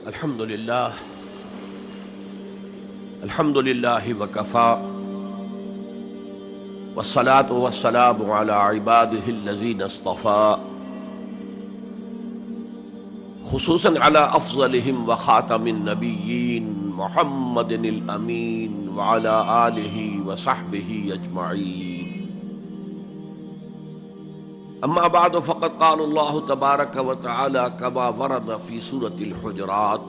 الحمد لله الحمد لله وكفى والصلاة والسلام على عباده الذين اصطفى خصوصا على أفضلهم وخاتم النبيين محمد الأمين وعلى آله وصحبه أجمعين. أما بعد فقد قال الله تبارك وتعالى كما ورد في سورة الحجرات: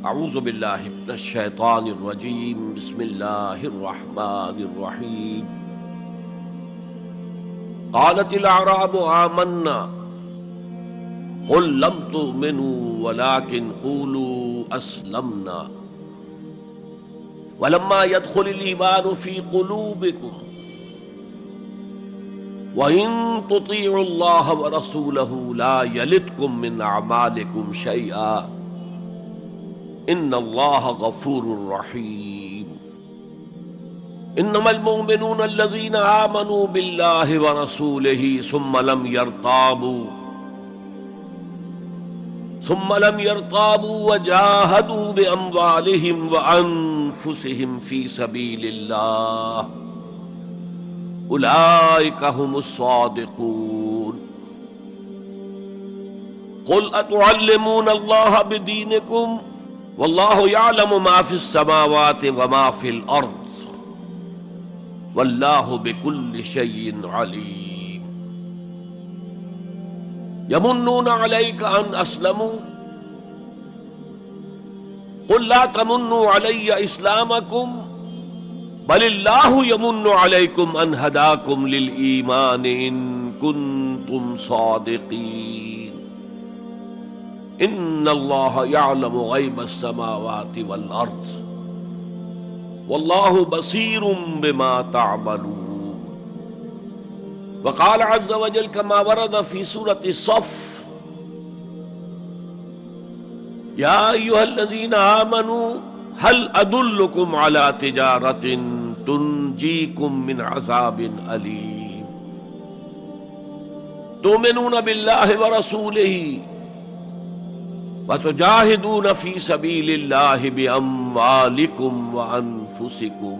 أعوذ بالله من الشيطان الرجيم بسم الله الرحمن الرحيم. قالت الأعراب آمنا قل لم تؤمنوا ولكن قولوا أسلمنا ولما يدخل الإيمان في قلوبكم وَإِن تُطِيعُوا اللَّهَ وَرَسُولَهُ لَا يَلِتْكُم مِّنْ أَعْمَالِكُمْ شَيْئًا إِنَّ اللَّهَ غَفُورٌ رَّحِيمٌ. إِنَّمَا الْمُؤْمِنُونَ الَّذِينَ آمَنُوا بِاللَّهِ وَرَسُولِهِ ثُمَّ لَمْ يَرْتَابُوا وَجَاهَدُوا بِأَمْوَالِهِمْ وَأَنفُسِهِمْ فِي سَبِيلِ اللَّهِ أولئك هم الصادقون. قل أتعلمون الله بدينكم والله يعلم ما في السماوات وما في الأرض والله بكل شيء عليم. يمنون عليك أن أسلموا قل لا تمنوا علي إسلامكم بل اللہ یمن علیکم ان ہداکم للایمان ان کنتم صادقین. ان اللہ یعلم غیب السماوات والارض واللہ بصیر بما تعملون. وقال عز وجل كما ورد في سورة الصف: یا ایھا الذین آمنوا هل ادلکم علی تجارۃ تنجیکم من عذاب علیم تؤمنون باللہ ورسولہ وتجاہدون فی سبیل اللہ باموالکم وانفسکم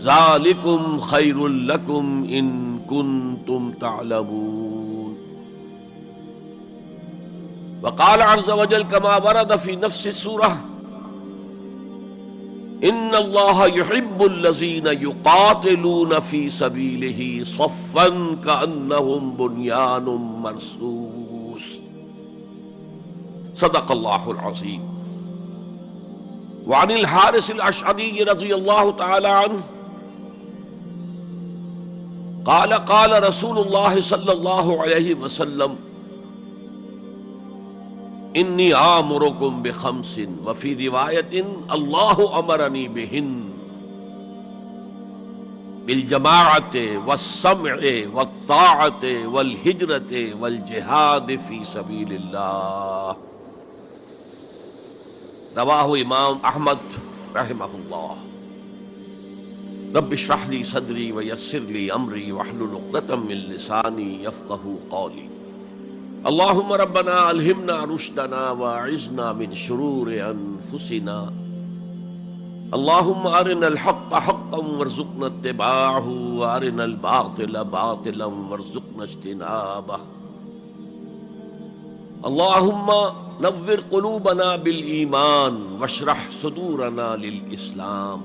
ذالکم خیر لکم ان کنتم تعلمون. وقال عز وجل كما ورد في نفس السورة: ان اللہ یحب الذین یقاتلون فی سبیلہ صفا کأنہم بنیان مرصوص. صدق اللہ العظیم. وعن الحارث الاشعری رضی اللہ تعالی عنہ قال قال رسول اللہ صلی اللہ علیہ وسلم: انی آمرکم بخمس وفی روایت اللہ امرنی بہن بالجماعت والسمع والطاعت والہجرت والجہاد فی سبیل اللہ. رواہ امام احمد رحمہ اللہ. رب اشرح لی صدری ویسر لی امری واحلل عقدۃ من لسانی یفقہوا قولی. اللہم ربنا الہمنا رشدنا واعذنا من شرور انفسنا. اللہم ارنا الحق حقا وارزقنا اتباعہ وارنا الباطل باطلا وارزقنا اجتنابہ. اللہم نور قلوبنا بالایمان واشرح صدورنا للاسلام.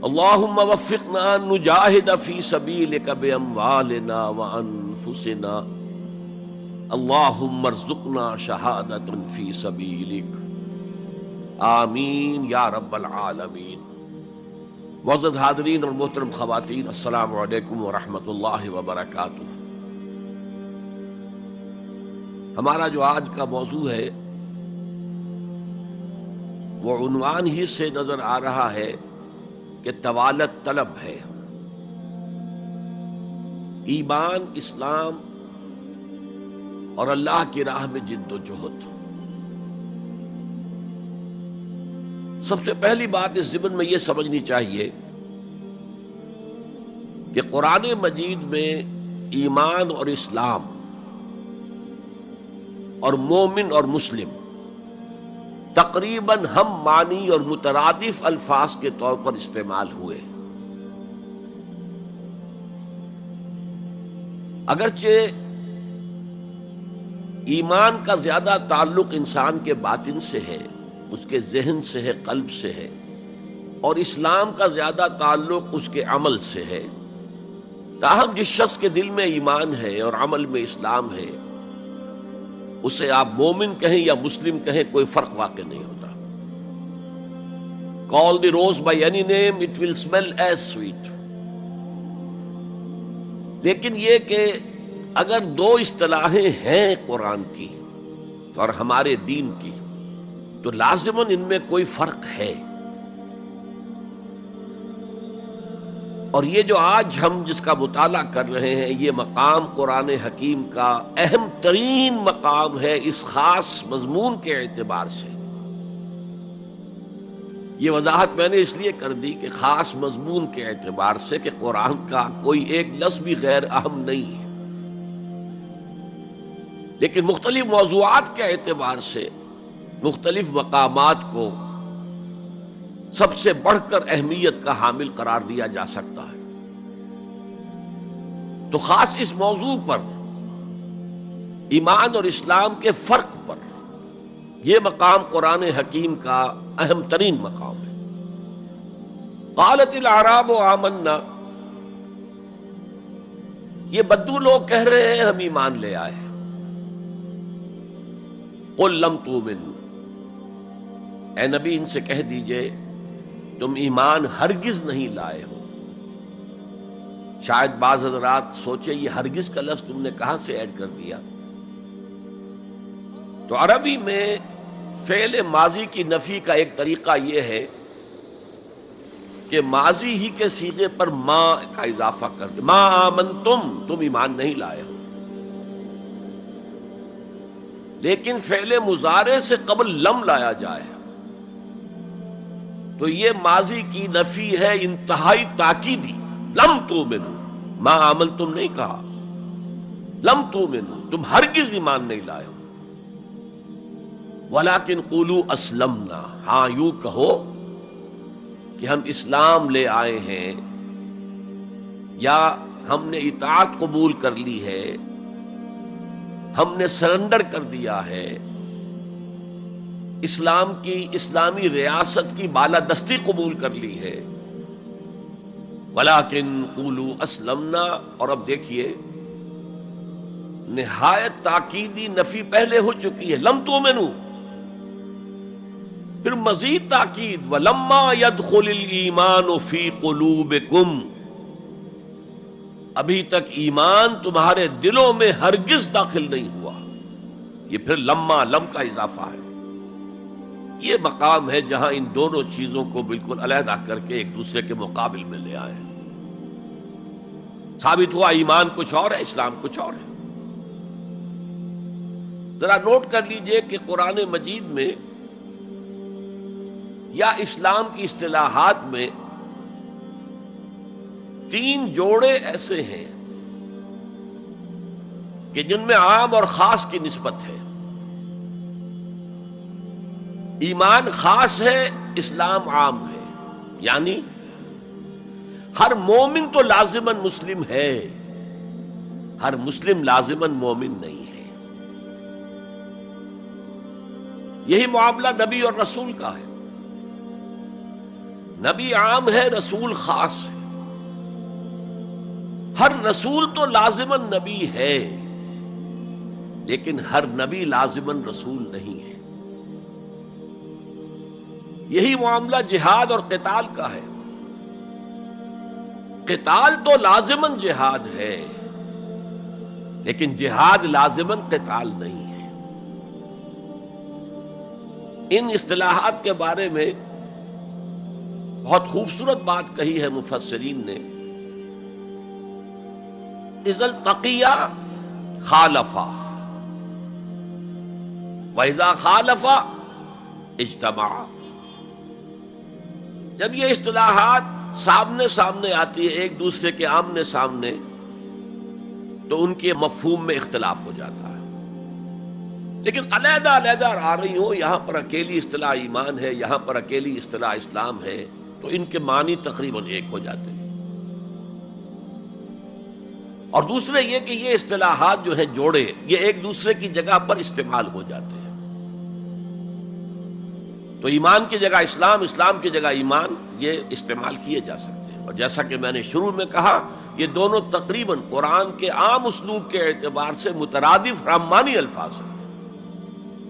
اللہم وفقنا ان نجاہد فی سبیلک باموالنا وانفسنا. اللہم ارزقنا شہادۃ فی سبیلک. آمین یا رب العالمین. معزز حاضرین اور محترم خواتین، السلام علیکم ورحمۃ اللہ وبرکاتہ. ہمارا جو آج کا موضوع ہے وہ عنوان ہی سے نظر آ رہا ہے کہ طوالت طلب ہے. ایمان، اسلام اور اللہ کی راہ میں جد و جہد. سب سے پہلی بات اس ضمن میں یہ سمجھنی چاہیے کہ قرآن مجید میں ایمان اور اسلام اور مومن اور مسلم تقریباً ہم معنی اور مترادف الفاظ کے طور پر استعمال ہوئے، اگرچہ ایمان کا زیادہ تعلق انسان کے باطن سے ہے، اس کے ذہن سے ہے، قلب سے ہے، اور اسلام کا زیادہ تعلق اس کے عمل سے ہے، تاہم جس شخص کے دل میں ایمان ہے اور عمل میں اسلام ہے، اسے آپ مومن کہیں یا مسلم کہیں کوئی فرق واقع نہیں ہوتا۔ Call the rose by any name, it will smell as sweet۔ لیکن یہ کہ اگر دو اصطلاحیں ہیں قرآن کی اور ہمارے دین کی، تو لازماً ان میں کوئی فرق ہے، اور یہ جو آج ہم جس کا مطالعہ کر رہے ہیں، یہ مقام قرآن حکیم کا اہم ترین مقام ہے اس خاص مضمون کے اعتبار سے۔ یہ وضاحت میں نے اس لیے کر دی کہ خاص مضمون کے اعتبار سے کہ قرآن کا کوئی ایک لفظ بھی غیر اہم نہیں ہے، لیکن مختلف موضوعات کے اعتبار سے مختلف مقامات کو سب سے بڑھ کر اہمیت کا حامل قرار دیا جا سکتا ہے۔ تو خاص اس موضوع پر، ایمان اور اسلام کے فرق پر، یہ مقام قرآن حکیم کا اہم ترین مقام ہے۔ قالت الاعراب آمنا، یہ بدو لوگ کہہ رہے ہیں ہم ایمان لے آئے۔ قل لم تؤمنوا، اے نبی ان سے کہہ دیجئے تم ایمان ہرگز نہیں لائے ہو۔ شاید بعض حضرات سوچے یہ ہرگز کا لفظ تم نے کہاں سے ایڈ کر دیا؟ تو عربی میں فعل ماضی کی نفی کا ایک طریقہ یہ ہے کہ ماضی ہی کے صیغے پر ما کا اضافہ کر دے، ما آمنتم، تم ایمان نہیں لائے ہو۔ لیکن فعل مضارع سے قبل لم لایا جائے تو یہ ماضی کی نفی ہے انتہائی تاکیدی۔ لم تؤمنوا، ما آمنتم نہیں کہا، لم تؤمنوا، تم ہرگز ایمان نہیں لائے ہو۔ وَلَكِنْ قُولُوا أَسْلَمْنَا، ہاں یوں کہو کہ ہم اسلام لے آئے ہیں، یا ہم نے اطاعت قبول کر لی ہے، ہم نے سرنڈر کر دیا ہے، اسلام کی، اسلامی ریاست کی بالادستی قبول کر لی ہے۔ وَلَكِنْ قُولُوا أَسْلَمْنَا، اور اب دیکھیے نہایت تاکیدی نفی پہلے ہو چکی ہے، لم تؤمنوا، پھر مزید تاکید وَلَمَّا يَدْخُلِ الْإِيمَانُ فِي قُلُوبِكُمْ، ابھی تک ایمان تمہارے دلوں میں ہرگز داخل نہیں ہوا۔ یہ پھر لما، لم کا اضافہ ہے۔ یہ مقام ہے جہاں ان دونوں چیزوں کو بالکل علیحدہ کر کے ایک دوسرے کے مقابل میں لے آئے ہیں۔ ثابت ہوا ایمان کچھ اور ہے، اسلام کچھ اور ہے۔ ذرا نوٹ کر لیجئے کہ قرآن مجید میں یا اسلام کی اصطلاحات میں تین جوڑے ایسے ہیں کہ جن میں عام اور خاص کی نسبت ہے۔ ایمان خاص ہے، اسلام عام ہے، یعنی ہر مومن تو لازماً مسلم ہے، ہر مسلم لازماً مومن نہیں ہے۔ یہی معاملہ نبی اور رسول کا ہے۔ نبی عام ہے، رسول خاص ہے۔ ہر رسول تو لازماً نبی ہے، لیکن ہر نبی لازماً رسول نہیں ہے۔ یہی معاملہ جہاد اور قتال کا ہے۔ قتال تو لازماً جہاد ہے، لیکن جہاد لازماً قتال نہیں ہے۔ ان اصطلاحات کے بارے میں بہت خوبصورت بات کہی ہے مفسرین نے، اذا التقیا خالفا واذا خالفا اجتمعا۔ جب یہ اصطلاحات سامنے سامنے آتی ہے، ایک دوسرے کے آمنے سامنے، تو ان کے مفہوم میں اختلاف ہو جاتا ہے۔ لیکن علیحدہ علیحدہ آ رہی ہو، یہاں پر اکیلی اصطلاح ایمان ہے، یہاں پر اکیلی اصطلاح اسلام ہے، تو ان کے معنی تقریباً ایک ہو جاتے ہیں۔ اور دوسرے یہ کہ یہ اصطلاحات جو ہے جوڑے، یہ ایک دوسرے کی جگہ پر استعمال ہو جاتے ہیں۔ تو ایمان کی جگہ اسلام، اسلام کی جگہ ایمان، یہ استعمال کیے جا سکتے ہیں۔ اور جیسا کہ میں نے شروع میں کہا، یہ دونوں تقریباً قرآن کے عام اسلوب کے اعتبار سے مترادف رحمانی الفاظ ہیں،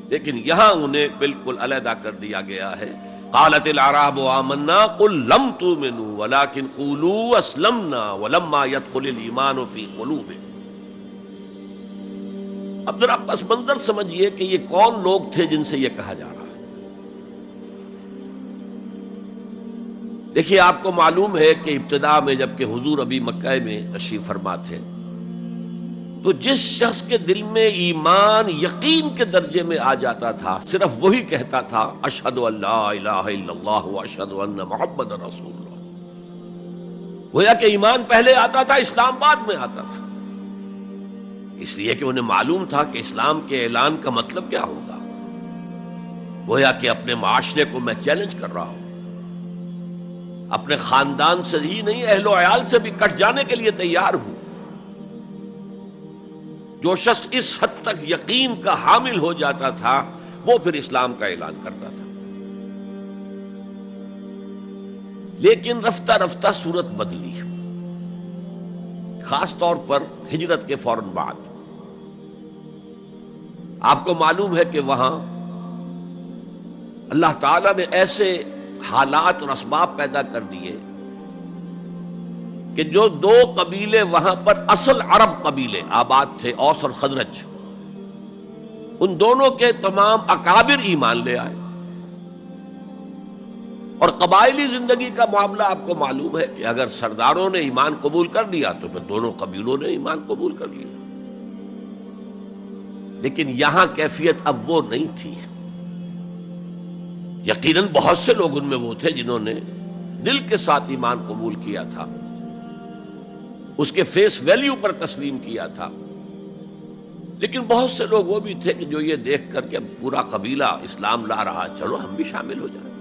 لیکن یہاں انہیں بالکل علیحدہ کر دیا گیا ہے۔ قالت الاعراب آمنا قل لم تؤمنوا ولكن قولوا اسلمنا ولما يدخل الايمان في قلوبكم۔ اب ذرا پس منظر سمجھیے کہ یہ کون لوگ تھے جن سے یہ کہا جا رہا ہے۔ دیکھیے، آپ کو معلوم ہے کہ ابتدا میں جب کہ حضور ابھی مکہ میں تشریف فرما تھے، تو جس شخص کے دل میں ایمان یقین کے درجے میں آ جاتا تھا، صرف وہی کہتا تھا اشہد ان لا الہ الا اللہ واشہد ان محمد رسول اللہ۔ گویا کہ ایمان پہلے آتا تھا، اسلام بعد میں آتا تھا، اس لیے کہ انہیں معلوم تھا کہ اسلام کے اعلان کا مطلب کیا ہوگا۔ گویا کہ اپنے معاشرے کو میں چیلنج کر رہا ہوں، اپنے خاندان سے ہی نہیں، اہل و عیال سے بھی کٹ جانے کے لیے تیار ہوں۔ جو شخص اس حد تک یقین کا حامل ہو جاتا تھا، وہ پھر اسلام کا اعلان کرتا تھا۔ لیکن رفتہ رفتہ صورت بدلی، خاص طور پر ہجرت کے فوراً بعد۔ آپ کو معلوم ہے کہ وہاں اللہ تعالیٰ نے ایسے حالات اور اسباب پیدا کر دیے کہ جو دو قبیلے وہاں پر اصل عرب قبیلے آباد تھے، اوس اور خزرج، ان دونوں کے تمام اکابر ایمان لے آئے۔ اور قبائلی زندگی کا معاملہ آپ کو معلوم ہے کہ اگر سرداروں نے ایمان قبول کر لیا تو پھر دونوں قبیلوں نے ایمان قبول کر لیا۔ لیکن یہاں کیفیت اب وہ نہیں تھی۔ یقیناً بہت سے لوگ ان میں وہ تھے جنہوں نے دل کے ساتھ ایمان قبول کیا تھا، اس کے فیس ویلیو پر تسلیم کیا تھا، لیکن بہت سے لوگ وہ بھی تھے کہ جو یہ دیکھ کر کے پورا قبیلہ اسلام لا رہا، چلو ہم بھی شامل ہو جائیں۔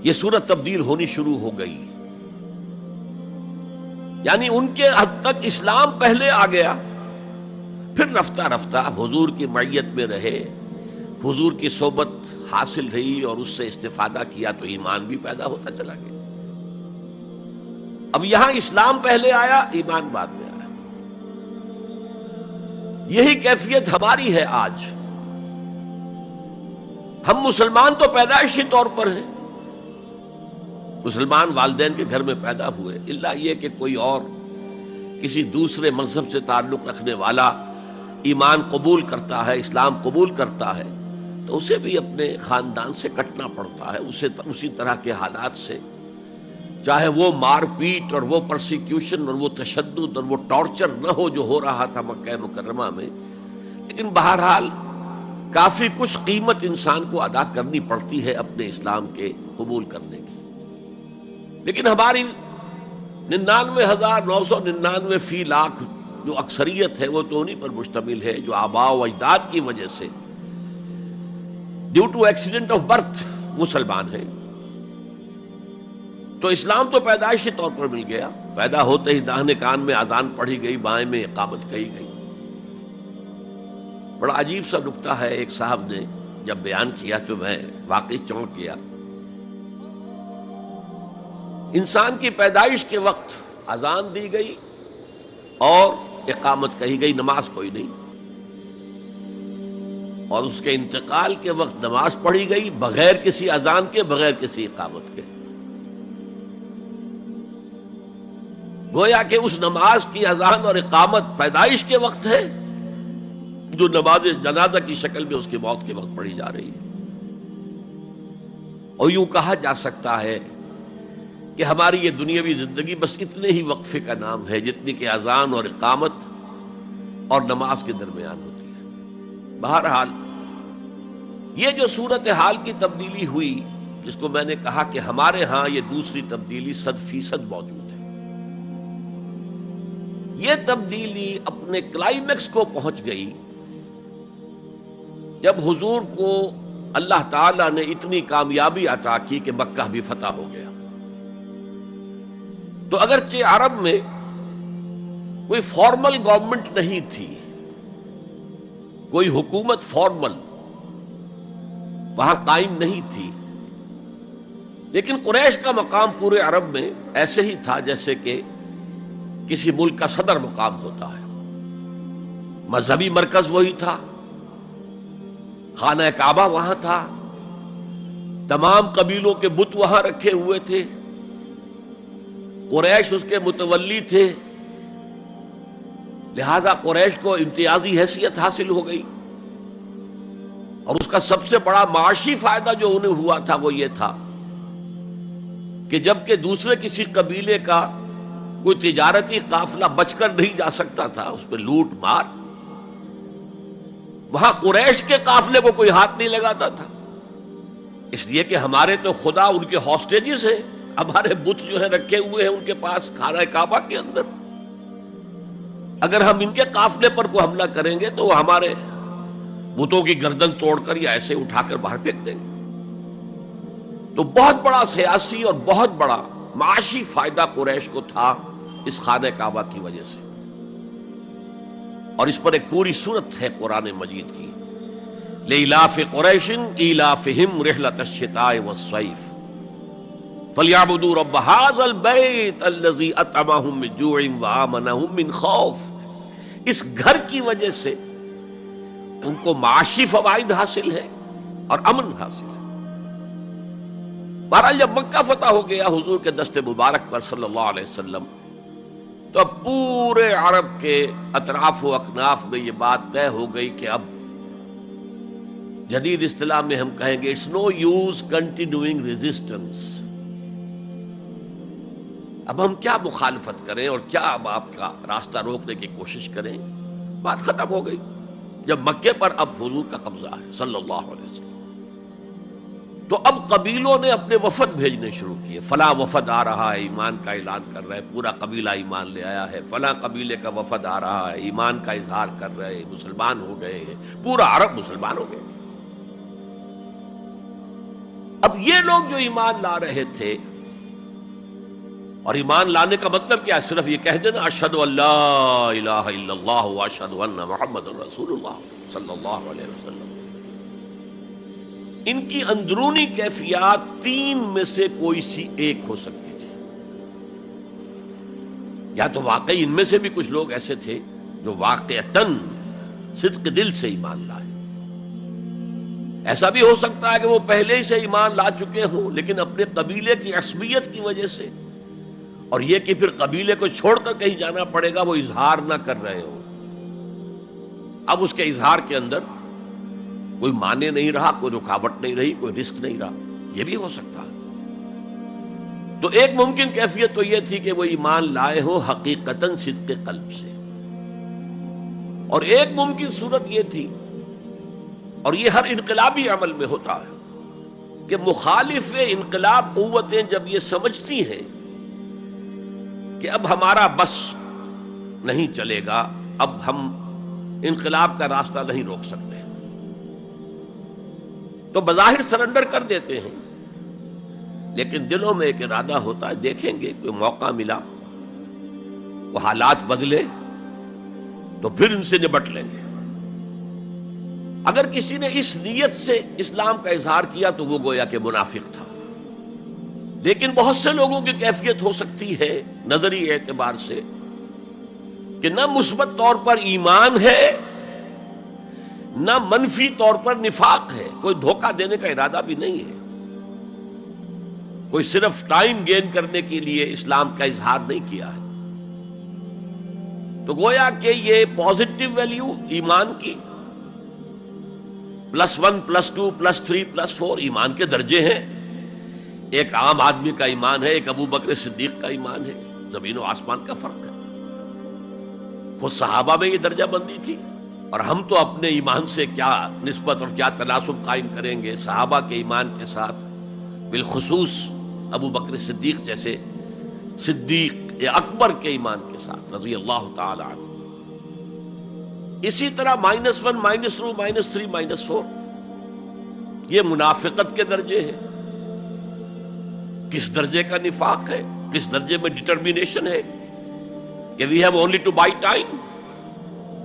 یہ صورت تبدیل ہونی شروع ہو گئی، یعنی ان کے حد تک اسلام پہلے آ گیا، پھر رفتہ رفتہ حضور کی معیت میں رہے، حضور کی صحبت حاصل رہی اور اس سے استفادہ کیا، تو ایمان بھی پیدا ہوتا چلا گیا۔ اب یہاں اسلام پہلے آیا، ایمان بعد میں آیا۔ یہی کیفیت ہماری ہے آج۔ ہم مسلمان تو پیدائشی طور پر ہیں، مسلمان والدین کے گھر میں پیدا ہوئے، الا یہ کہ کوئی اور کسی دوسرے مذہب سے تعلق رکھنے والا ایمان قبول کرتا ہے، اسلام قبول کرتا ہے، تو اسے بھی اپنے خاندان سے کٹنا پڑتا ہے، اسے اسی طرح کے حالات سے، چاہے وہ مار پیٹ اور وہ پرسیکیوشن اور وہ تشدد اور وہ ٹارچر نہ ہو جو ہو رہا تھا مکہ مکرمہ میں، لیکن بہرحال کافی کچھ قیمت انسان کو ادا کرنی پڑتی ہے اپنے اسلام کے قبول کرنے کی۔ لیکن ہماری 99,999 فی لاکھ جو اکثریت ہے، وہ تو انہی پر مشتمل ہے جو آباء و اجداد کی وجہ سے due to accident of birth مسلمان ہیں۔ تو اسلام تو پیدائشی طور پر مل گیا، پیدا ہوتے ہی داہنے کان میں اذان پڑھی گئی، بائیں میں اقامت کہی گئی۔ بڑا عجیب سا نکتہ ہے، ایک صاحب نے جب بیان کیا تو میں واقعی چونک گیا۔ انسان کی پیدائش کے وقت اذان دی گئی اور اقامت کہی گئی، نماز کوئی نہیں، اور اس کے انتقال کے وقت نماز پڑھی گئی بغیر کسی اذان کے، بغیر کسی اقامت کے۔ گویا کہ اس نماز کی اذان اور اقامت پیدائش کے وقت ہے، جو نماز جنازہ کی شکل میں اس کی موت کے وقت پڑھی جا رہی ہے۔ اور یوں کہا جا سکتا ہے کہ ہماری یہ دنیاوی زندگی بس اتنے ہی وقفے کا نام ہے جتنی کہ اذان اور اقامت اور نماز کے درمیان ہوتی ہے۔ بہرحال یہ جو صورتحال کی تبدیلی ہوئی، جس کو میں نے کہا کہ ہمارے ہاں یہ دوسری تبدیلی 100% موجود ہے، یہ تبدیلی اپنے کلائمیکس کو پہنچ گئی جب حضور کو اللہ تعالیٰ نے اتنی کامیابی عطا کی کہ مکہ بھی فتح ہو گیا، تو اگرچہ عرب میں کوئی فارمل گورنمنٹ نہیں تھی، کوئی حکومت فارمل وہاں قائم نہیں تھی، لیکن قریش کا مقام پورے عرب میں ایسے ہی تھا جیسے کہ کسی ملک کا صدر مقام ہوتا ہے۔ مذہبی مرکز وہی تھا، خانہ کعبہ وہاں تھا، تمام قبیلوں کے بت وہاں رکھے ہوئے تھے، قریش اس کے متولی تھے، لہذا قریش کو امتیازی حیثیت حاصل ہو گئی، اور اس کا سب سے بڑا معاشی فائدہ جو انہیں ہوا تھا وہ یہ تھا کہ جبکہ دوسرے کسی قبیلے کا کوئی تجارتی قافلہ بچ کر نہیں جا سکتا تھا، اس پہ لوٹ مار، وہاں قریش کے قافلے کو کوئی ہاتھ نہیں لگاتا تھا، اس لیے کہ ہمارے تو خدا ان کے ہاسٹیجز ہیں، ہمارے بت جو ہیں رکھے ہوئے ہیں ان کے پاس خانہ کعبہ کے اندر، اگر ہم ان کے قافلے پر کوئی حملہ کریں گے تو وہ ہمارے بتوں کی گردن توڑ کر یا ایسے اٹھا کر باہر پھینک دیں گے۔ تو بہت بڑا سیاسی اور بہت بڑا معاشی فائدہ قریش کو تھا اس خانہ کعبہ کی وجہ سے، اور اس پر ایک پوری سورت ہے قرآن مجید کی، لإلاف قریش ایلافہم رحلۃ الشتاء والصیف فلیعبدوا رب ھذا البیت الذی اطعمہم من جوع وآمنہم من خوف۔ اس گھر کی وجہ سے ان کو معاشی فوائد حاصل ہے اور امن حاصل ہے۔ بہرحال جب مکہ فتح ہو گیا حضور کے دست مبارک پر صلی اللہ علیہ وسلم، تو اب پورے عرب کے اطراف و اکناف میں یہ بات طے ہو گئی کہ اب جدید اصطلاح میں ہم کہیں گے it's no use continuing resistance, اب ہم کیا مخالفت کریں اور کیا اب آپ کا راستہ روکنے کی کوشش کریں، بات ختم ہو گئی جب مکے پر اب حضور کا قبضہ ہے صلی اللہ علیہ وسلم۔ تو اب قبیلوں نے اپنے وفد بھیجنے شروع کیے، فلاں وفد آ رہا ہے ایمان کا اعلان کر رہا ہے، پورا قبیلہ ایمان لے آیا ہے، فلاں قبیلے کا وفد آ رہا ہے ایمان کا اظہار کر رہے ہیں، مسلمان ہو گئے ہیں، پورا عرب مسلمان ہو گئے۔ اب یہ لوگ جو ایمان لا رہے تھے، اور ایمان لانے کا مطلب کیا ہے؟ صرف یہ کہہ دینا اشہد ان لا الہ الا اللہ واشہد ان محمد رسول اللہ صلی اللہ علیہ وسلم، ان کی اندرونی کیفیات تین میں سے کوئی سی ایک ہو سکتی تھی، یا تو واقعی ان میں سے بھی کچھ لوگ ایسے تھے جو واقعتاً صدق دل سے ایمان لائے، ایسا بھی ہو سکتا ہے کہ وہ پہلے ہی سے ایمان لا چکے ہوں لیکن اپنے قبیلے کی عصبیت کی وجہ سے، اور یہ کہ پھر قبیلے کو چھوڑ کر کہیں جانا پڑے گا، وہ اظہار نہ کر رہے ہوں، اب اس کے اظہار کے اندر کوئی معنی نہیں رہا، کوئی رکاوٹ نہیں رہی، کوئی رسک نہیں رہا، یہ بھی ہو سکتا ہے۔ تو ایک ممکن کیفیت تو یہ تھی کہ وہ ایمان لائے ہو حقیقتاً صدق قلب سے، اور ایک ممکن صورت یہ تھی، اور یہ ہر انقلابی عمل میں ہوتا ہے، کہ مخالف انقلاب قوتیں جب یہ سمجھتی ہیں کہ اب ہمارا بس نہیں چلے گا، اب ہم انقلاب کا راستہ نہیں روک سکتے، تو بظاہر سرنڈر کر دیتے ہیں، لیکن دلوں میں ایک ارادہ ہوتا ہے دیکھیں گے کوئی موقع ملا، وہ حالات بدلے تو پھر ان سے نبٹ لیں گے۔ اگر کسی نے اس نیت سے اسلام کا اظہار کیا تو وہ گویا کہ منافق تھا، لیکن بہت سے لوگوں کی کیفیت ہو سکتی ہے نظری اعتبار سے کہ نہ مثبت طور پر ایمان ہے نہ منفی طور پر نفاق ہے، کوئی دھوکہ دینے کا ارادہ بھی نہیں ہے، کوئی صرف ٹائم گین کرنے کے لیے اسلام کا اظہار نہیں کیا ہے، تو گویا کہ یہ پازیٹو ویلیو ایمان کی +1 +2 +3 +4 ایمان کے درجے ہیں، ایک عام آدمی کا ایمان ہے، ایک ابو بکر صدیق کا ایمان ہے، زمین و آسمان کا فرق ہے۔ خود صحابہ میں یہ درجہ بندی تھی، اور ہم تو اپنے ایمان سے کیا نسبت اور کیا تناسب قائم کریں گے صحابہ کے ایمان کے ساتھ، بالخصوص ابو بکر صدیق جیسے صدیق اکبر کے ایمان کے ساتھ رضی اللہ تعالی عنہ۔ اسی طرح -1 -2 -3 -4 یہ منافقت کے درجے ہیں. کس درجے کا نفاق ہے، کس درجے میں ڈٹرمینیشن ہے کہ we have only to buy time,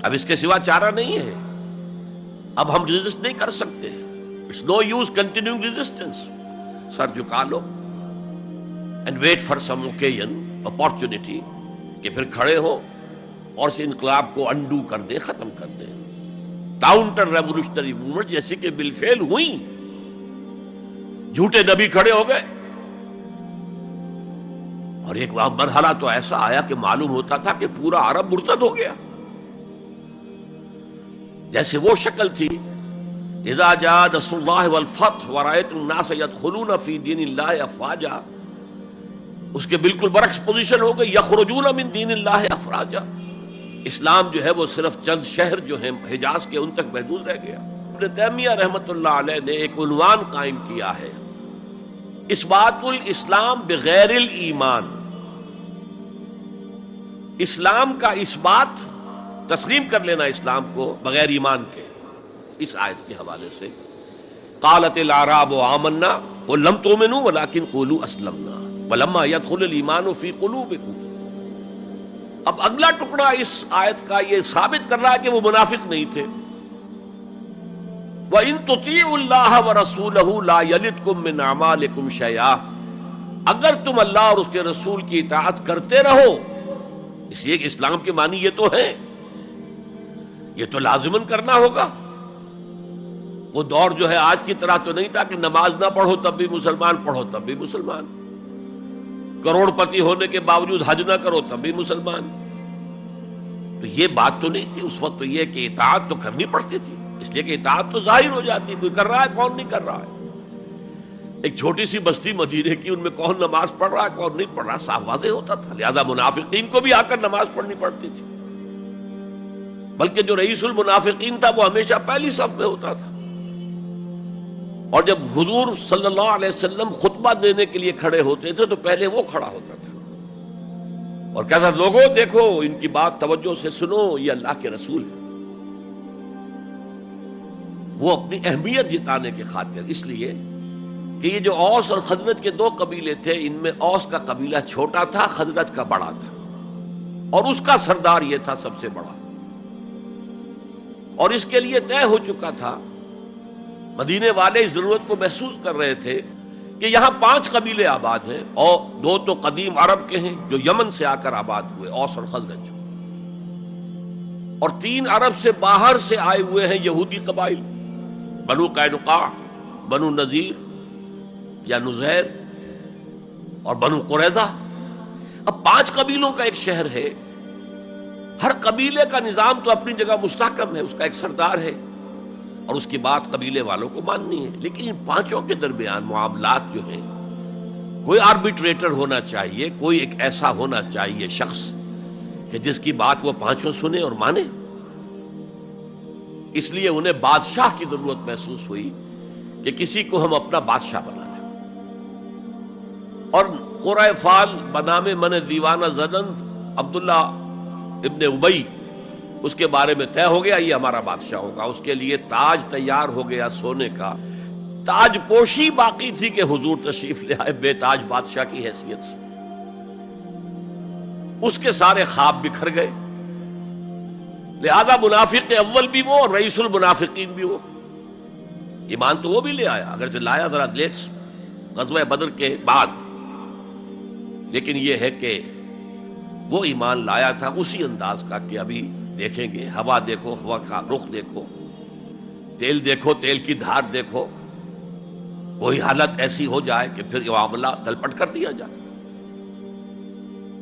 اب اس کے سوا چارہ نہیں ہے، اب ہم ریزسٹ نہیں کر سکتے. It's no use continuing resistance. سر جھکا لو and wait for some occasion, opportunity, کہ پھر کھڑے ہو اور اس انقلاب کو انڈو کر دیں، ختم کر دیں. کاؤنٹر ریولوشنری موومنٹ جیسے کہ بالفعل ہوئی. جھوٹے نبی کھڑے ہو گئے اور ایک مرحلہ تو ایسا آیا کہ معلوم ہوتا تھا کہ پورا عرب مرتد ہو گیا. جیسے وہ شکل تھی اذا جاء نصر اللہ والفتح ورأیت الناس يدخلون فی دین اللہ افواجا، اس کے بالکل برعکس پوزیشن ہو گئی یخرجون من دین اللہ افواجا. اسلام جو ہے وہ صرف چند شہر جو ہیں حجاز کے ان تک محدود رہ گیا. ابن تیمیہ رحمۃ اللہ علیہ نے ایک عنوان قائم کیا ہے، اثبات الاسلام بغیر الایمان. اسلام کا اثبات، تسلیم کر لینا اسلام کو بغیر ایمان کے. اس آیت کے حوالے سے قالت الاعراب آمنا قل لم تؤمنوا ولكن قولوا اسلمنا ولما يدخل الايمان في قلوبكم. اب اگلا ٹکڑا اس آیت کا یہ ثابت کر رہا ہے کہ وہ منافق نہیں تھے. وَإِن تُطِيعُوا اللَّهَ وَرَسُولَهُ لَا يَلِدْكُم مِّنْ أَعْمَالِكُمْ شَيْئًا. اگر تم اللہ اور اس کے رسول کی اطاعت کرتے رہو، اس لیے کہ اسلام کے معنی یہ تو ہے، یہ تو لازماً کرنا ہوگا. وہ دور جو ہے آج کی طرح تو نہیں تھا کہ نماز نہ پڑھو تب بھی مسلمان، پڑھو تب بھی مسلمان، کروڑ پتی ہونے کے باوجود حج نہ کرو تب بھی مسلمان. تو یہ بات تو نہیں تھی اس وقت. تو یہ کہ اطاعت تو کرنی پڑتی تھی، اس لیے کہ اطاعت تو ظاہر ہو جاتی ہے، کوئی کر رہا ہے کون نہیں کر رہا ہے. ایک چھوٹی سی بستی مدینے کی، ان میں کون نماز پڑھ رہا ہے کون نہیں پڑھ رہا صاف واضح ہوتا تھا. لہذا منافقین کو بھی آ کر نماز پڑھنی پڑتی تھی، بلکہ جو رئیس المنافقین تھا وہ ہمیشہ پہلی صف میں ہوتا تھا. اور جب حضور صلی اللہ علیہ وسلم خطبہ دینے کے لیے کھڑے ہوتے تھے تو پہلے وہ کھڑا ہوتا تھا اور کہتا لوگوں دیکھو ان کی بات توجہ سے سنو، یہ اللہ کے رسول ہے. وہ اپنی اہمیت جتانے کی خاطر، اس لیے کہ یہ جو اوس اور خزرج کے دو قبیلے تھے، ان میں اوس کا قبیلہ چھوٹا تھا، خزرج کا بڑا تھا، اور اس کا سردار یہ تھا سب سے بڑا. اور اس کے لیے طے ہو چکا تھا، مدینے والے اس ضرورت کو محسوس کر رہے تھے کہ یہاں 5 قبیلے آباد ہیں، اور 2 تو قدیم عرب کے ہیں جو یمن سے آ کر آباد ہوئے، اوس اور خزرج، اور 3 عرب سے باہر سے آئے ہوئے ہیں یہودی قبائل، بنو قینقاع، بنو نذیر یا نزیر اور بنو قریظہ. اب 5 قبیلوں کا ایک شہر ہے، ہر قبیلے کا نظام تو اپنی جگہ مستحکم ہے، اس کا ایک سردار ہے اور اس کی بات قبیلے والوں کو ماننی ہے. لیکن ان 5 کے درمیان معاملات جو ہیں، کوئی آربیٹریٹر ہونا چاہیے، کوئی ایک ایسا ہونا چاہیے شخص کہ جس کی بات وہ 5 سنیں اور مانے. اس لیے انہیں بادشاہ کی ضرورت محسوس ہوئی کہ کسی کو ہم اپنا بادشاہ بنا لیں. اور قرۂ فال بنام من دیوانہ زدند عبداللہ ابن ابی، اس کے بارے میں طے ہو گیا یہ ہمارا بادشاہ ہوگا. اس کے لیے تاج تیار ہو گیا سونے کا. تاج پوشی باقی تھی کہ حضور تشریف لے آئے بے تاج بادشاہ کی حیثیت سے. اس کے سارے خواب بکھر گئے. لہذا منافق اول بھی وہ اور رئیس المنافقین بھی وہ. ایمان تو وہ بھی لے آیا، اگرچہ لایا ذرا لیٹ غزوہ بدر کے بعد، لیکن یہ ہے کہ وہ ایمان لایا تھا اسی انداز کا کہ ابھی دیکھیں گے، ہوا دیکھو، ہوا کا رخ دیکھو، تیل دیکھو، تیل کی دھار دیکھو، کوئی حالت ایسی ہو جائے کہ پھر یہ معاملہ تلپٹ کر دیا جائے.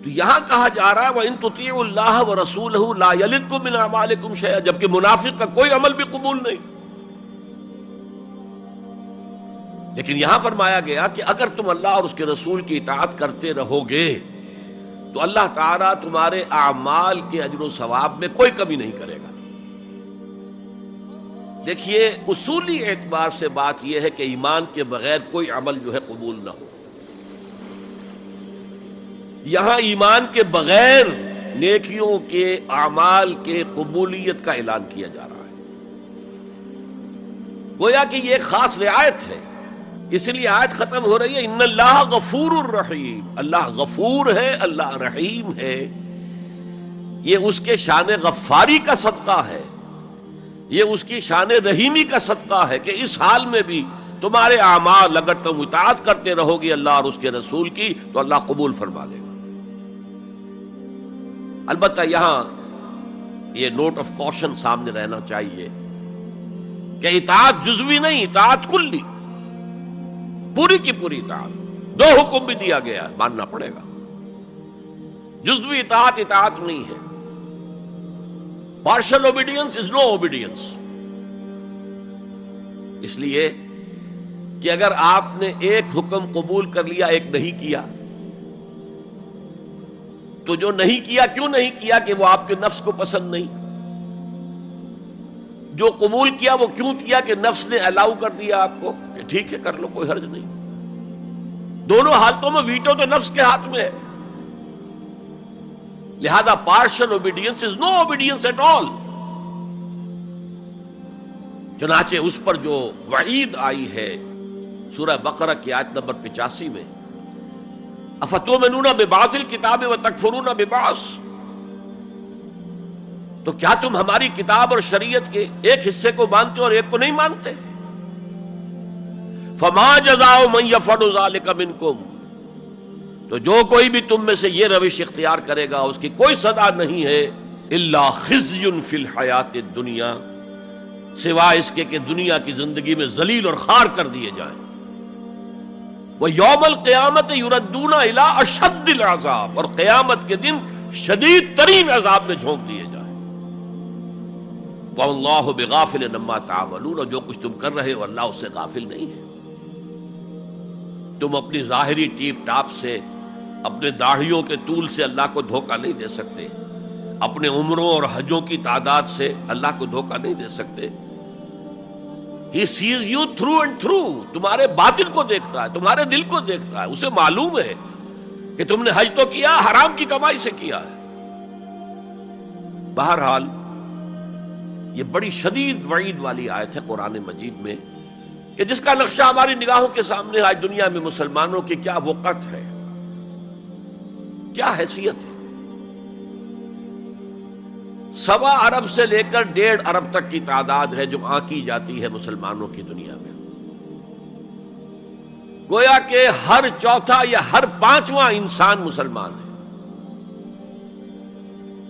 تو یہاں کہا جا رہا ہے وَإِن تُطِيعُوا اللَّهَ وَرَسُولَهُ لَا يَلِدْكُم مِّنْ أَعْمَالِكُمْ شَيْئًا، جبکہ منافق کا کوئی عمل بھی قبول نہیں. لیکن یہاں فرمایا گیا کہ اگر تم اللہ اور اس کے رسول کی اطاعت کرتے رہو گے تو اللہ تعالیٰ تمہارے اعمال کے اجر و ثواب میں کوئی کمی نہیں کرے گا. دیکھیے اصولی اعتبار سے بات یہ ہے کہ ایمان کے بغیر کوئی عمل جو ہے قبول نہ ہو. یہاں ایمان کے بغیر نیکیوں کے اعمال کے قبولیت کا اعلان کیا جا رہا ہے. گویا کہ یہ ایک خاص رعایت ہے، اس لیے آیت ختم ہو رہی ہے ان اللہ غفور الرحیم. اللہ غفور ہے، اللہ رحیم ہے. یہ اس کے شان غفاری کا صدقہ ہے، یہ اس کی شان رحیمی کا صدقہ ہے کہ اس حال میں بھی تمہارے اعمال اگر تم اطاعت کرتے رہو گے اللہ اور اس کے رسول کی تو اللہ قبول فرما لے گا. البتہ یہاں یہ نوٹ آف کوشن سامنے رہنا چاہیے کہ اطاعت جزوی نہیں، اطاعت کلی، پوری کی پوری اطاعت. 2 حکم بھی دیا گیا ہے، ماننا پڑے گا. جزوی اطاعت اطاعت نہیں ہے. Partial obedience is no obedience. اس لیے کہ اگر آپ نے ایک حکم قبول کر لیا، ایک نہیں کیا، تو جو نہیں کیا کیوں نہیں کیا؟ کہ وہ آپ کے نفس کو پسند نہیں. جو قبول کیا وہ کیوں کیا؟ کہ نفس نے الاؤ کر دیا آپ کو کہ ٹھیک ہے کر لو، کوئی حرج نہیں. دونوں حالتوں میں ویٹو تو نفس کے ہاتھ میں ہے. لہذا partial obedience is no obedience at all. چنانچہ اس پر جو وعید آئی ہے سورہ بقرہ کی آیت نمبر 85 میں، افتؤمنون ببعض الکتاب وتکفرون ببعض، تو کیا تم ہماری کتاب اور شریعت کے ایک حصے کو مانتے اور ایک کو نہیں مانتے؟ فما جزاء من یفعل ذلک منکم، تو جو کوئی بھی تم میں سے یہ روش اختیار کرے گا اس کی کوئی سزا نہیں ہے الا خزی فی الحیات الدنیا، سوائے اس کے کہ دنیا کی زندگی میں ذلیل اور خوار کر دیے جائیں. وَيَوْمَ الْقِيَامَةِ يُرَدُّونَ إِلَىٰ أَشَدِّ الْعَذَابِ، اور قیامت کے دن شدید ترین عذاب میں جھونک دیے جائیں. وَاللَّهُ بِغَافِلٍ عَمَّا تَعْمَلُونَ، اور جو کچھ تم کر رہے ہو اللہ اس سے غافل نہیں ہے. تم اپنی ظاہری ٹیپ ٹاپ سے، اپنے داڑھیوں کے طول سے اللہ کو دھوکہ نہیں دے سکتے، اپنے عمروں اور حجوں کی تعداد سے اللہ کو دھوکہ نہیں دے سکتے. He sees you through and through. تمہارے باطن کو دیکھتا ہے، تمہارے دل کو دیکھتا ہے. اسے معلوم ہے کہ تم نے حج تو کیا، حرام کی کمائی سے کیا ہے. بہرحال یہ بڑی شدید وعید والی آیت ہے قرآن مجید میں کہ جس کا نقشہ ہماری نگاہوں کے سامنے آج دنیا میں مسلمانوں کی کیا وقت ہے، کیا حیثیت ہے. 1.25 ارب سے لے کر 1.5 ارب تک کی تعداد ہے جو آنکی جاتی ہے مسلمانوں کی دنیا میں. گویا کہ ہر چوتھا یا ہر 5واں انسان مسلمان ہے.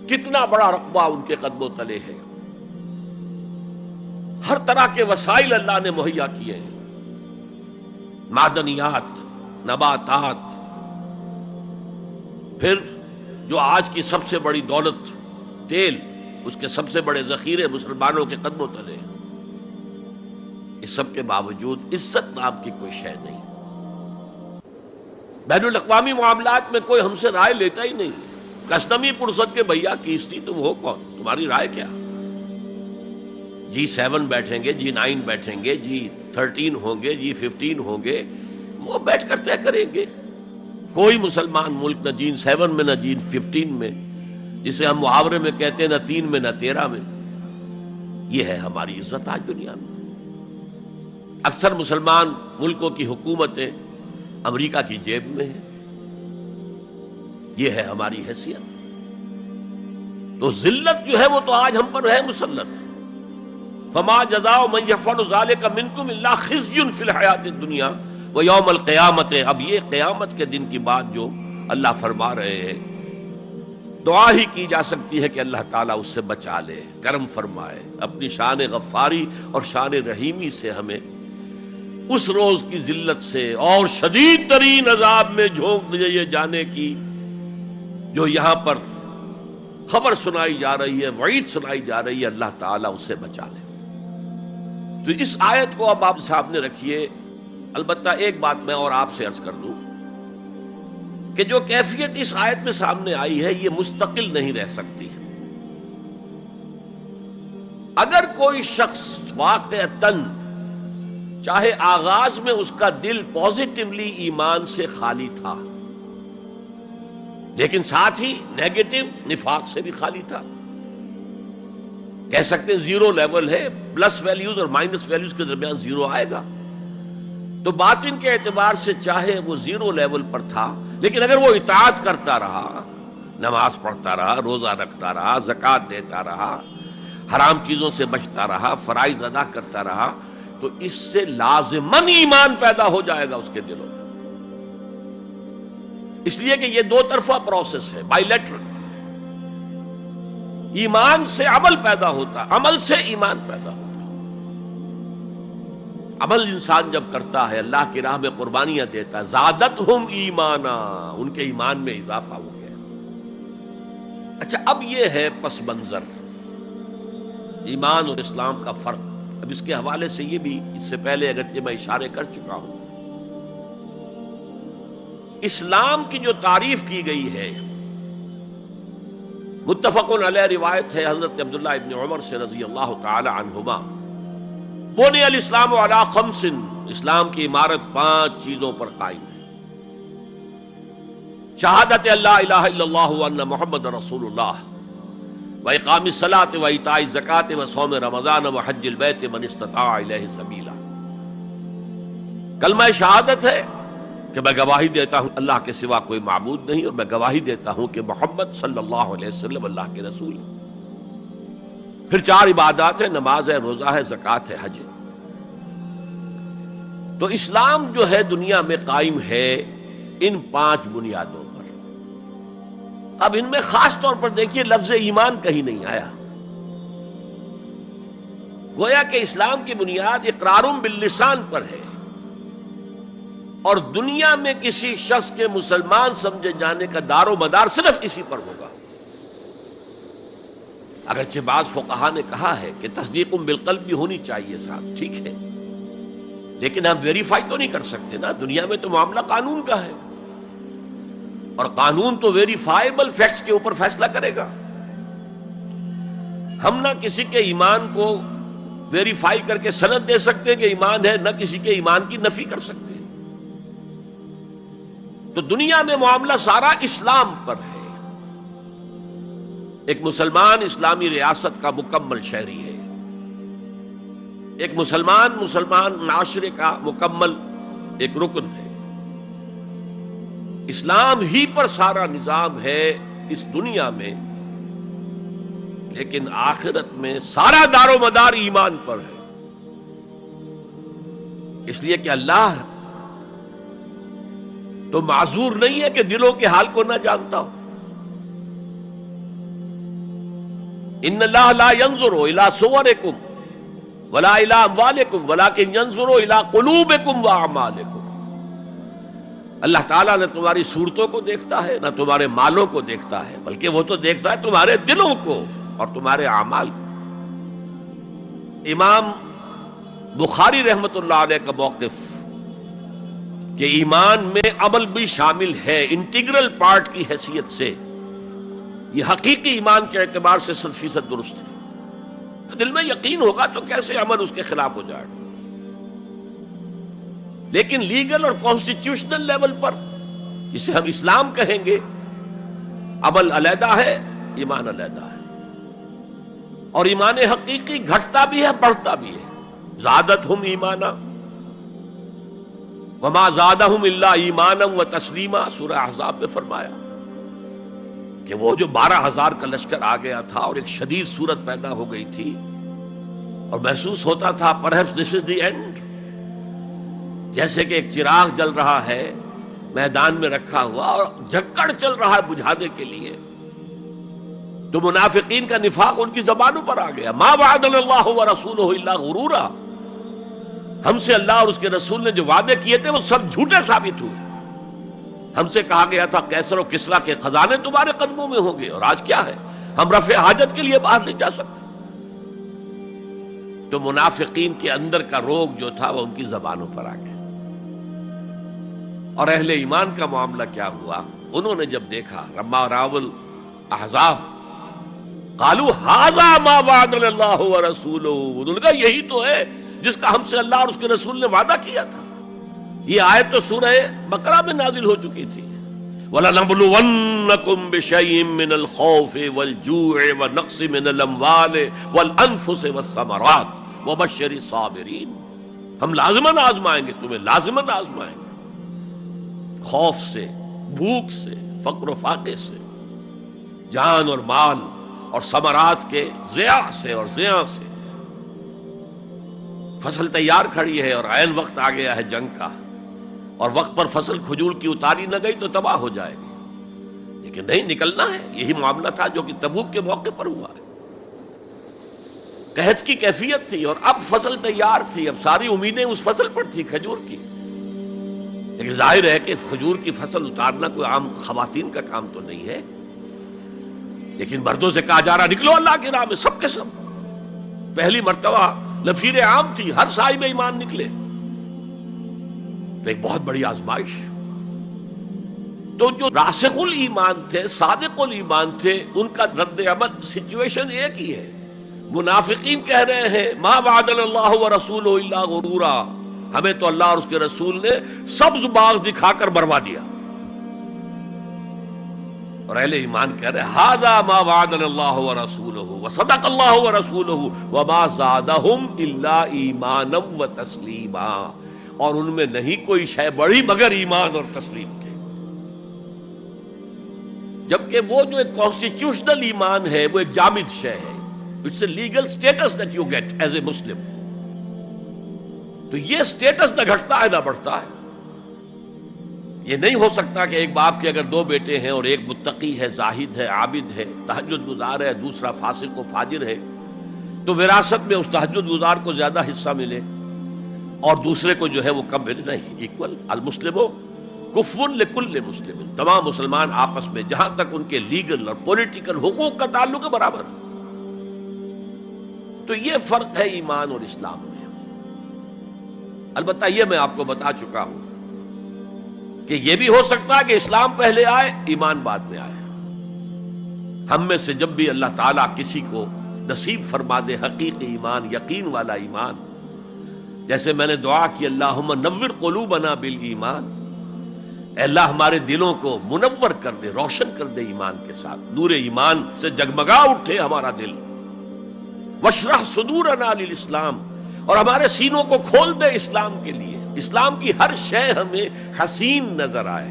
کتنا بڑا رقبہ ان کے قدموں تلے ہے. ہر طرح کے وسائل اللہ نے مہیا کیے ہیں، معدنیات، نباتات، پھر جو آج کی سب سے بڑی دولت تیل، اس کے سب سے بڑے ذخیرے مسلمانوں کے قدموں تلے ہیں. اس سب کے باوجود عزت نام کی کوئی شے نہیں. بین الاقوامی معاملات میں کوئی ہم سے رائے لیتا ہی نہیں. کسٹمی پرسد کے بھیا کیستی تم ہو کون، تمہاری رائے کیا؟ G7 بیٹھیں گے، G9 بیٹھیں گے، G13 ہوں گے، G15 ہوں گے، وہ بیٹھ کر طے کریں گے. کوئی مسلمان ملک نہ G7 میں نہ G15 میں، جسے ہم محاورے میں کہتے ہیں نہ 3 میں نہ 13 میں. یہ ہے ہماری عزت آج دنیا میں. اکثر مسلمان ملکوں کی حکومتیں امریکہ کی جیب میں ہیں. یہ ہے ہماری حیثیت. تو ذلت جو ہے وہ تو آج ہم پر ہے مسلط. فما جزاء من يفعل ذلك منكم الا خزي في الحياة الدنيا ويوم القيامة. اب یہ قیامت کے دن کی بات جو اللہ فرما رہے ہیں، دعا ہی کی جا سکتی ہے کہ اللہ تعالیٰ اس سے بچا لے، کرم فرمائے، اپنی شان غفاری اور شان رحیمی سے ہمیں اس روز کی ذلت سے اور شدید ترین عذاب میں جھونک دیے جانے کی جو یہاں پر خبر سنائی جا رہی ہے، وعید سنائی جا رہی ہے، اللہ تعالیٰ اس سے بچا لے. تو اس آیت کو اب آپ سامنے رکھیے. البتہ ایک بات میں اور آپ سے عرض کر دوں کہ جو کیفیت اس آیت میں سامنے آئی ہے یہ مستقل نہیں رہ سکتی. اگر کوئی شخص واقعتاً چاہے آغاز میں اس کا دل پازیٹیولی ایمان سے خالی تھا، لیکن ساتھ ہی نیگیٹو نفاق سے بھی خالی تھا. کہہ سکتے ہیں زیرو لیول ہے، پلس ویلیوز اور مائنس ویلیوز کے درمیان زیرو آئے گا. تو باطن کے اعتبار سے چاہے وہ زیرو لیول پر تھا، لیکن اگر وہ اطاعت کرتا رہا، نماز پڑھتا رہا، روزہ رکھتا رہا، زکوٰۃ دیتا رہا، حرام چیزوں سے بچتا رہا، فرائض ادا کرتا رہا، تو اس سے لازماً ایمان پیدا ہو جائے گا اس کے دلوں میں. اس لیے کہ یہ دو طرفہ پروسیس ہے، بائی لیٹرل. ایمان سے عمل پیدا ہوتا، عمل سے ایمان پیدا ہوتا. عمل انسان جب کرتا ہے، اللہ کی راہ میں قربانیاں دیتا ہے، زادتہم ایمانا، ان کے ایمان میں اضافہ ہو گیا. اچھا، اب یہ ہے پس منظر ایمان اور اسلام کا فرق. اب اس کے حوالے سے یہ بھی، اس سے پہلے اگرچہ میں اشارے کر چکا ہوں، اسلام کی جو تعریف کی گئی ہے، متفق علیہ روایت ہے حضرت عبداللہ ابن عمر سے رضی اللہ تعالی عنہما، بنی الاسلام علی خمس، اسلام کی عمارت 5 چیزوں پر قائم ہے. شہادت اللہ الہ الا اللہ وان محمد رسول اللہ، وإقام الصلاة وإيتاء الزکاة وصوم رمضان وحج البیت من استطاع الیہ سبیلا. کلمہ شہادت ہے کہ میں گواہی دیتا ہوں اللہ کے سوا کوئی معبود نہیں، اور میں گواہی دیتا ہوں کہ محمد صلی اللہ علیہ وسلم اللہ کے رسول ہے. پھر 4 عبادات ہیں، نماز ہے، روزہ ہے، زکوٰۃ ہے، حج ہے. تو اسلام جو ہے دنیا میں قائم ہے ان 5 بنیادوں پر. اب ان میں خاص طور پر دیکھیے لفظ ایمان کہیں نہیں آیا. گویا کہ اسلام کی بنیاد اقرار باللسان پر ہے، اور دنیا میں کسی شخص کے مسلمان سمجھے جانے کا دار و مدار صرف اسی پر ہوگا. اگرچہ بعض فقہا نے کہا ہے کہ تصدیق بالقلب بھی ہونی چاہیے ساتھ، ٹھیک ہے، لیکن ہم ویریفائی تو نہیں کر سکتے نا. دنیا میں تو معاملہ قانون کا ہے، اور قانون تو ویریفائیبل فیکٹس کے اوپر فیصلہ کرے گا. ہم نہ کسی کے ایمان کو ویریفائی کر کے سند دے سکتے کہ ایمان ہے، نہ کسی کے ایمان کی نفی کر سکتے. تو دنیا میں معاملہ سارا اسلام پر ہے. ایک مسلمان اسلامی ریاست کا مکمل شہری ہے، ایک مسلمان معاشرے کا مکمل ایک رکن ہے. اسلام ہی پر سارا نظام ہے اس دنیا میں، لیکن آخرت میں سارا دار و مدار ایمان پر ہے. اس لیے کہ اللہ تو معذور نہیں ہے کہ دلوں کے حال کو نہ جانتا ہو. ان اللہ لا ينظر الى صورکم ولا الى اموالکم ولکن ينظر الى قلوبکم واعمالکم. اللہ تعالیٰ نہ تمہاری صورتوں کو دیکھتا ہے، نہ تمہارے مالوں کو دیکھتا ہے، بلکہ وہ تو دیکھتا ہے تمہارے دلوں کو اور تمہارے اعمال کو. امام بخاری رحمت اللہ علیہ کا موقف کہ ایمان میں عمل بھی شامل ہے انٹیگرل پارٹ کی حیثیت سے، یہ حقیقی ایمان کے اعتبار سے 100% درست ہے. دل میں یقین ہوگا تو کیسے عمل اس کے خلاف ہو جائے گا. لیکن لیگل اور کانسٹیٹیوشنل لیول پر، جسے ہم اسلام کہیں گے، عمل علیحدہ ہے، ایمان علیحدہ ہے. اور ایمان حقیقی گھٹتا بھی ہے، بڑھتا بھی ہے. زادتہم ایمانا وما زادہم الا ایمانا وتسلیما، سورہ احزاب میں فرمایا کہ وہ جو 12,000 کا لشکر آ گیا تھا اور ایک شدید صورت پیدا ہو گئی تھی، اور محسوس ہوتا تھا perhaps this is the end، جیسے کہ ایک چراغ جل رہا ہے میدان میں رکھا ہوا اور جھکڑ چل رہا ہے بجھانے کے لیے. تو منافقین کا نفاق ان کی زبانوں پر آ گیا. ما وعدنا اللہ ورسولہ الا غرورا، ہم سے اللہ اور اس کے رسول نے جو وعدے کیے تھے وہ سب جھوٹے ثابت ہوئے. ہم سے کہا گیا تھا کیسر و کسریٰ کے خزانے تمہارے قدموں میں ہوں گے، اور آج کیا ہے، ہم رفع حاجت کے لیے باہر نہیں جا سکتے. تو منافقین کے اندر کا روگ جو تھا وہ ان کی زبانوں پر آ گیا. اور اہل ایمان کا معاملہ کیا ہوا؟ انہوں نے جب دیکھا لما راوا الاحزاب قالوا ھذا ما وعدنا اللہ ورسولہ، انہوں نے کہا یہی تو ہے جس کا ہم سے اللہ اور اس کے رسول نے وعدہ کیا تھا. یہ آیت تو سورہ بقرہ میں نازل ہو چکی تھی. وَلَنَبْلُوَنَّكُمْ بِشَيْءٍ مِّنَ الْخَوْفِ وَالْجُوعِ وَنَقْصٍ مِّنَ الْأَمْوَالِ وَالْأَنفُسِ وَالثَّمَرَاتِ وَبَشِّرِ الصَّابِرِينَ۔ ہم لازماً آزمائیں گے تمہیں، لازماً آزمائیں گے، خوف سے، بھوک سے، فقر و فاقے سے، جان اور مال اور ثمرات کے ضیاع سے اور زیاں سے۔ فصل تیار کھڑی ہے اور عین وقت آ گیا ہے جنگ کا، اور وقت پر فصل کھجور کی اتاری نہ گئی تو تباہ ہو جائے گی، لیکن نہیں، نکلنا ہے۔ یہی معاملہ تھا جو کہ تبوک کے موقع پر ہوا ہے۔ قحط کی کیفیت تھی اور اب فصل تیار تھی، اب ساری امیدیں اس فصل پر تھی، کھجور کی، لیکن ظاہر ہے کہ کھجور کی فصل اتارنا کوئی عام خواتین کا کام تو نہیں ہے، لیکن مردوں سے کہا جا رہا نکلو اللہ کی راہ میں، سب کے سب۔ پہلی مرتبہ لفیر عام تھی، ہر صاحب ایمان نکلے، تو ایک بہت بڑی آزمائش۔ تو جو راسخ الایمان تھے، صادق الایمان تھے، ان کا رد عمل سچویشن ایک ہی ہے۔ منافقین کہہ رہے ہیں ما وعدنا اللہ ورسولہ الا غرورا، ہمیں تو اللہ اور اس کے رسول نے سبز باغ دکھا کر مروا دیا، اور اہل ایمان کہہ رہے ھذا ما وعدنا اللہ ورسولہ وصدق اللہ ورسولہ وما زادہم الا ایمانا وتسلیما، اور ان میں نہیں کوئی شے بڑی مگر ایمان اور تسلیم کے۔ جبکہ وہ جو ایک کانسٹیٹیوشنل ایمان ہے وہ ایک جامد شے ہے، it's a legal status that you get as a Muslim, تو یہ اسٹیٹس نہ گھٹتا ہے نہ بڑھتا ہے۔ یہ نہیں ہو سکتا کہ ایک باپ کے اگر دو بیٹے ہیں اور ایک متقی ہے، زاہد ہے، عابد ہے، تہجد گزار ہے، دوسرا فاسق و فاجر ہے، تو وراثت میں اس تہجد گزار کو زیادہ حصہ ملے اور دوسرے کو جو ہے وہ کم ملے؟ نہیں، ایکول۔ المسلم کفو لکل مسلم، تمام مسلمان آپس میں جہاں تک ان کے لیگل اور پولیٹیکل حقوق کا تعلق ہے برابر۔ تو یہ فرق ہے ایمان اور اسلام میں۔ البتہ یہ میں آپ کو بتا چکا ہوں کہ یہ بھی ہو سکتا ہے کہ اسلام پہلے آئے، ایمان بعد میں آئے۔ ہم میں سے جب بھی اللہ تعالیٰ کسی کو نصیب فرما دے حقیقی ایمان، یقین والا ایمان، جیسے میں نے دعا کی اللہم نور قلوبنا بالایمان، اے اللہ ہمارے دلوں کو منور کر دے، روشن کر دے ایمان کے ساتھ، نور ایمان سے جگمگا اٹھے ہمارا دل، واشرح صدورنا للاسلام، اور ہمارے سینوں کو کھول دے اسلام کے لیے، اسلام کی ہر شے ہمیں حسین نظر آئے۔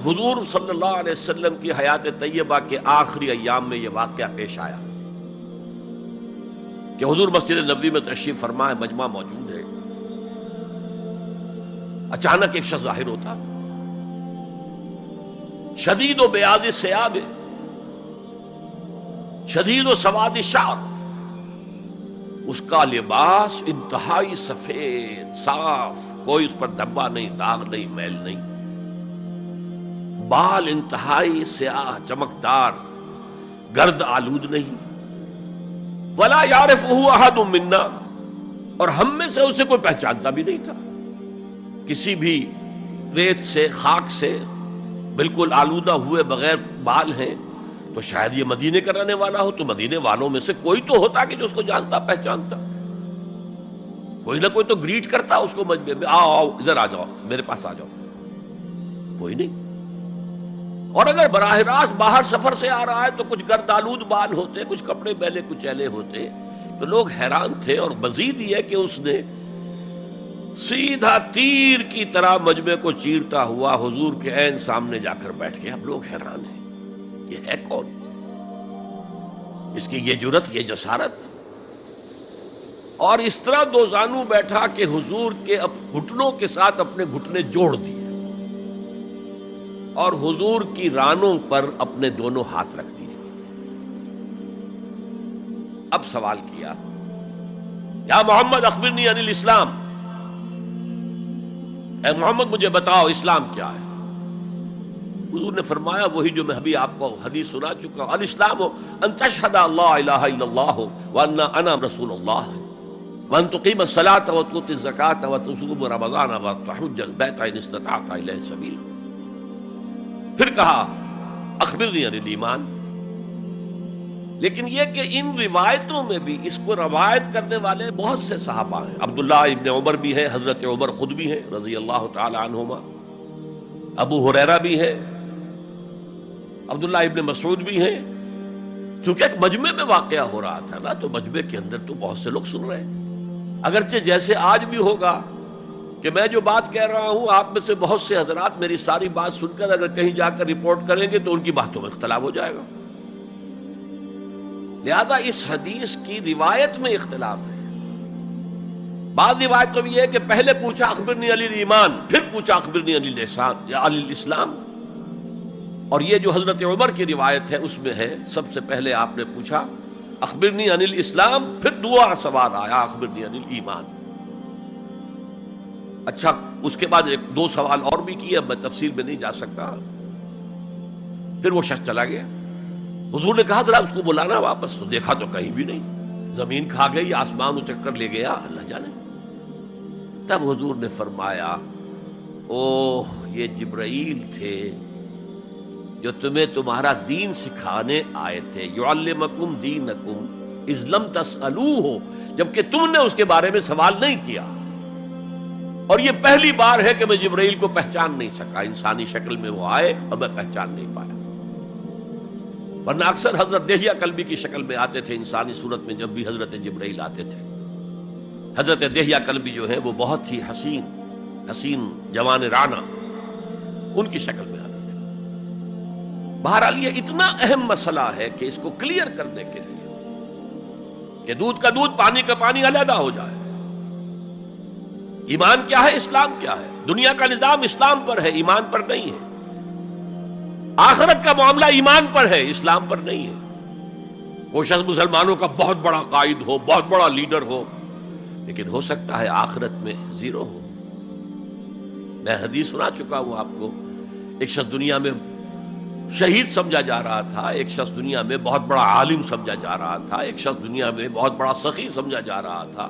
حضور صلی اللہ علیہ وسلم کی حیات طیبہ کے آخری ایام میں یہ واقعہ پیش آیا کہ حضور مسجد نبوی میں تشریف فرما ہے، مجمع موجود ہے، اچانک ایک شخص ظاہر ہوتا، شدید و بیاض ثیاب، شدید و سواد شعر، اس کا لباس انتہائی سفید صاف، کوئی اس پر دھبا نہیں، داغ نہیں، میل نہیں، بال انتہائی سیاہ چمکدار، گرد آلود نہیں، ولا یعرفہ احد منا، اور ہم میں سے اسے کوئی پہچانتا بھی نہیں تھا۔ کسی بھی ریت سے، خاک سے بالکل آلودہ ہوئے بغیر بال ہیں، تو شاید یہ مدینے کا رہنے والا ہو، تو مدینے والوں میں سے کوئی تو ہوتا کہ جو اس کو جانتا پہچانتا، کوئی نہ کوئی تو گریٹ کرتا اس کو مجمع میں، آؤ آؤ ادھر آ جاؤ، میرے پاس آ جاؤ، کوئی نہیں۔ اور اگر براہ راست باہر سفر سے آ رہا ہے تو کچھ گرد آلود بال ہوتے، کچھ کپڑے میلے کچیلے ہوتے، تو لوگ حیران تھے۔ اور مزید یہ کہ اس نے سیدھا تیر کی طرح مجمع کو چیرتا ہوا حضور کے عین سامنے جا کر بیٹھ گیا۔ اب لوگ حیران ہیں، یہ ہے کون؟ اس کی یہ جرت، یہ جسارت، اور اس طرح دو زانو بیٹھا کہ حضور کے گھٹنوں کے ساتھ اپنے گھٹنے جوڑ دیے اور حضور کی رانوں پر اپنے دونوں ہاتھ رکھ دیے۔ اب سوال کیا، یا محمد اخبرنی عن الاسلام، اے محمد مجھے بتاؤ اسلام کیا ہے؟ حضور نے فرمایا وہی جو میں ابھی آپ کو حدیث سنا چکا ہوں، الاسلام ان تشہد اللہ الہ الا اللہ وان انا رسول اللہ وان تقیم الصلاۃ وتؤتی الزکاۃ وتصوم رمضان وتحج البیت ان استطعت الیہ سبیلا۔ پھر کہا اخبرنی عن الایمان، لیکن یہ کہ ان روایتوں میں بھی اس کو روایت کرنے والے بہت سے صحابہ ہیں، عبداللہ ابن عمر بھی ہیں، حضرت عمر خود بھی ہیں رضی اللہ تعالی عنہما، ابو ہریرہ بھی ہے، عبداللہ ابن مسعود بھی ہیں. چونکہ ایک مجمع میں واقعہ ہو رہا تھا نا، تو مجمع کے اندر تو بہت سے لوگ سن رہے ہیں. اگرچہ جیسے آج بھی ہوگا کہ میں جو بات کہہ رہا ہوں، آپ میں سے بہت سے حضرات میری ساری بات سن کر اگر کہیں جا کر رپورٹ کریں گے تو ان کی باتوں میں اختلاف ہو جائے گا. لہذا اس حدیث کی روایت میں اختلاف ہے. بعض روایت تو یہ ہے کہ پہلے پوچھا اخبرنی علی الایمان، پھر پوچھا اخبرنی علی الاحسان یا علی الاسلام. اور یہ جو حضرت عمر کی روایت ہے اس میں ہے سب سے پہلے آپ نے پوچھا اخبرنی عن الاسلام، پھر دوسرا سوال آیا اخبرنی عن الایمان. اچھا، اس کے بعد ایک دو سوال اور بھی کیے، اب میں تفصیل میں نہیں جا سکتا. پھر وہ شخص چلا گیا. حضور نے کہا ذرا اس کو بلانا واپس، تو دیکھا تو کہیں بھی نہیں. زمین کھا گئی، آسمان و چکر لے گیا، اللہ جانے. تب حضور نے فرمایا اوہ یہ جبرائیل تھے جو تمہیں تمہارا دین سکھانے آئے تھے. یعلمکم دینکم اذ لم تسألوہ، جبکہ تم نے اس کے بارے میں سوال نہیں کیا. اور یہ پہلی بار ہے کہ میں جبرائیل کو پہچان نہیں سکا. انسانی شکل میں وہ آئے اور میں پہچان نہیں پایا، ورنہ اکثر حضرت دہیہ کلبی کی شکل میں آتے تھے انسانی صورت میں. جب بھی حضرت جبرائیل آتے تھے، حضرت دہیہ کلبی جو ہے وہ بہت ہی حسین جوان رانا، ان کی شکل میں آتے تھے. بہرحال یہ اتنا اہم مسئلہ ہے کہ اس کو کلیئر کرنے کے لیے کہ دودھ کا دودھ پانی کا پانی علیحدہ ہو جائے. ایمان کیا ہے، اسلام کیا ہے. دنیا کا نظام اسلام پر ہے، ایمان پر نہیں ہے. آخرت کا معاملہ ایمان پر ہے، اسلام پر نہیں ہے. کوئی شخص مسلمانوں کا بہت بڑا قائد ہو، بہت بڑا لیڈر ہو، لیکن ہو سکتا ہے آخرت میں زیرو ہو. میں حدیث سنا چکا ہوں آپ کو. ایک شخص دنیا میں شہید سمجھا جا رہا تھا، ایک شخص دنیا میں بہت بڑا عالم سمجھا جا رہا تھا، ایک شخص دنیا میں بہت بڑا سخی سمجھا جا رہا تھا،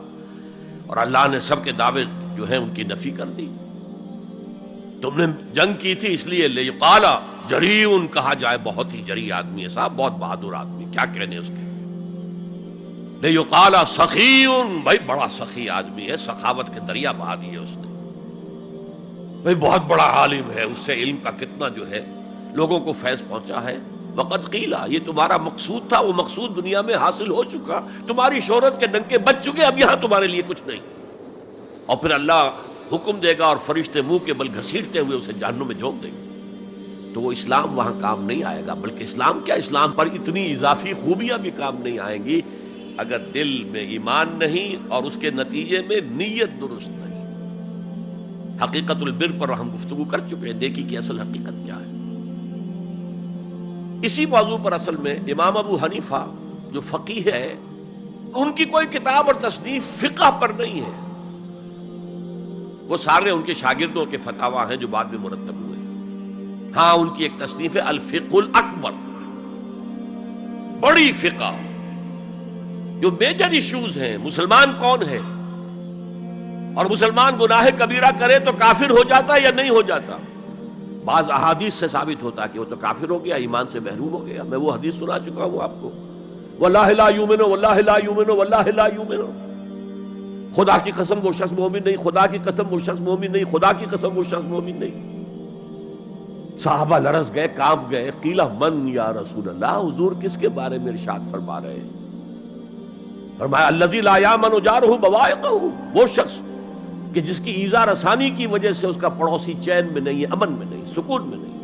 اور اللہ نے سب کے دعوے جو ہیں ان کی نفی کر دی. تم نے جنگ کی تھی اس لیے لیقال جریء کہا جائے، بہت ہی جری آدمی ہے صاحب، بہت بہادر آدمی، کیا کہنے اس کے. لیقال سخی، بھائی بڑا سخی آدمی ہے، سخاوت کے دریا بہا دیے اس نے. بھائی بہت بڑا عالم ہے، اس سے علم کا کتنا جو ہے لوگوں کو فیض پہنچا ہے. وقد قیل، یہ تمہارا مقصود تھا، وہ مقصود دنیا میں حاصل ہو چکا، تمہاری شہرت کے ڈنکے بج چکے، اب یہاں تمہارے لیے کچھ نہیں. اور پھر اللہ حکم دے گا اور فرشتے منہ کے بل گھسیٹتے ہوئے اسے جہنم میں جھونک دیں گے. تو وہ اسلام وہاں کام نہیں آئے گا. بلکہ اسلام کیا، اسلام پر اتنی اضافی خوبیاں بھی کام نہیں آئیں گی اگر دل میں ایمان نہیں اور اس کے نتیجے میں نیت درست نہیں. حقیقت البر پر ہم گفتگو کر چکے ہیں، نیکی کی اصل حقیقت کیا ہے. اسی موضوع پر اصل میں امام ابو حنیفہ جو فقیہ ہے، ان کی کوئی کتاب اور تصنیف فقہ پر نہیں ہے. وہ سارے ان کے شاگردوں کے فتاوی ہیں جو بعد میں مرتب ہوئے. ہاں ان کی ایک تصنیف ہے الفقہ الاکبر، بڑی فقہ جو میجر ایشوز ہیں. مسلمان کون ہے، اور مسلمان گناہ کبیرہ کرے تو کافر ہو جاتا یا نہیں ہو جاتا. بعض احادیث سے ثابت ہوتا کہ وہ تو کافر ہو گیا، ایمان سے محروم ہو گیا. میں وہ حدیث سنا چکا ہوں آپ کو، واللہ لا یؤمن واللہ لا یؤمن واللہ لا یؤمن. خدا کی قسم وہ شخص مومن نہیں، خدا کی قسم وہ شخص مومن نہیں، خدا کی قسم وہ شخص مومن نہیں. صحابہ لرز گئے، کانپ گئے. قیل من یا رسول اللہ، حضور کس کے بارے میں ارشاد فرما رہے ہیں؟ فرمایا الذی لا یامن جارہ بوائقہ، وہ شخص کہ جس کی ایذا رسانی کی وجہ سے اس کا پڑوسی چین میں نہیں ہے، امن میں نہیں، سکون میں نہیں.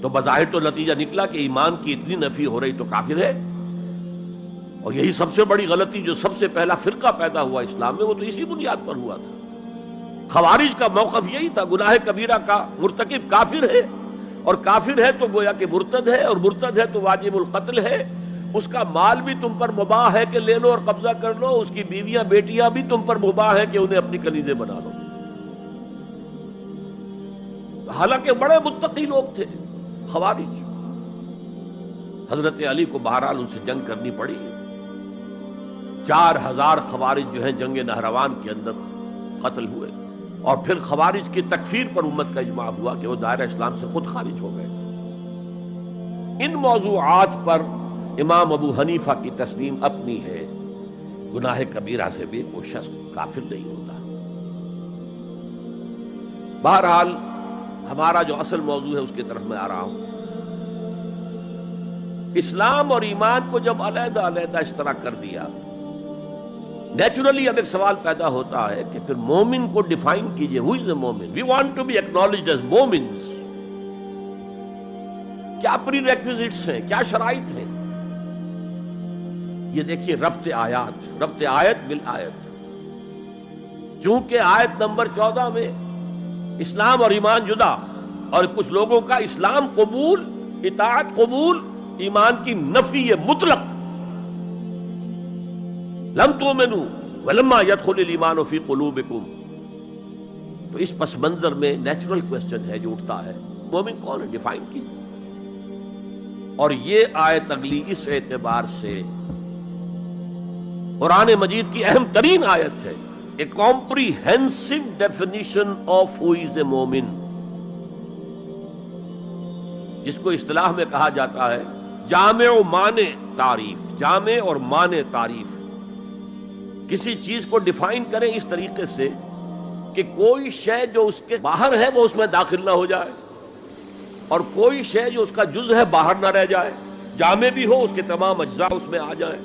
تو بظاہر تو نتیجہ نکلا کہ ایمان کی اتنی نفی ہو رہی تو کافر ہے. اور یہی سب سے بڑی غلطی جو سب سے پہلا فرقہ پیدا ہوا اسلام میں، وہ تو اسی بنیاد پر ہوا تھا. خوارج کا موقف یہی تھا، گناہ کبیرہ کا مرتکب کافر ہے، اور کافر ہے تو گویا کہ مرتد ہے، اور مرتد ہے تو واجب القتل ہے. اس کا مال بھی تم پر مباح ہے کہ لے لو اور قبضہ کر لو، اس کی بیویاں بیٹیاں بھی تم پر مباح ہے کہ انہیں اپنی کنیزیں بنا لو. حالانکہ بڑے متقی لوگ تھے خوارج. حضرت علی کو بہرحال ان سے جنگ کرنی پڑی. 4000 خوارج جو ہیں جنگ نہروان کے اندر قتل ہوئے، اور پھر خوارج کی تکفیر پر امت کا اجماع ہوا کہ وہ دائرہ اسلام سے خود خارج ہو گئے. ان موضوعات پر امام ابو حنیفہ کی تسلیم اپنی ہے، گناہ کبیرہ سے بھی کوئی شخص کافر نہیں ہوتا. بہرحال ہمارا جو اصل موضوع ہے اس کی طرف میں آ رہا ہوں. اسلام اور ایمان کو جب علیحدہ علیحدہ اس طرح کر دیا، نیچرلی اب ایک سوال پیدا ہوتا ہے کہ پھر مومن کو ڈیفائن کیجئے. ہو از اے مومن؟ We want to be acknowledged as مومنز. کیا پری ریکویزٹس ہیں، کیا شرائط ہیں؟ یہ دیکھیے ربط آیت بالآیت. چونکہ آیت نمبر 14 میں اسلام اور ایمان جدا، اور کچھ لوگوں کا اسلام قبول، اطاعت قبول، ایمان کی نفی مطلق. لم تؤمنوا ولما يدخل الایمان فی قلوبکم. تو اس پس منظر میں نیچرل کوسچن ہے جو اٹھتا ہے، مومن کون ہے؟ ڈیفائن کیجیے. اور یہ آیت اگلی اس اعتبار سے قرآن مجید کی اہم ترین آیت ہے. A comprehensive definition of who is a مومن، جس کو اصطلاح میں کہا جاتا ہے جامع و مانع تعریف. جامع اور مانع تعریف، کسی چیز کو ڈیفائن کریں اس طریقے سے کہ کوئی شے جو اس کے باہر ہے وہ اس میں داخل نہ ہو جائے، اور کوئی شے جو اس کا جز ہے باہر نہ رہ جائے. جامع بھی ہو، اس کے تمام اجزاء اس میں آ جائیں،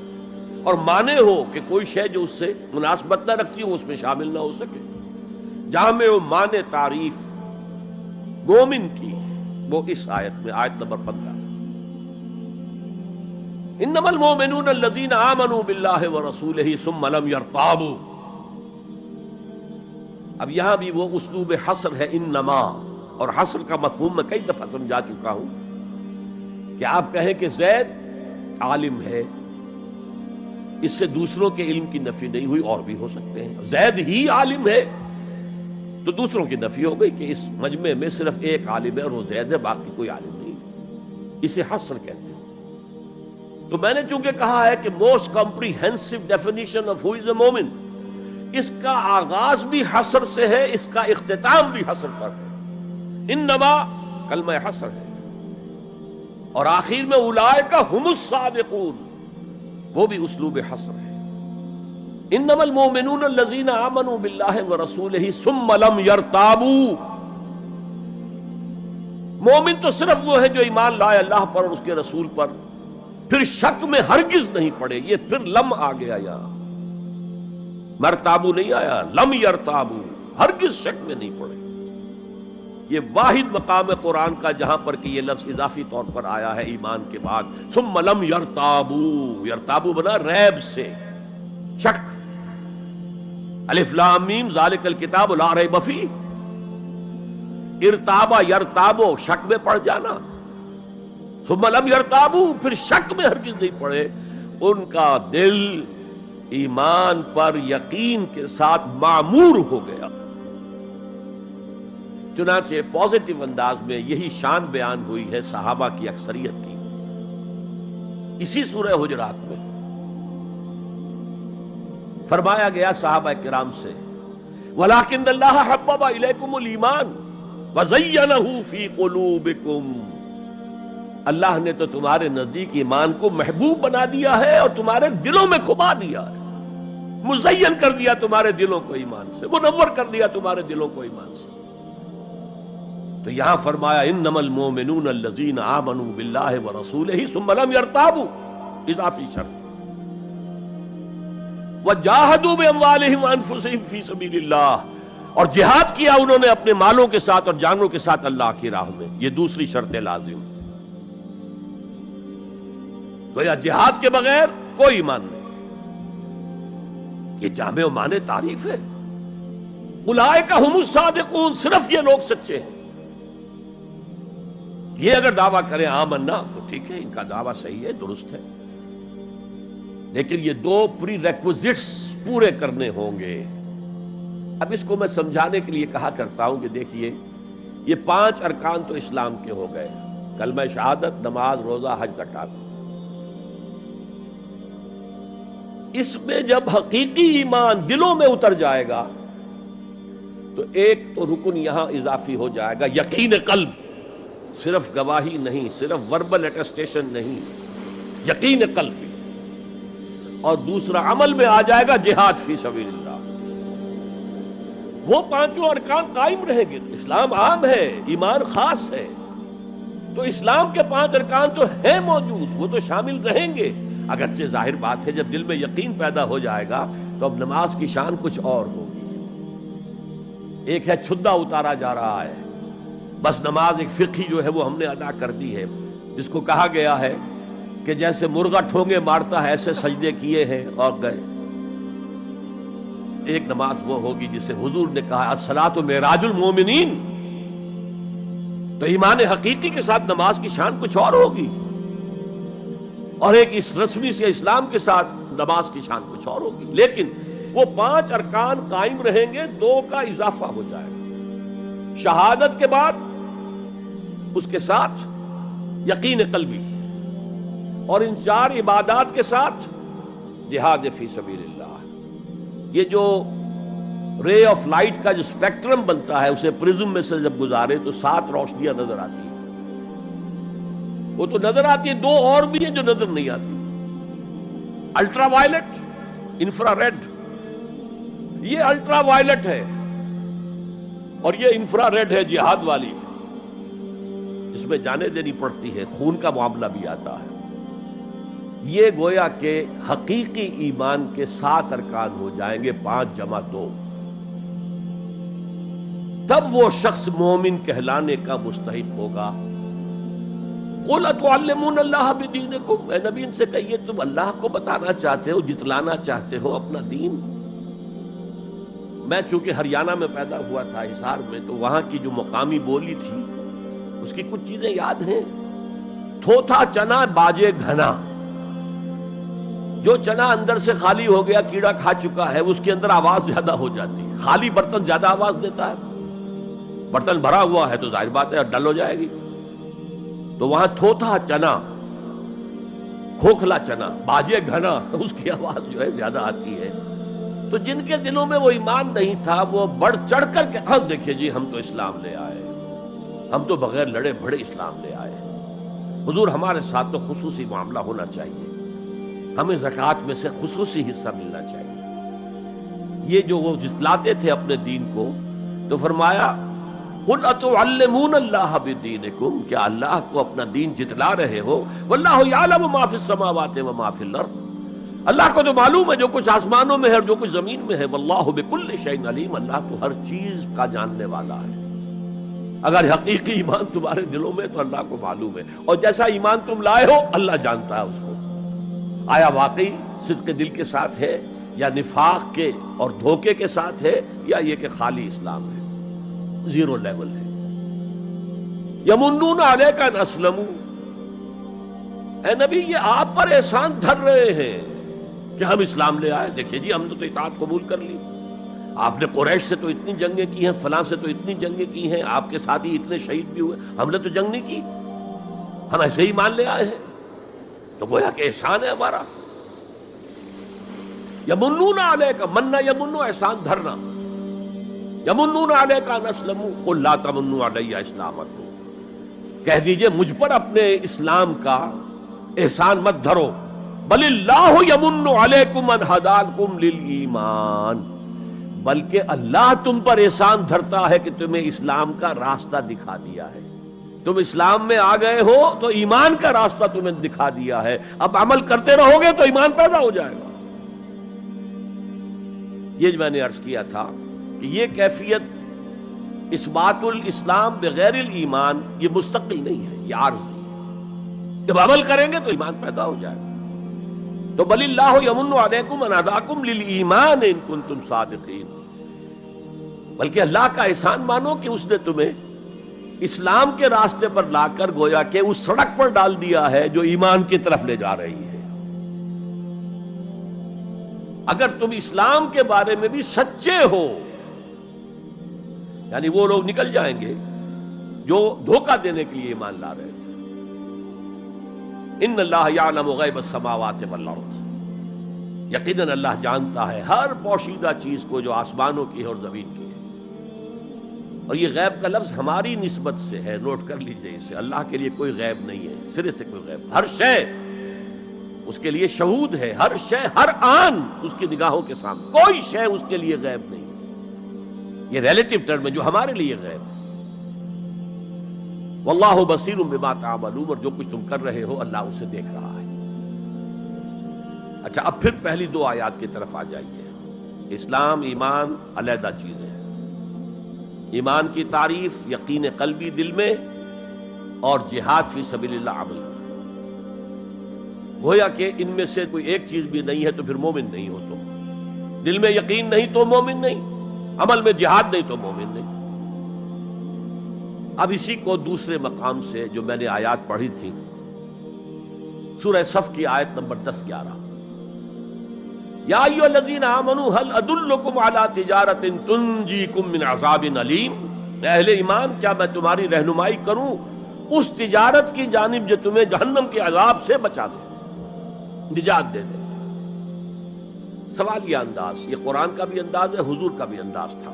اور مانع ہو کہ کوئی شے جو اس سے مناسبت نہ رکھتی ہو اس میں شامل نہ ہو سکے. جامع و مانع تعریف مومن کی وہ اس آیت میں، آیت نمبر 15. انما المؤمنون الذین آمنوا باللہ ورسولہ ثم لم یرتابوا. اب یہاں بھی وہ اسلوب حصر ہے، انما. اور حصر کا مفہوم میں کئی دفعہ سمجھا چکا ہوں کہ آپ کہیں کہ زید عالم ہے، اس سے دوسروں کے علم کی نفی نہیں ہوئی، اور بھی ہو سکتے ہیں. زید ہی عالم ہے تو دوسروں کی نفی ہو گئی کہ اس مجمع میں صرف ایک عالم ہے اور وہ زید ہے، باقی کوئی عالم نہیں. اسے حصر کہتے ہیں. تو میں نے چونکہ کہا ہے کہ most comprehensive definition of who is a مومن، اس کا آغاز بھی حصر سے ہے، اس کا اختتام بھی حصر پر ہے. انما کلمہ حصر ہے، اور آخر میں اولئک ھم الصادقون، وہ بھی اسلوب حصر ہے. انما المؤمنون الذین آمنوا باللہ ورسولہ ثم لم یرتابوا. مومن تو صرف وہ ہے جو ایمان لائے اللہ پر اور اس کے رسول پر، پھر شک میں ہرگز نہیں پڑے. یہ پھر لم آ گیا، یہاں مرتابو نہیں آیا، لم یرتابو، ہرگز شک میں نہیں پڑے. یہ واحد مقام قرآن کا جہاں پر کہ یہ لفظ اضافی طور پر آیا ہے ایمان کے بعد. ثم لم یرتابو، یرتابو بنا ریب سے، شک. الف لام میم ذالک الکتاب لا ریب فیہ. ارتابا یرتابو، شک میں پڑ جانا. ثم لم یرتابو، پھر شک میں ہرگز نہیں پڑے. ان کا دل ایمان پر یقین کے ساتھ معمور ہو گیا. چنانچہ پازیٹیو انداز میں یہی شان بیان ہوئی ہے صحابہ کی اکثریت کی اسی سورہ حجرات میں. فرمایا گیا صحابہ کرام سے وَلَٰكِنَّ اللَّهَ حَبَّبَ إِلَيْكُمُ الْإِيمَانَ وَزَيَّنَهُ فِي قُلُوبِكُمْ. اللہ نے تو تمہارے نزدیک ایمان کو محبوب بنا دیا ہے اور تمہارے دلوں میں کھبا دیا ہے، مزین کر دیا تمہارے دلوں کو ایمان سے، منور کر دیا تمہارے دلوں کو ایمان سے. تو یہاں فرمایا انما المؤمنون الذین آمنوا باللہ ورسولہ ثم لم یرتابوا، اضافی شرط. وجاہدوا باموالہم وانفسہم فی سبیل اللہ، اور جہاد کیا انہوں نے اپنے مالوں کے ساتھ اور جانوں کے ساتھ اللہ کی راہ میں. یہ دوسری شرط لازم. گویا جہاد کے بغیر کوئی ایمان نہیں. یہ جامع و مانع تعریف ہے. اولئک ھم الصادقون، صرف یہ لوگ سچے ہیں. یہ اگر دعویٰ کریں آمنا تو ٹھیک ہے، ان کا دعویٰ صحیح ہے، درست ہے، لیکن یہ دو پری ریکوزٹس پورے کرنے ہوں گے. اب اس کو میں سمجھانے کے لیے کہا کرتا ہوں کہ دیکھیے یہ 5 ارکان تو اسلام کے ہو گئے، کلمہ شہادت، نماز، روزہ، حج، زکوٰۃ. اس میں جب حقیقی ایمان دلوں میں اتر جائے گا تو ایک تو رکن یہاں اضافی ہو جائے گا، یقین قلب. صرف گواہی نہیں، صرف وربل اٹیسٹیشن نہیں، یقین قلب بھی. اور دوسرا عمل میں آ جائے گا جہاد فی سبیل اللہ. وہ پانچوں ارکان قائم رہیں گے. اسلام عام ہے، ایمان خاص ہے، تو اسلام کے 5 ارکان تو ہیں موجود، وہ تو شامل رہیں گے. اگرچہ ظاہر بات ہے جب دل میں یقین پیدا ہو جائے گا تو اب نماز کی شان کچھ اور ہوگی. ایک ہے چھدا اتارا جا رہا ہے، بس نماز ایک فقہی جو ہے وہ ہم نے ادا کر دی ہے، جس کو کہا گیا ہے کہ جیسے مرغا ٹھونگے مارتا ہے ایسے سجدے کیے ہیں اور گئے. ایک نماز وہ ہوگی جسے حضور نے کہا الصلاۃ معراج المومنین. تو ایمان حقیقی کے ساتھ نماز کی شان کچھ اور ہوگی، اور ایک اس رسمی سے اسلام کے ساتھ نماز کی شان کچھ اور ہوگی. لیکن وہ 5 ارکان قائم رہیں گے، 2 کا اضافہ ہو جائے گا. شہادت کے بعد اس کے ساتھ یقین قلبی، اور ان 4 عبادات کے ساتھ جہاد فی سبیل اللہ. یہ جو رے آف لائٹ کا جو اسپیکٹرم بنتا ہے اسے پرزم میں سے جب گزارے تو 7 روشنیاں نظر آتی ہیں. وہ تو نظر آتی ہیں، 2 اور بھی ہیں جو نظر نہیں آتی. Ultraviolet, infrared. یہ الٹرا وائلٹ ہے اور یہ انفرا ریڈ ہے جہاد والی، جس میں جانیں دینی پڑتی ہے، خون کا معاملہ بھی آتا ہے. یہ گویا کہ حقیقی ایمان کے 7 ارکان ہو جائیں گے، 5 جمع 2. تب وہ شخص مومن کہلانے کا مستحق ہوگا. قُلْ أَتُعَلِّمُونَ اللَّهَ بِدِينِكُمْ. اے نبی ان سے کہیے تم اللہ کو بتانا چاہتے ہو، جتلانا چاہتے ہو اپنا دین. میں چونکہ ہریانہ میں پیدا ہوا تھا، حصار میں، تو وہاں کی جو مقامی بولی تھی اس کی کچھ چیزیں یاد ہیں. تھوتھا چنا باجے گھنا. جو چنا اندر سے خالی ہو گیا، کیڑا کھا چکا ہے، اس کے اندر آواز زیادہ ہو جاتی ہے. خالی برتن زیادہ آواز دیتا ہے، برتن بھرا ہوا ہے تو ظاہر بات ہے ڈل ہو جائے گی. تو وہاں تھوتھا چنا، کھوکھلا چنا، باجے گھنا، اس کی آواز جو ہے زیادہ آتی ہے. تو جن کے دلوں میں وہ ایمان نہیں تھا وہ بڑھ چڑھ کر کے ہم دیکھیے جی ہم تو اسلام لے آئے، ہم تو بغیر لڑے بھڑے اسلام لے آئے. حضور ہمارے ساتھ تو خصوصی معاملہ ہونا چاہیے، ہمیں زکوٰۃ میں سے خصوصی حصہ ملنا چاہیے. یہ جو وہ جتلاتے تھے اپنے دین کو، تو فرمایا قُلْ أَتُعَلِّمُونَ اللَّهَ بِدِينِكُمْ. کیا اللہ کو اپنا دین جتلا رہے ہو؟ وَاللَّهُ يَعْلَمُ مَا فِي السَّمَاوَاتِ وَمَا فِي الْأَرْضِ. اللہ کو تو معلوم ہے جو کچھ آسمانوں میں ہے اور جو کچھ زمین میں ہے. وَاللَّهُ بِكُلِّ شَيْءٍ عَلِيمٌ. اللہ تو ہر چیز کا جاننے والا ہے. اگر حقیقی ایمان تمہارے دلوں میں تو اللہ کو معلوم ہے، اور جیسا ایمان تم لائے ہو اللہ جانتا ہے اس کو. آیا واقعی صدق دل کے ساتھ ہے یا نفاق کے اور دھوکے کے ساتھ ہے، یا یہ کہ خالی اسلام ہے، 0 لیول ہے. یمنون علیک ان اسلموا. اے نبی یہ آپ پر احسان دھر رہے ہیں کہ ہم اسلام لے آئے. دیکھیے جی ہم نے تو اطاعت قبول کر لی. آپ نے قریش سے تو اتنی جنگیں کی ہیں، فلاں سے تو اتنی جنگیں کی ہیں، آپ کے ساتھ ہی اتنے شہید بھی ہوئے، ہم نے تو جنگ نہیں کی، ہم ایسے ہی مان لے آئے ہیں. تو گویا کہ احسان ہے ہمارا. یمنون علیک، مننا یمنو احسان دھرنا. یمنون علیک ان اسلموا قل لا تمنوا علی اسلامکم. کہہ دیجئے مجھ پر اپنے اسلام کا احسان مت دھرو. بل اللہ یمن علیکم ان ہداکم للایمان. بلکہ اللہ تم پر احسان دھرتا ہے کہ تمہیں اسلام کا راستہ دکھا دیا ہے. تم اسلام میں آ گئے ہو تو ایمان کا راستہ تمہیں دکھا دیا ہے. اب عمل کرتے رہو گے تو ایمان پیدا ہو جائے گا. یہ جو میں نے عرض کیا تھا کہ یہ کیفیت اثبات الاسلام بغیر الایمان یہ مستقل نہیں ہے، یہ عارضی ہے. جب عمل کریں گے تو ایمان پیدا ہو جائے گا. تو بل اللہ یمن علیکم ان ہداکم للایمان ان کنتم صادقین. بلکہ اللہ کا احسان مانو کہ اس نے تمہیں اسلام کے راستے پر لا کر گویا کہ اس سڑک پر ڈال دیا ہے جو ایمان کی طرف لے جا رہی ہے. اگر تم اسلام کے بارے میں بھی سچے ہو، یعنی وہ لوگ نکل جائیں گے جو دھوکہ دینے کے لیے ایمان لا رہے تھے. ان اللہ یعلم غیب السماوات والارض. یقیناً اللہ جانتا ہے ہر پوشیدہ چیز کو جو آسمانوں کی ہے اور زمین کی ہے. اور یہ غیب کا لفظ ہماری نسبت سے ہے، نوٹ کر لیجئے اسے. اللہ کے لیے کوئی غیب نہیں ہے، سرے سے کوئی غیب. ہر شے اس کے لیے شہود ہے، ہر شے ہر آن اس کی نگاہوں کے سامنے. کوئی شے اس کے لیے غیب نہیں. یہ ریلیٹو ٹرم ہے جو ہمارے لیے غیب ہے. واللہ بصیر بما تعملون، اور جو کچھ تم کر رہے ہو اللہ اسے دیکھ رہا ہے. اچھا، اب پھر پہلی دو آیات کی طرف آ جائیے. اسلام ایمان علیحدہ چیزیں ہیں. ایمان کی تعریف یقین قلبی دل میں، اور جہاد فی سبیل اللہ عمل. گویا کہ ان میں سے کوئی ایک چیز بھی نہیں ہے تو پھر مومن نہیں ہو تم. دل میں یقین نہیں تو مومن نہیں، عمل میں جہاد نہیں تو مومن نہیں. اب اسی کو دوسرے مقام سے جو میں نے آیات پڑھی تھی، سورہ صف کی آیت نمبر 10-11، یا ایھا الذین آمنوا هل ادلکم علی تجارۃ تنجیکم من عذاب علیم. اہل ایمان، کیا میں تمہاری رہنمائی کروں اس تجارت کی جانب جو تمہیں جہنم کے عذاب سے بچا دے، نجات دے دے. سوال یہ انداز، یہ قرآن کا بھی انداز ہے، حضور کا بھی انداز تھا.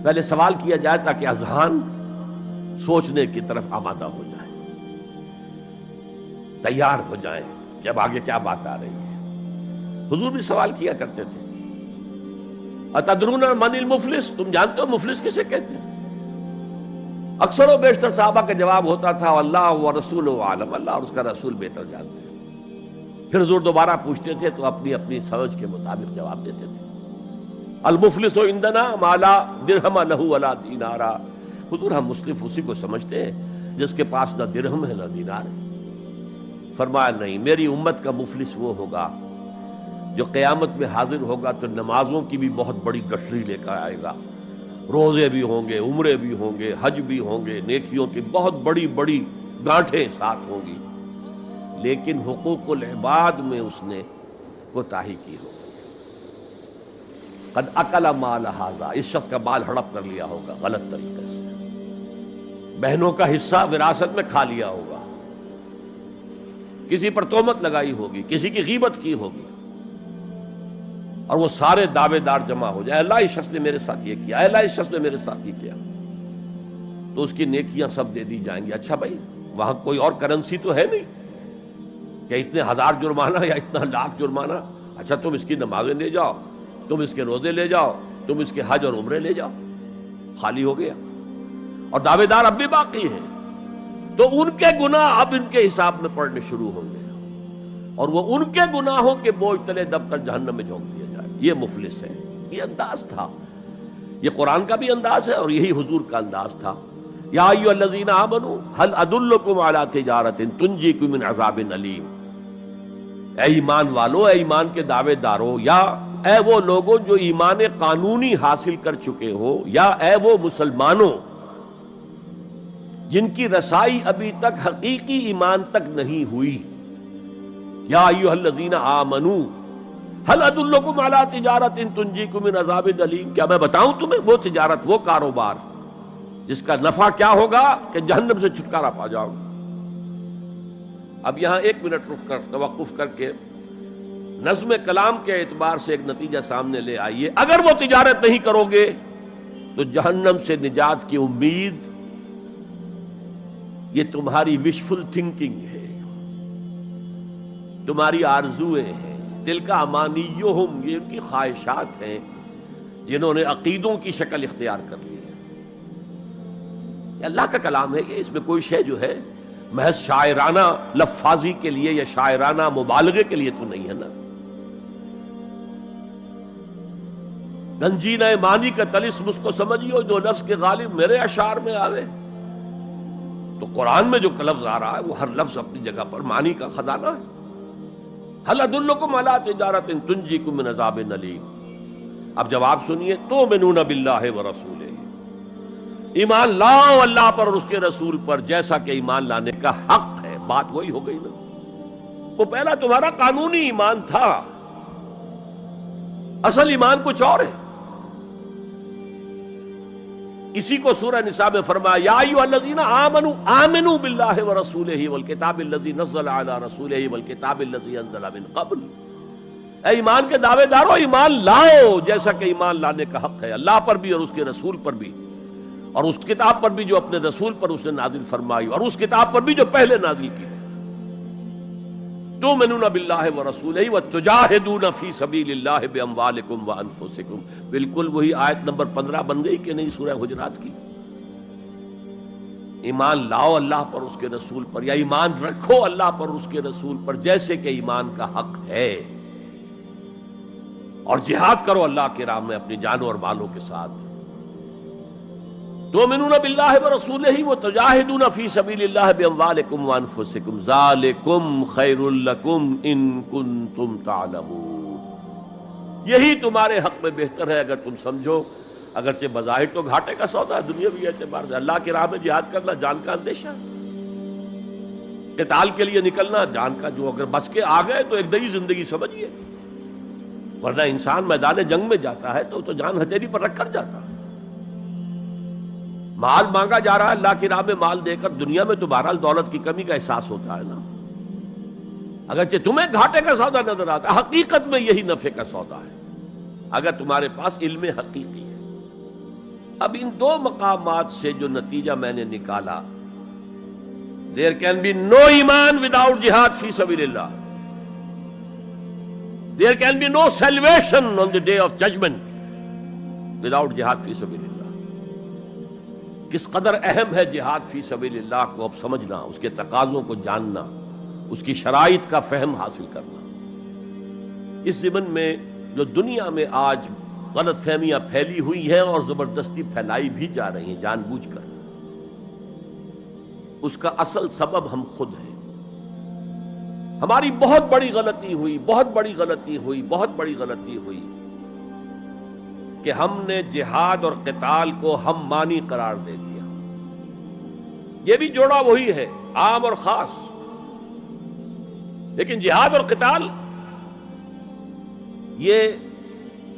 پہلے سوال کیا جائے تاکہ اذہان سوچنے کی طرف آمادہ ہو جائے، تیار ہو جائیں کہ اب آگے کیا بات آ رہی ہے. حضور بھی سوال کیا کرتے تھے، اتدرون من المفلس، تم جانتے ہو مفلس کسے کہتے ہیں؟ اکثر و بیشتر صحابہ کا جواب ہوتا تھا اللہ ورسولہ عالم، اللہ اور اس کا رسول بہتر جانتے ہیں. پھر حضور دوبارہ پوچھتے تھے تو اپنی اپنی سمجھ کے مطابق جواب دیتے تھے. المفلس عندنا ما لا درہم لہ ولا دینارا. حضور ہم مصرف اسی کو سمجھتے ہیں جس کے پاس نہ درہم ہے نہ دینار ہے. فرمایا نہیں، میری امت کا مفلس وہ ہوگا جو قیامت میں حاضر ہوگا تو نمازوں کی بھی بہت بڑی گٹھری لے کر آئے گا، روزے بھی ہوں گے، عمرے بھی ہوں گے، حج بھی ہوں گے، نیکیوں کی بہت بڑی بڑی گانٹھیں ساتھ ہوں گی، لیکن حقوق العباد میں اس نے کوتاہی کی ہوگی. قد اکل مال ھذا، اس شخص کا مال ہڑپ کر لیا ہوگا غلط طریقے سے، بہنوں کا حصہ وراثت میں کھا لیا ہوگا، کسی پر تہمت لگائی ہوگی، کسی کی غیبت کی ہوگی، اور وہ سارے دعوے دار جمع ہو جائے، اللہ اس شخص نے میرے ساتھ یہ کیا، اللہ اس شخص نے میرے ساتھ یہ کیا، تو اس کی نیکیاں سب دے دی جائیں گی. اچھا بھائی، وہاں کوئی اور کرنسی تو ہے نہیں کہ اتنے ہزار جرمانہ یا اتنا لاکھ جرمانہ. اچھا تم اس کی نمازیں لے جاؤ، تم اس کے روزے لے جاؤ، تم اس کے حج اور عمرے لے جاؤ، خالی ہو گیا. اور دعوے دار اب بھی باقی ہیں، تو ان کے گناہ اب ان کے حساب میں پڑنے شروع ہوں گے، اور وہ ان کے گناہوں کے بوجھ تلے دب کر جہنم میں جھونک دیا جائے. یہ مفلس ہے. یہ انداز تھا، یہ قرآن کا بھی انداز ہے اور یہی حضور کا انداز تھا. یا ایھا الذین آمنوا هل ادلکم علی تجارۃ تنجیکم من عذاب علیم. اے ایمان والو، اے ایمان کے دعوے دارو، یا اے وہ لوگوں جو ایمان قانونی حاصل کر چکے ہو، یا اے وہ مسلمانوں جن کی رسائی ابھی تک حقیقی ایمان تک نہیں ہوئی. یا ایھا الذین آمنوا هل ادلکم علی تجارۃ تنجیکم من عذاب علیم. کیا میں بتاؤں تمہیں وہ تجارت، وہ کاروبار جس کا نفع کیا ہوگا کہ جہنم سے چھٹکارا پا جاؤ. اب یہاں 1 منٹ رک کر توقف کر کے نظم کلام کے اعتبار سے ایک نتیجہ سامنے لے آئیے. اگر وہ تجارت نہیں کرو گے تو جہنم سے نجات کی امید یہ تمہاری وشفل تھنکنگ ہے، تمہاری آرزویں ہیں، تلک امانیہم، یہ ان کی خواہشات ہیں جنہوں نے عقیدوں کی شکل اختیار کر لی ہے. یہ اللہ کا کلام ہے، یہ اس میں کوئی شے جو ہے محض شاعرانہ لفاظی کے لیے یا شاعرانہ مبالغے کے لیے تو نہیں ہے نا. گنجینہ معنی کا طلسم اس کو سمجھیو جو لفظ کے غالب میرے اشعار میں آوے. تو قرآن میں جو لفظ آ رہا ہے وہ ہر لفظ اپنی جگہ پر معنی کا خزانہ ہے. هل ادلکم علی تجارۃ تنجیکم من عذاب علیم. اب جواب سنیے، تؤمنون باللہ ورسولہ، ایمان لاؤ اللہ پر اور اس کے رسول پر جیسا کہ ایمان لانے کا حق ہے. بات وہی ہو گئی نا، وہ پہلا تمہارا قانونی ایمان تھا، اصل ایمان کچھ اور ہے. اسی کو سورہ نساء میں فرمایا یا ایھا الذین آمنوا آمنوا باللہ ورسولہ والکتاب الذی نزل علی رسولہ والکتاب الذی انزل من قبل. اے ایمان کے دعوے دارو، ایمان لاؤ جیسا کہ ایمان لانے کا حق ہے، اللہ پر بھی اور اس کے رسول پر بھی، اور اس کتاب پر بھی جو اپنے رسول پر اس نے نازل فرمائی، اور اس کتاب پر بھی جو پہلے نازل کی تھی. تؤمنون باللہ ورسولہ وتجاہدون فی سبیل اللہ باموالکم وانفسکم، بالکل وہی آیت نمبر 15 بن گئی کہ نہیں سورہ حجرات کی؟ ایمان لاؤ اللہ پر، اس کے رسول پر، یا ایمان رکھو اللہ پر اس کے رسول پر جیسے کہ ایمان کا حق ہے، اور جہاد کرو اللہ کی راہ میں اپنی جانوں اور مالوں کے ساتھ۔ تؤمنون باللہ ورسولہ وتجاہدون فی سبیل اللہ باموالکم وانفسکم ذالکم خیر لکم ان کنتم تعلمون، یہی تمہارے حق میں بہتر ہے اگر تم سمجھو۔ اگرچہ بظاہر تو گھاٹے کا سودا ہے دنیاوی اعتبار سے، اللہ کی راہ میں جہاد کرنا جان کا اندیشہ، قتال کے لیے نکلنا جان کا، جو اگر بچ کے آ گئے تو ایک نئی زندگی سمجھیے، ورنہ انسان میدان جنگ میں جاتا ہے تو جان ہتھیلی پر رکھ کر جاتا ہے۔ مال مانگا جا رہا ہے اللہ کی راہ میں، مال دے کر دنیا میں تو بہرحال دولت کی کمی کا احساس ہوتا ہے نا، اگرچہ تمہیں گھاٹے کا سودا نظر آتا ہے، حقیقت میں یہی نفع کا سودا ہے اگر تمہارے پاس علم حقیقی ہے۔ اب ان دو مقامات سے جو نتیجہ میں نے نکالا، there can be no ایمان without jihad فی سبیل اللہ، there can be no salvation on the day of judgment without jihad فی سبیل اللہ۔ کس قدر اہم ہے جہاد فی سبیل اللہ کو اب سمجھنا، اس کے تقاضوں کو جاننا، اس کی شرائط کا فہم حاصل کرنا۔ اس ضمن میں جو دنیا میں آج غلط فہمیاں پھیلی ہوئی ہیں اور زبردستی پھیلائی بھی جا رہی ہیں جان بوجھ کر، اس کا اصل سبب ہم خود ہیں۔ ہماری بہت بڑی غلطی ہوئی، بہت بڑی غلطی ہوئی، بہت بڑی غلطی ہوئی کہ ہم نے جہاد اور قتال کو ہم مانی قرار دے دیا۔ یہ بھی جوڑا وہی ہے، عام اور خاص، لیکن جہاد اور قتال یہ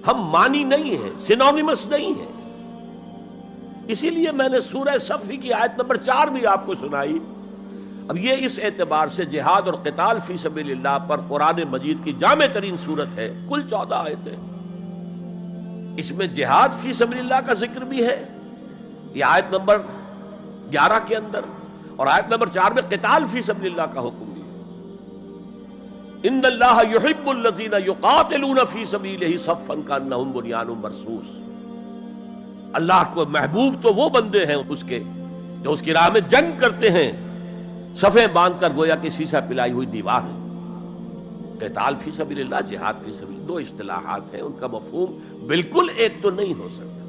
ہم مانی نہیں ہے، سینونیمس نہیں ہے۔ اسی لیے میں نے سورہ صفی کی آیت نمبر 4 بھی آپ کو سنائی۔ اب یہ اس اعتبار سے جہاد اور قتال فی سبیل اللہ پر قرآن مجید کی جامع ترین صورت ہے، کل 14 آیتیں، اس میں جہاد فی سبیل اللہ کا ذکر بھی ہے، یہ آیت نمبر 11 کے اندر، اور آیت نمبر 4 میں قتال فی سبیل اللہ کا حکم بھی ہے۔ ان اللہ یحب الذین یقاتلون فی صفا صفا کانہم بنیان مرصوص، اللہ کو محبوب تو وہ بندے ہیں اس کے جو اس کی راہ میں جنگ کرتے ہیں صفیں باندھ کر، گویا کہ سیسا پلائی ہوئی دیوار ہے۔ قتال فی سبیل اللہ، جہاد فی سبیل اللہ، دو اصطلاحات ہیں، ان کا مفہوم بالکل ایک تو نہیں ہو سکتا۔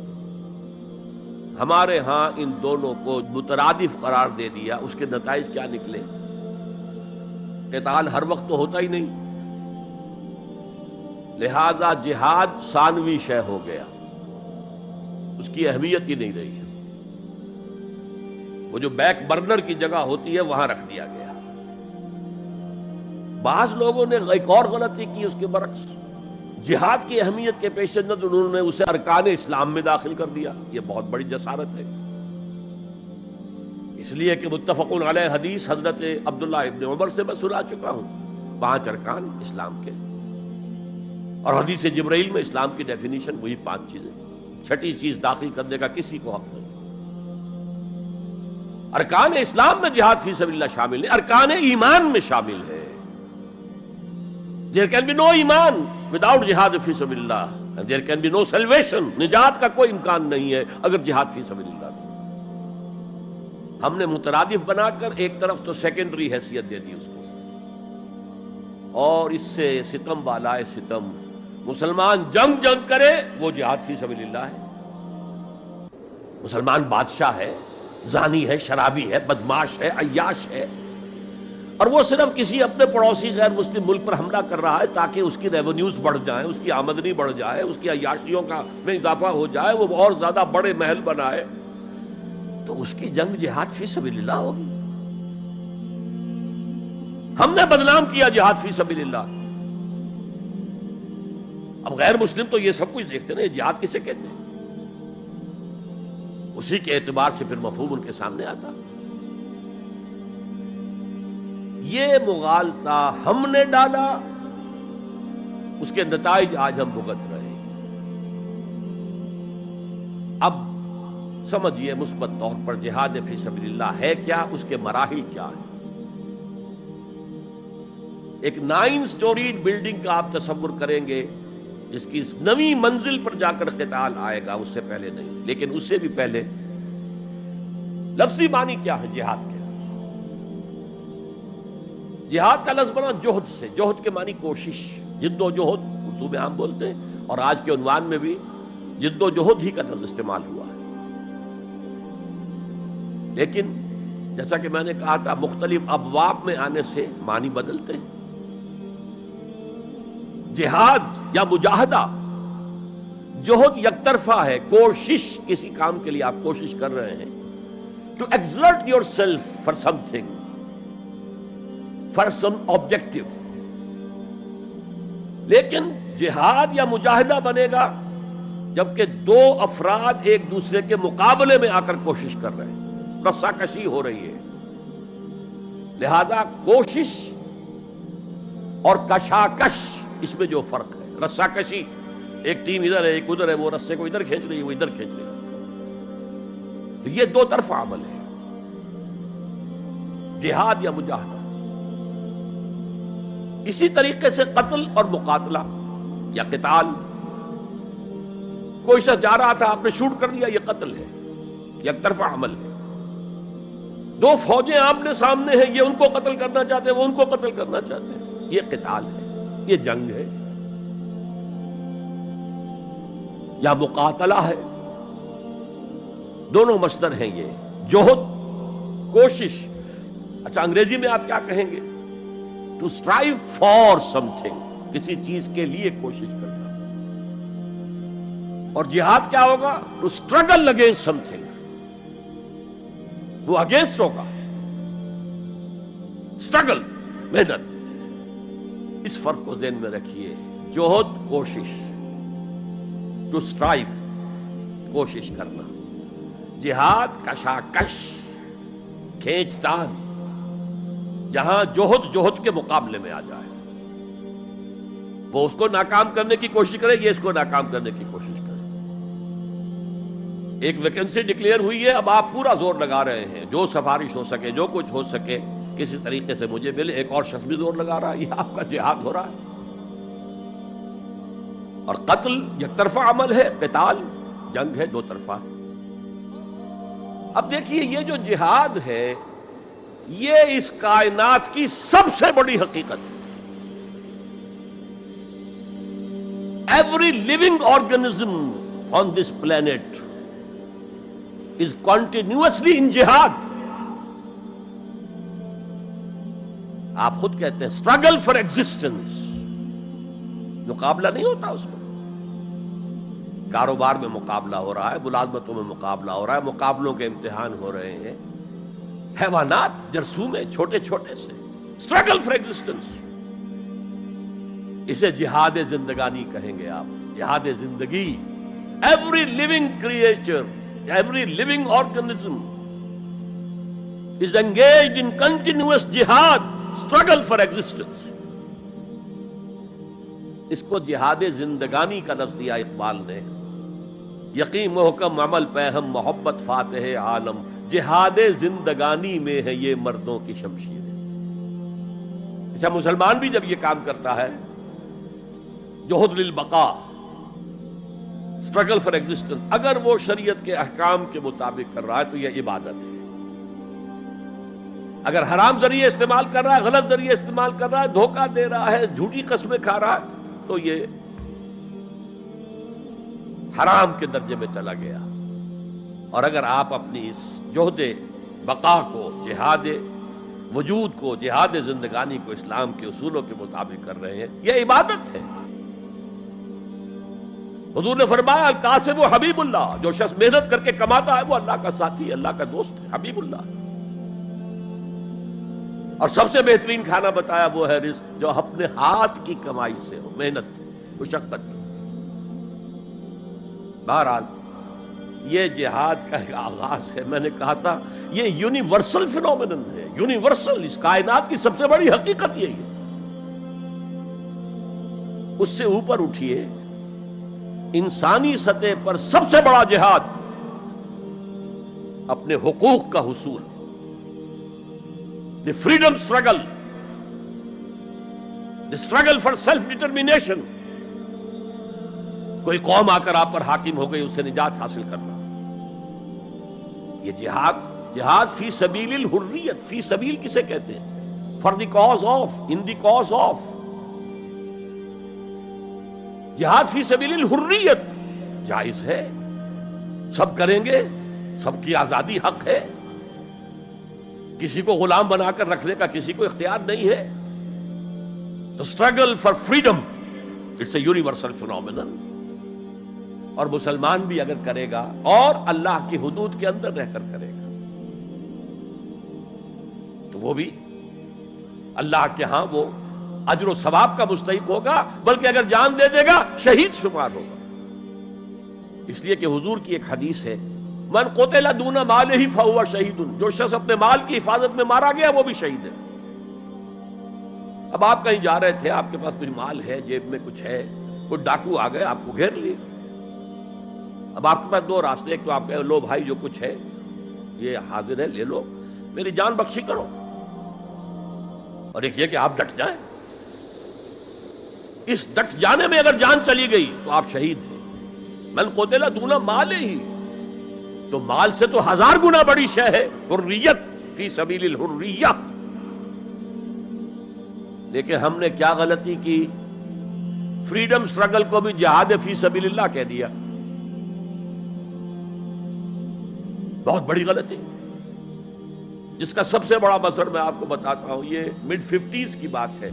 ہمارے ہاں ان دونوں کو مترادف قرار دے دیا، اس کے نتائج کیا نکلے؟ قتال ہر وقت تو ہوتا ہی نہیں، لہذا جہاد ثانوی شے ہو گیا، اس کی اہمیت ہی نہیں رہی ہے، وہ جو بیک برنر کی جگہ ہوتی ہے وہاں رکھ دیا گیا۔ بعض لوگوں نے ایک اور غلطی کی اس کے برعکس، جہاد کی اہمیت کے پیش نظر انہوں نے اسے ارکان اسلام میں داخل کر دیا۔ یہ بہت بڑی جسارت ہے، اس لیے کہ متفقون علیہ حدیث حضرت عبداللہ ابن عمر سے میں سنا چکا ہوں، 5 ارکان اسلام کے، اور حدیث جبرائیل میں اسلام کی ڈیفینیشن وہی 5 چیزیں، چھٹی چیز داخل کرنے کا کسی کو حق نہیں۔ ارکان اسلام میں جہاد فی سبیل اللہ شامل ہے، ارکان ایمان میں شامل ہے۔ There can be no ایمان without جہاد فی سبیل اللہ، and there can be no salvation، نجات کا کوئی امکان نہیں ہے اگر جہاد فی سبیل اللہ نہیں۔ ہم نے مترادف بنا کر ایک طرف تو سیکنڈری حیثیت دے دی اس کو، اور اس سے ستم بالائے ستم، مسلمان جنگ کرے وہ جہاد فی سبیل اللہ ہے۔ مسلمان بادشاہ ہے، زانی ہے، شرابی ہے، بدماش ہے، عیاش ہے، اور وہ صرف کسی اپنے پڑوسی غیر مسلم ملک پر حملہ کر رہا ہے تاکہ اس کی ریونیوز بڑھ جائیں، اس کی آمدنی بڑھ جائے، اس کی عیاشیوں کا میں اضافہ ہو جائے، وہ اور زیادہ بڑے محل بنائے، تو اس کی جنگ جہاد فی سبیل اللہ ہوگی۔ ہم نے بدنام کیا جہاد فی سبیل اللہ۔ اب غیر مسلم تو یہ سب کچھ دیکھتے ہیں، جہاد کسے کہتے ہیں، اسی کے اعتبار سے پھر مفہوم ان کے سامنے آتا۔ یہ مغالطہ ہم نے ڈالا، اس کے نتائج آج ہم بھگت رہے ہیں۔ اب سمجھیے مثبت طور پر جہاد فی سبیل اللہ ہے کیا، اس کے مراحل کیا ہیں۔ ایک 9 سٹوریڈ بلڈنگ کا آپ تصور کریں گے جس کی نویں منزل پر جا کر قتال آئے گا، اس سے پہلے نہیں. لیکن اس سے بھی پہلے لفظی معنی کیا ہے جہاد کے؟ جہاد کا لفظ بنا جوہد سے. جوہد کے معنی کوشش، جد و جہد اردو میں عام بولتے ہیں، اور آج کے عنوان میں بھی جد و جہد ہی کا لفظ استعمال ہوا ہے. لیکن جیسا کہ میں نے کہا تھا، مختلف ابواب میں آنے سے معنی بدلتے ہیں. جہاد یا مجاہدہ، جوہد یک طرفہ ہے، کوشش، کسی کام کے لیے آپ کوشش کر رہے ہیں. To exert yourself for something, for some objective. لیکن جہاد یا مجاہدہ بنے گا جبکہ دو افراد ایک دوسرے کے مقابلے میں آ کر کوشش کر رہے ہیں، رسا کشی ہو رہی ہے. لہذا کوشش اور کشاکش، اس میں جو فرق ہے، رسا کشی، ایک ٹیم ادھر ہے ایک ادھر ہے، وہ رسے کو ادھر کھینچ رہی ہے وہ ادھر کھینچ رہی ہے، تو یہ دو طرفہ عمل ہے جہاد یا مجاہدہ. اسی طریقے سے قتل اور مقاتلہ یا قتال، کوئی شخص جا رہا تھا آپ نے شوٹ کر دیا، یہ قتل ہے، یک طرفہ عمل ہے. دو فوجیں آمنے سامنے ہیں، یہ ان کو قتل کرنا چاہتے ہیں وہ ان کو قتل کرنا چاہتے ہیں، یہ قتال ہے، یہ جنگ ہے. یا مقاتلہ ہے، دونوں مصدر ہیں یہ، جوہد، کوشش. اچھا انگریزی میں آپ کیا کہیں گے؟ To strive for something, کسی چیز کے لیے کوشش کرنا. اور جہاد کیا ہوگا؟ To struggle against something, وہ اگینسٹ ہوگا، اسٹرگل، محنت. اس فرق کو ذہن میں رکھیے. جوہد کوشش، ٹو اسٹرائیو کوشش کرنا. جہاد کشاکش، کھینچ تان، جہاں جوہد کے مقابلے میں آ جائے، وہ اس کو ناکام کرنے کی کوشش کرے، یہ اس کو ناکام کرنے کی کوشش کرے. ایک ویکنسی ڈکلیئر ہوئی ہے، اب آپ پورا زور لگا رہے ہیں، جو سفارش ہو سکے، جو کچھ ہو سکے کسی طریقے سے مجھے ملے. ایک اور شخص بھی زور لگا رہا ہے، یہ آپ کا جہاد ہو رہا ہے. اور قتل یک طرفہ عمل ہے، قتال جنگ ہے، دو طرفہ. اب دیکھیے یہ جو جہاد ہے یہ اس کائنات کی سب سے بڑی حقیقت ہے. Every living organism on this planet is continuously in jihad. آپ خود کہتے ہیں struggle for existence، مقابلہ نہیں ہوتا اس میں. کاروبار میں مقابلہ ہو رہا ہے، ملازمتوں میں مقابلہ ہو رہا ہے، مقابلوں کے امتحان ہو رہے ہیں. حیوانات، جرثومے، چھوٹے چھوٹے سے struggle for existence. اسے جہاد زندگانی کہیں گے آپ، جہاد زندگی. Every living creature, every living organism is engaged in continuous jihad, struggle for existence. اس کو جہاد زندگانی کا لفظ دیا اقبال نے. یقین محکم عمل پہم محبت فاتح عالم، جہاد زندگانی میں ہے یہ مردوں کی شمشیر. اچھا مسلمان بھی جب یہ کام کرتا ہے، جہد للبقاء، اسٹرگل فار ایگزسٹنس، اگر وہ شریعت کے احکام کے مطابق کر رہا ہے تو یہ عبادت ہے. اگر حرام ذریعے استعمال کر رہا ہے، غلط ذریعے استعمال کر رہا ہے، دھوکہ دے رہا ہے، جھوٹی قسمیں کھا رہا ہے، تو یہ حرام کے درجے میں چلا گیا. اور اگر آپ اپنی اس جہد بقا کو، جہاد وجود کو، جہاد زندگانی کو اسلام کے اصولوں کے مطابق کر رہے ہیں، یہ عبادت ہے. حضور نے فرمایا القاسم و حبیب اللہ، جو شخص محنت کر کے کماتا ہے وہ اللہ کا ساتھی، اللہ کا دوست ہے، حبیب اللہ. اور سب سے بہترین کھانا بتایا وہ ہے رزق جو اپنے ہاتھ کی کمائی سے ہو، محنت، مشقت. بہرحال یہ جہاد کا ایک آغاز ہے. میں نے کہا تھا یہ یونیورسل فینومینن ہے، یونیورسل، اس کائنات کی سب سے بڑی حقیقت یہی ہے. اس سے اوپر اٹھیے، انسانی سطح پر سب سے بڑا جہاد اپنے حقوق کا حصول، the freedom struggle. the struggle for self determination. کوئی قوم آ کر آپ پر حاکم ہو گئی، اس سے نجات حاصل کرنا، یہ جہاد فی سبیل الحریت. فی سبیل کسے کہتے ہیں؟ For the cause of, in the cause of. جہاد فی سبیل الحریت جائز ہے، سب کریں گے، سب کی آزادی حق ہے، کسی کو غلام بنا کر رکھنے کا کسی کو اختیار نہیں ہے. تو struggle for freedom it's a universal phenomenon. اور مسلمان بھی اگر کرے گا اور اللہ کی حدود کے اندر رہ کر کرے گا تو وہ بھی اللہ کے ہاں وہ اجر و ثواب کا مستحق ہوگا، بلکہ اگر جان دے دے گا شہید شمار ہوگا. اس لیے کہ حضور کی ایک حدیث ہے، من قتل دون مالہ فہو شہید. جو شخص اپنے مال کی حفاظت میں مارا گیا وہ بھی شہید ہے. اب آپ کہیں جا رہے تھے، آپ کے پاس کچھ مال ہے، جیب میں کچھ ہے، کوئی ڈاکو آ گئے آپ کو گھیر لیے. اب آپ کے پاس دو راستے، ایک تو آپ کہیں لو بھائی جو کچھ ہے یہ حاضر ہے، لے لو، میری جان بخشی کرو، اور ایک یہ کہ آپ ڈٹ جائیں. اس ڈٹ جانے میں اگر جان چلی گئی تو آپ شہید ہیں. من قتل دون مال ہی، تو مال سے تو 1000 گنا بڑی شے ہے حریت فی سبیل الحریہ. لیکن ہم نے کیا غلطی کی؟ فریڈم سٹرگل کو بھی جہاد فی سبیل اللہ کہہ دیا. بہت بڑی غلطی، جس کا سب سے بڑا مظہر میں آپ کو بتاتا ہوں. یہ mid 50s کی بات ہے.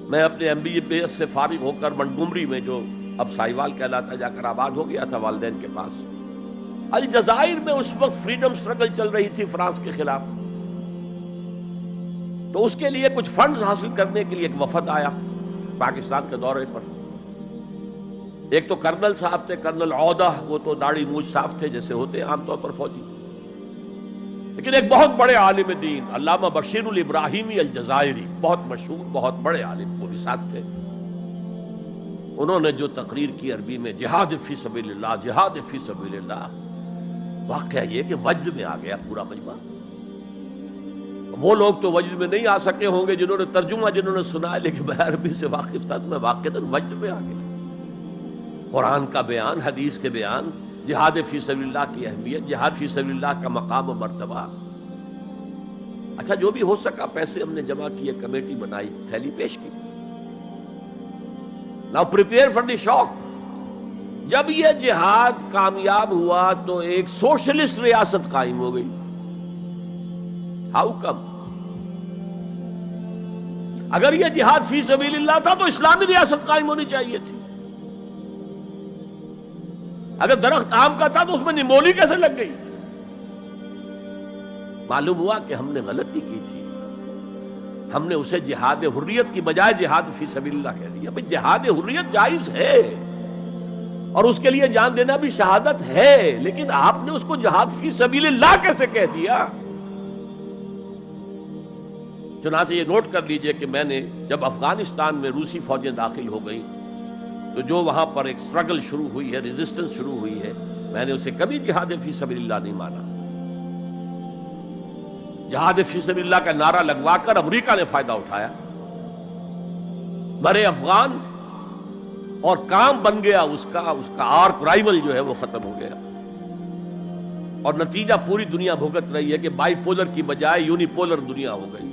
میں اپنے MBA سے فارغ ہو کر منٹگومری میں، جو اب سائیوال کہلاتا جا کر آباد ہو گیا تھا والدین کے پاس، الجزائر میں اس وقت فریڈم سٹرگل چل رہی تھی فرانس کے خلاف. تو اس کے لیے کچھ فنڈز حاصل کرنے کے لیے ایک وفد آیا پاکستان کے دورے پر. ایک تو کرنل صاحب تھے، کرنل عودہ، وہ تو داڑھی مونچھ صاف تھے جیسے ہوتے ہیں عام طور پر فوجی. لیکن ایک بہت بڑے عالم دین علامہ بشیر الابراہیمی الجزائری، بہت مشہور، بہت بڑے عالم، وہ بھی ساتھ تھے. انہوں نے جو تقریر کی عربی میں، جہاد فی سبیل اللہ، جہاد فی سبیل اللہ، واقعہ یہ کہ وجد میں آ گیا پورا مجمع. وہ لوگ تو وجد میں نہیں آ سکے ہوں گے جنہوں نے ترجمہ، جنہوں نے سنا ہے، لیکن میں عربی سے واقف تھا تو میں واقعتاً وجد میں آ گیا. قرآن کا بیان، حدیث کے بیان، جہاد فی سبیل اللہ کی اہمیت، جہاد فی سبیل اللہ کا مقام و مرتبہ. اچھا جو بھی ہو سکا پیسے ہم نے جمع کیے، کمیٹی بنائی، تھیلی پیش کی. Now prepare for the shock. جب یہ جہاد کامیاب ہوا تو ایک سوشلسٹ ریاست قائم ہو گئی. How come؟ اگر یہ جہاد فی سبیل اللہ تھا تو اسلامی ریاست قائم ہونی چاہیے تھی. اگر درخت آم کا تھا تو اس میں نمولی کیسے لگ گئی؟ معلوم ہوا کہ ہم نے غلطی کی تھی. ہم نے اسے جہاد حریت کی بجائے جہاد فی سبیل اللہ کہہ دیا. بھئی جہاد حریت جائز ہے اور اس کے لیے جان دینا بھی شہادت ہے، لیکن آپ نے اس کو جہاد فی سبیل اللہ کیسے کہہ دیا؟ چنانچہ یہ نوٹ کر لیجئے کہ میں نے جب افغانستان میں روسی فوجیں داخل ہو گئیں تو جو وہاں پر ایک سٹرگل شروع ہوئی ہے، ریزسٹنس شروع ہوئی ہے، میں نے اسے کبھی جہاد فی سبیل اللہ نہیں مانا. جہاد فی سبیل اللہ کا نعرہ لگوا کر امریکہ نے فائدہ اٹھایا، مرے افغان، اور کام بن گیا اس کا آرک رائیول جو ہے وہ ختم ہو گیا. اور نتیجہ پوری دنیا بھگت رہی ہے کہ بائی پولر کی بجائے یونی پولر دنیا ہو گئی.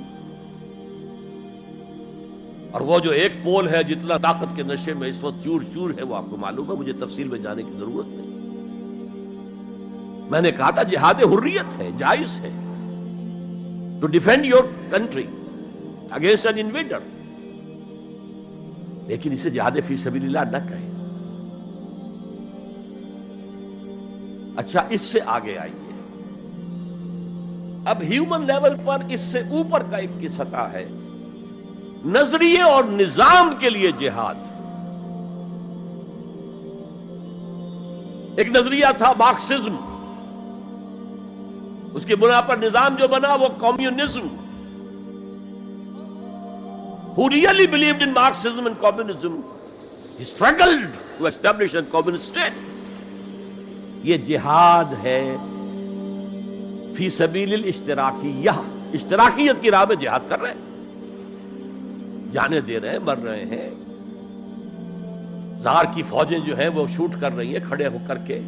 اور وہ جو ایک پول ہے جتنا طاقت کے نشے میں اس وقت چور چور ہے، وہ آپ کو معلوم ہے، مجھے تفصیل میں جانے کی ضرورت نہیں. میں نے کہا تھا جہاد حریت ہے، جائز ہے، to defend your country against an invader, لیکن اسے جہاد فی سبیل اللہ نہ کہیں. اچھا اس سے آگے آئیے، اب ہیومن لیول پر اس سے اوپر کا ایک کی سطح ہے، نظریے اور نظام کے لیے جہاد. ایک نظریہ تھا مارکسزم، اس کی بنا پر نظام جو بنا وہ communism. Who really believed in Marxism and communism, he struggled to establish a communist state. یہ جہاد ہے فی سبیل الاشتراکیہ، اشتراکیت کی راہ میں جہاد کر رہے ہیں. جانیں دے رہے ہیں، مر رہے ہیں، زار کی فوجیں جو ہیں وہ شوٹ کر رہی ہیں کھڑے ہو کر کے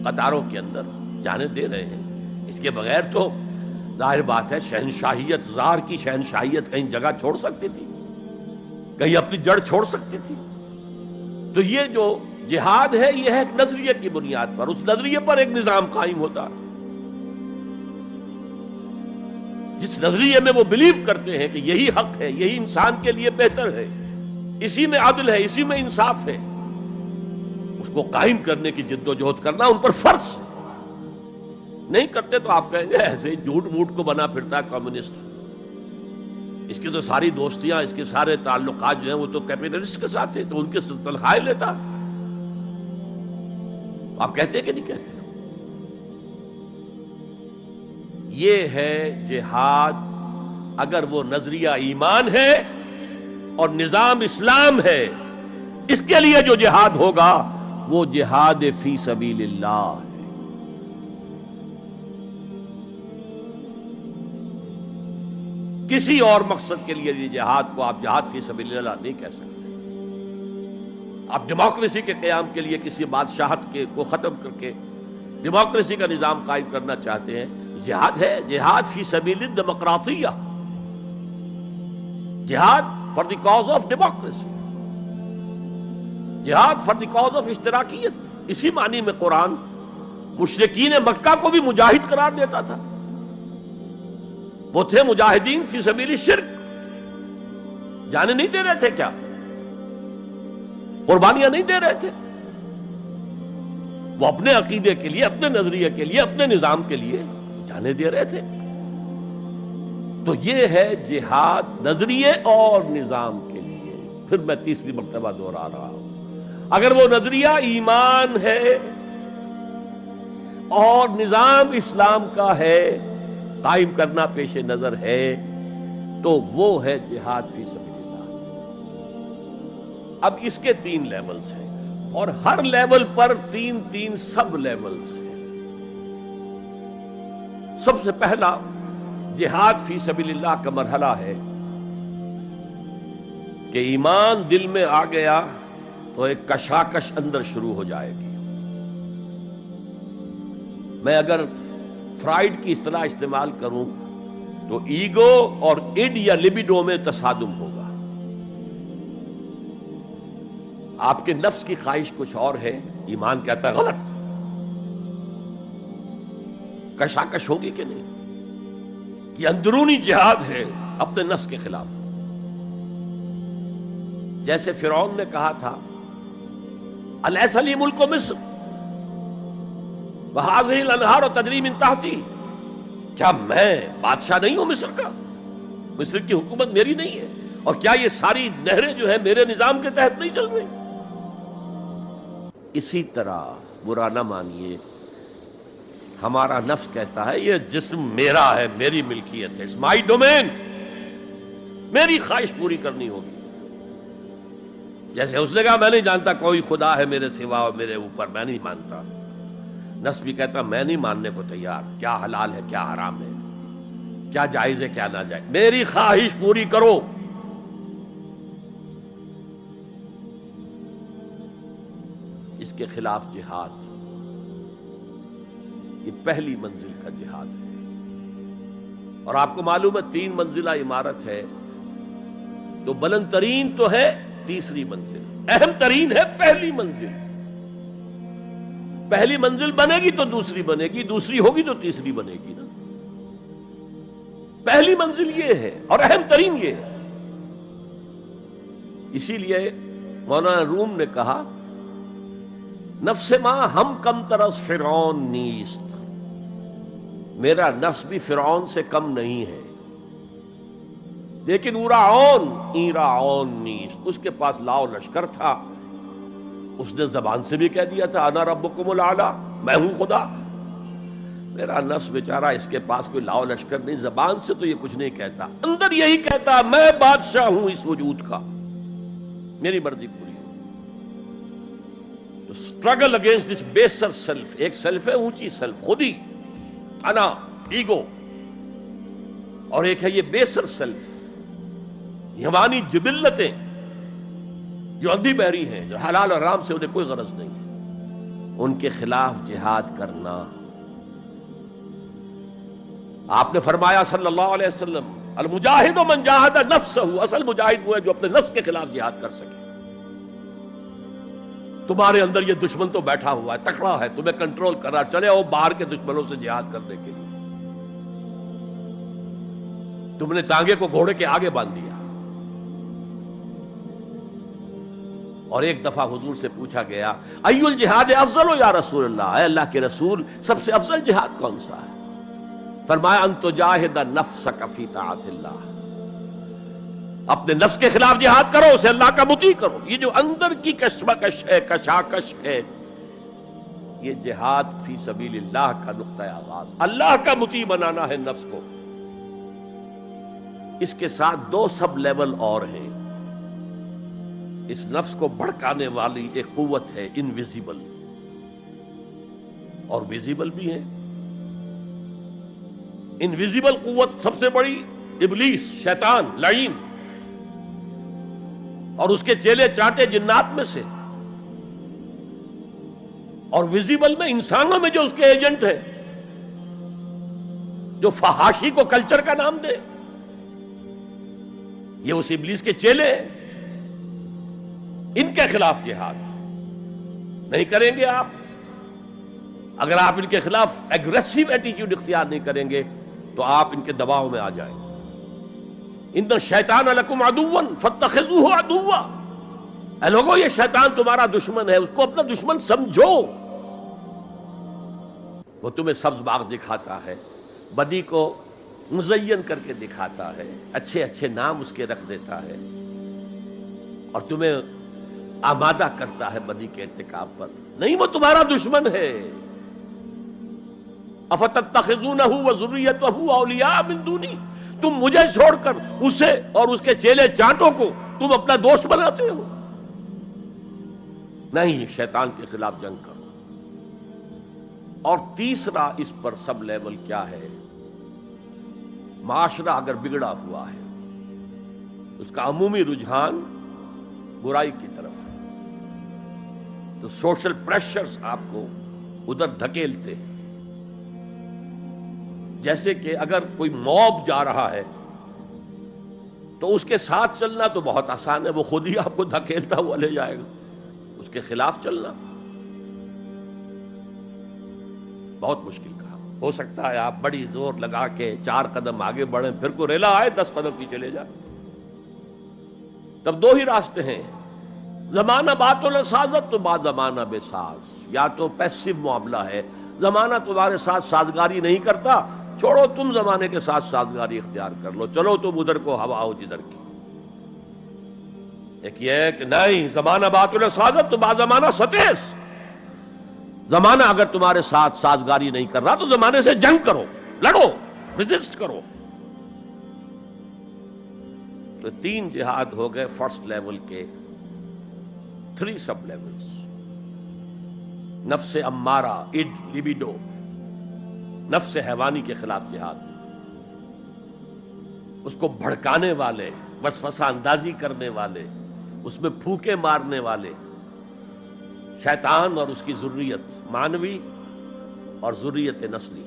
قطاروں کے اندر، جانیں دے رہے ہیں۔ اس کے بغیر تو ظاہر بات ہے شہنشاہیت، زار کی شہنشاہیت کہیں جگہ چھوڑ سکتی تھی، کہیں اپنی جڑ چھوڑ سکتی تھی؟ تو یہ جو جہاد ہے یہ ہے ایک نظریے کی بنیاد پر، اس نظریے پر ایک نظام قائم ہوتا ہے، جس نظریے میں وہ بلیو کرتے ہیں کہ یہی حق ہے، یہی انسان کے لیے بہتر ہے، اسی میں عدل ہے، اسی میں انصاف ہے، اس کو قائم کرنے کی جد و جہد کرنا ان پر فرض ہے۔ نہیں کرتے تو آپ کہیں گے ایسے جھوٹ موٹ کو بنا پھرتا ہے کمیونسٹ، اس کی تو ساری دوستیاں، اس کے سارے تعلقات جو ہیں وہ تو کیپٹلسٹ کے ساتھ ہیں، تو ان کے تنخواہیں لیتا۔ آپ کہتے ہیں کہ نہیں کہتے؟ یہ ہے جہاد، اگر وہ نظریہ ایمان ہے اور نظام اسلام ہے، اس کے لیے جو جہاد ہوگا وہ جہاد فی سبیل اللہ ہے۔ کسی اور مقصد کے لیے یہ جہاد کو آپ جہاد فی سبیل اللہ نہیں کہہ سکتے۔ آپ ڈیموکریسی کے قیام کے لیے کسی بادشاہت کو ختم کر کے ڈیموکریسی کا نظام قائم کرنا چاہتے ہیں، جہاد ہے، جہاد فی سبیل الدیمقراطیہ، جہاد for the cause of democracy, جہاد فار دی کاز آف اشتراکیت۔ اسی معنی میں قرآن مشرکین مکہ کو بھی مجاہد قرار دیتا تھا، وہ تھے مجاہدین فی سبیل الشرک، جانے نہیں دے رہے تھے، کیا قربانیاں نہیں دے رہے تھے؟ وہ اپنے عقیدے کے لیے، اپنے نظریے کے لیے، اپنے نظام کے لیے جانے دے رہے تھے۔ تو یہ ہے جہاد نظریے اور نظام کے لیے۔ پھر میں تیسری مرتبہ دوہرا رہا ہوں، اگر وہ نظریہ ایمان ہے اور نظام اسلام کا ہے، قائم کرنا پیش نظر ہے، تو وہ ہے جہاد فی سبیل اللہ۔ اب اس کے 3 لیولز ہیں، اور ہر لیول پر 3 سب لیولز ہیں۔ سب سے پہلا جہاد فی سبیل اللہ کا مرحلہ ہے کہ ایمان دل میں آ گیا تو ایک کشاکش اندر شروع ہو جائے گی۔ میں اگر فرائیڈ کی اصطلاح استعمال کروں تو ایگو اور ایڈ یا لبیڈو میں تصادم ہوگا۔ آپ کے نفس کی خواہش کچھ اور ہے، ایمان کہتا ہے غلط، کشاکش ہوگی کہ نہیں؟ یہ اندرونی جہاد ہے اپنے نفس کے خلاف۔ جیسے فرعون نے کہا تھا الیس لی ملک مصر وہذہ الانہار تجری من تحتی، کیا میں بادشاہ نہیں ہوں مصر کا؟ مصر کی حکومت میری نہیں ہے؟ اور کیا یہ ساری نہریں جو ہیں میرے نظام کے تحت نہیں چل رہی؟ اسی طرح برا نہ مانیے، ہمارا نفس کہتا ہے یہ جسم میرا ہے، میری ملکیت ہے، اٹس مائی ڈومین، میری خواہش پوری کرنی ہوگی۔ جیسے اس نے کہا میں نہیں جانتا کوئی خدا ہے میرے سوا اور میرے اوپر، میں نہیں مانتا۔ نفس بھی کہتا میں نہیں ماننے کو تیار، کیا حلال ہے کیا حرام ہے، کیا جائز ہے کیا ناجائز، میری خواہش پوری کرو۔ اس کے خلاف جہاد، یہ پہلی منزل کا جہاد ہے۔ اور آپ کو معلوم ہے 3 منزلہ عمارت ہے، تو بلند ترین تو ہے تیسری منزل، اہم ترین ہے پہلی منزل۔ پہلی منزل بنے گی تو دوسری بنے گی، دوسری ہوگی تو تیسری بنے گی نا۔ پہلی منزل یہ ہے اور اہم ترین یہ ہے۔ اسی لیے مولانا روم نے کہا نفس ما ہم کم ترس فرعون نیست، میرا نفس بھی فرعون سے کم نہیں ہے، لیکن ایراعون نیست، اس کے پاس لاؤ لشکر تھا، اس نے زبان سے بھی کہہ دیا تھا انا ربکم الاعلی، میں ہوں خدا۔ میرا نفس بیچارہ اس کے پاس کوئی لاؤ لشکر نہیں، زبان سے تو یہ کچھ نہیں کہتا، اندر یہی کہتا میں بادشاہ ہوں اس وجود کا، میری مرضی پوری۔ تو اسٹرگل اگینسٹ دس بیسر سیلف، ایک سیلف ہے اونچی سیلف، خودی، انا، ایگو، اور ایک ہے یہ بیسر سیلف، حیوانی جبلتیں جو اندھی بہری ہیں، جو حلال اور حرام سے انہیں کوئی غرض نہیں ہے، ان کے خلاف جہاد کرنا۔ آپ نے فرمایا صلی اللہ علیہ وسلم، المجاہد من جاہد نفسہ، اصل مجاہد وہ ہے جو اپنے نفس کے خلاف جہاد کر سکے۔ تمہارے اندر یہ دشمن تو بیٹھا ہوا ہے، تکڑا ہے، تمہیں کنٹرول کر رہا، چلے آؤ باہر کے دشمنوں سے جہاد کرنے کے لیے۔ تم نے ٹانگے کو گھوڑے کے آگے باندھ دیا۔ اور ایک دفعہ حضور سے پوچھا گیا، ای الجہاد افضل یا رسول اللہ، اے اللہ کے رسول سب سے افضل جہاد کون سا ہے؟ فرمایا ان تجاہد نفسک فی طاعت اللہ، اپنے نفس کے خلاف جہاد کرو، اسے اللہ کا مطیع کرو۔ یہ جو اندر کی کشمکش ہے، کشاکش ہے، یہ جہاد فی سبیل اللہ کا نقطہ آغاز، اللہ کا مطیع بنانا ہے نفس کو۔ اس کے ساتھ دو سب لیول اور ہیں۔ اس نفس کو بھڑکانے والی ایک قوت ہے انویزیبل، اور ویزیبل بھی ہے۔ انویزیبل قوت سب سے بڑی ابلیس، شیطان لعین، اور اس کے چیلے چانٹے جنات میں سے، اور ویزیبل میں انسانوں میں جو اس کے ایجنٹ ہیں، جو فحاشی کو کلچر کا نام دے، یہ اس ابلیس کے چیلے ہیں۔ ان کے خلاف جہاد نہیں کریں گے آپ، اگر آپ ان کے خلاف ایگریسو ایٹیٹیوڈ اختیار نہیں کریں گے تو آپ ان کے دباؤ میں آ جائیں گے۔ ان الشیطان لکم عدو فاتخذوہ عدوا، اے لوگوں یہ شیطان تمہارا دشمن ہے، اس کو اپنا دشمن سمجھو۔ وہ تمہیں سبز باغ دکھاتا ہے، بدی کو مزین کر کے دکھاتا ہے، اچھے اچھے نام اس کے رکھ دیتا ہے، اور تمہیں آمادہ کرتا ہے بدی کے ارتکاب پر۔ نہیں، وہ تمہارا دشمن ہے۔ افتتخذونہ وذریتہ اولیاء من دونی، تم مجھے چھوڑ کر اسے اور اس کے چیلے چانٹوں کو تم اپنا دوست بناتے ہو۔ نہیں، شیطان کے خلاف جنگ کرو۔ اور تیسرا اس پر سب لیول کیا ہے؟ معاشرہ اگر بگڑا ہوا ہے، اس کا عمومی رجحان برائی کی طرف ہے، تو سوشل پریشرز آپ کو ادھر دھکیلتے ہیں۔ جیسے کہ اگر کوئی موب جا رہا ہے تو اس کے ساتھ چلنا تو بہت آسان ہے، وہ خود ہی آپ کو دھکیلتا ہوا لے جائے گا۔ اس کے خلاف چلنا بہت مشکل کام ہو سکتا ہے۔ آپ بڑی زور لگا کے 4 قدم آگے بڑھیں، پھر کوئی ریلا آئے 10 قدم پیچھے لے جائے۔ تب دو ہی راستے ہیں، زمانہ بات و سازت تو بعد زمانہ بے ساز۔ یا تو پیسو معاملہ ہے، زمانہ تمہارے ساتھ سازگاری نہیں کرتا، چھوڑو تم زمانے کے ساتھ سازگاری اختیار کر لو، چلو تم ادھر کو ہوا ہو جدھر کی۔ ایک یہ ہے کہ نہیں، زمانہ بات و سازت تو بعد زمانہ ستیس۔ زمانہ اگر تمہارے ساتھ سازگاری نہیں کر رہا تو زمانے سے جنگ کرو، لڑو، ریزسٹ کرو۔ تو 3 جہاد ہو گئے فرسٹ لیول کے، 3 سب لیولز۔ نفس امارہ، اڈ، لیبیڈو، نفس حیوانی کے خلاف جہاد، اس کو بھڑکانے والے، وسوسہ اندازی کرنے والے، اس میں پھونکے مارنے والے، شیطان اور اس کی ذریت مانوی اور ذریت نسلی،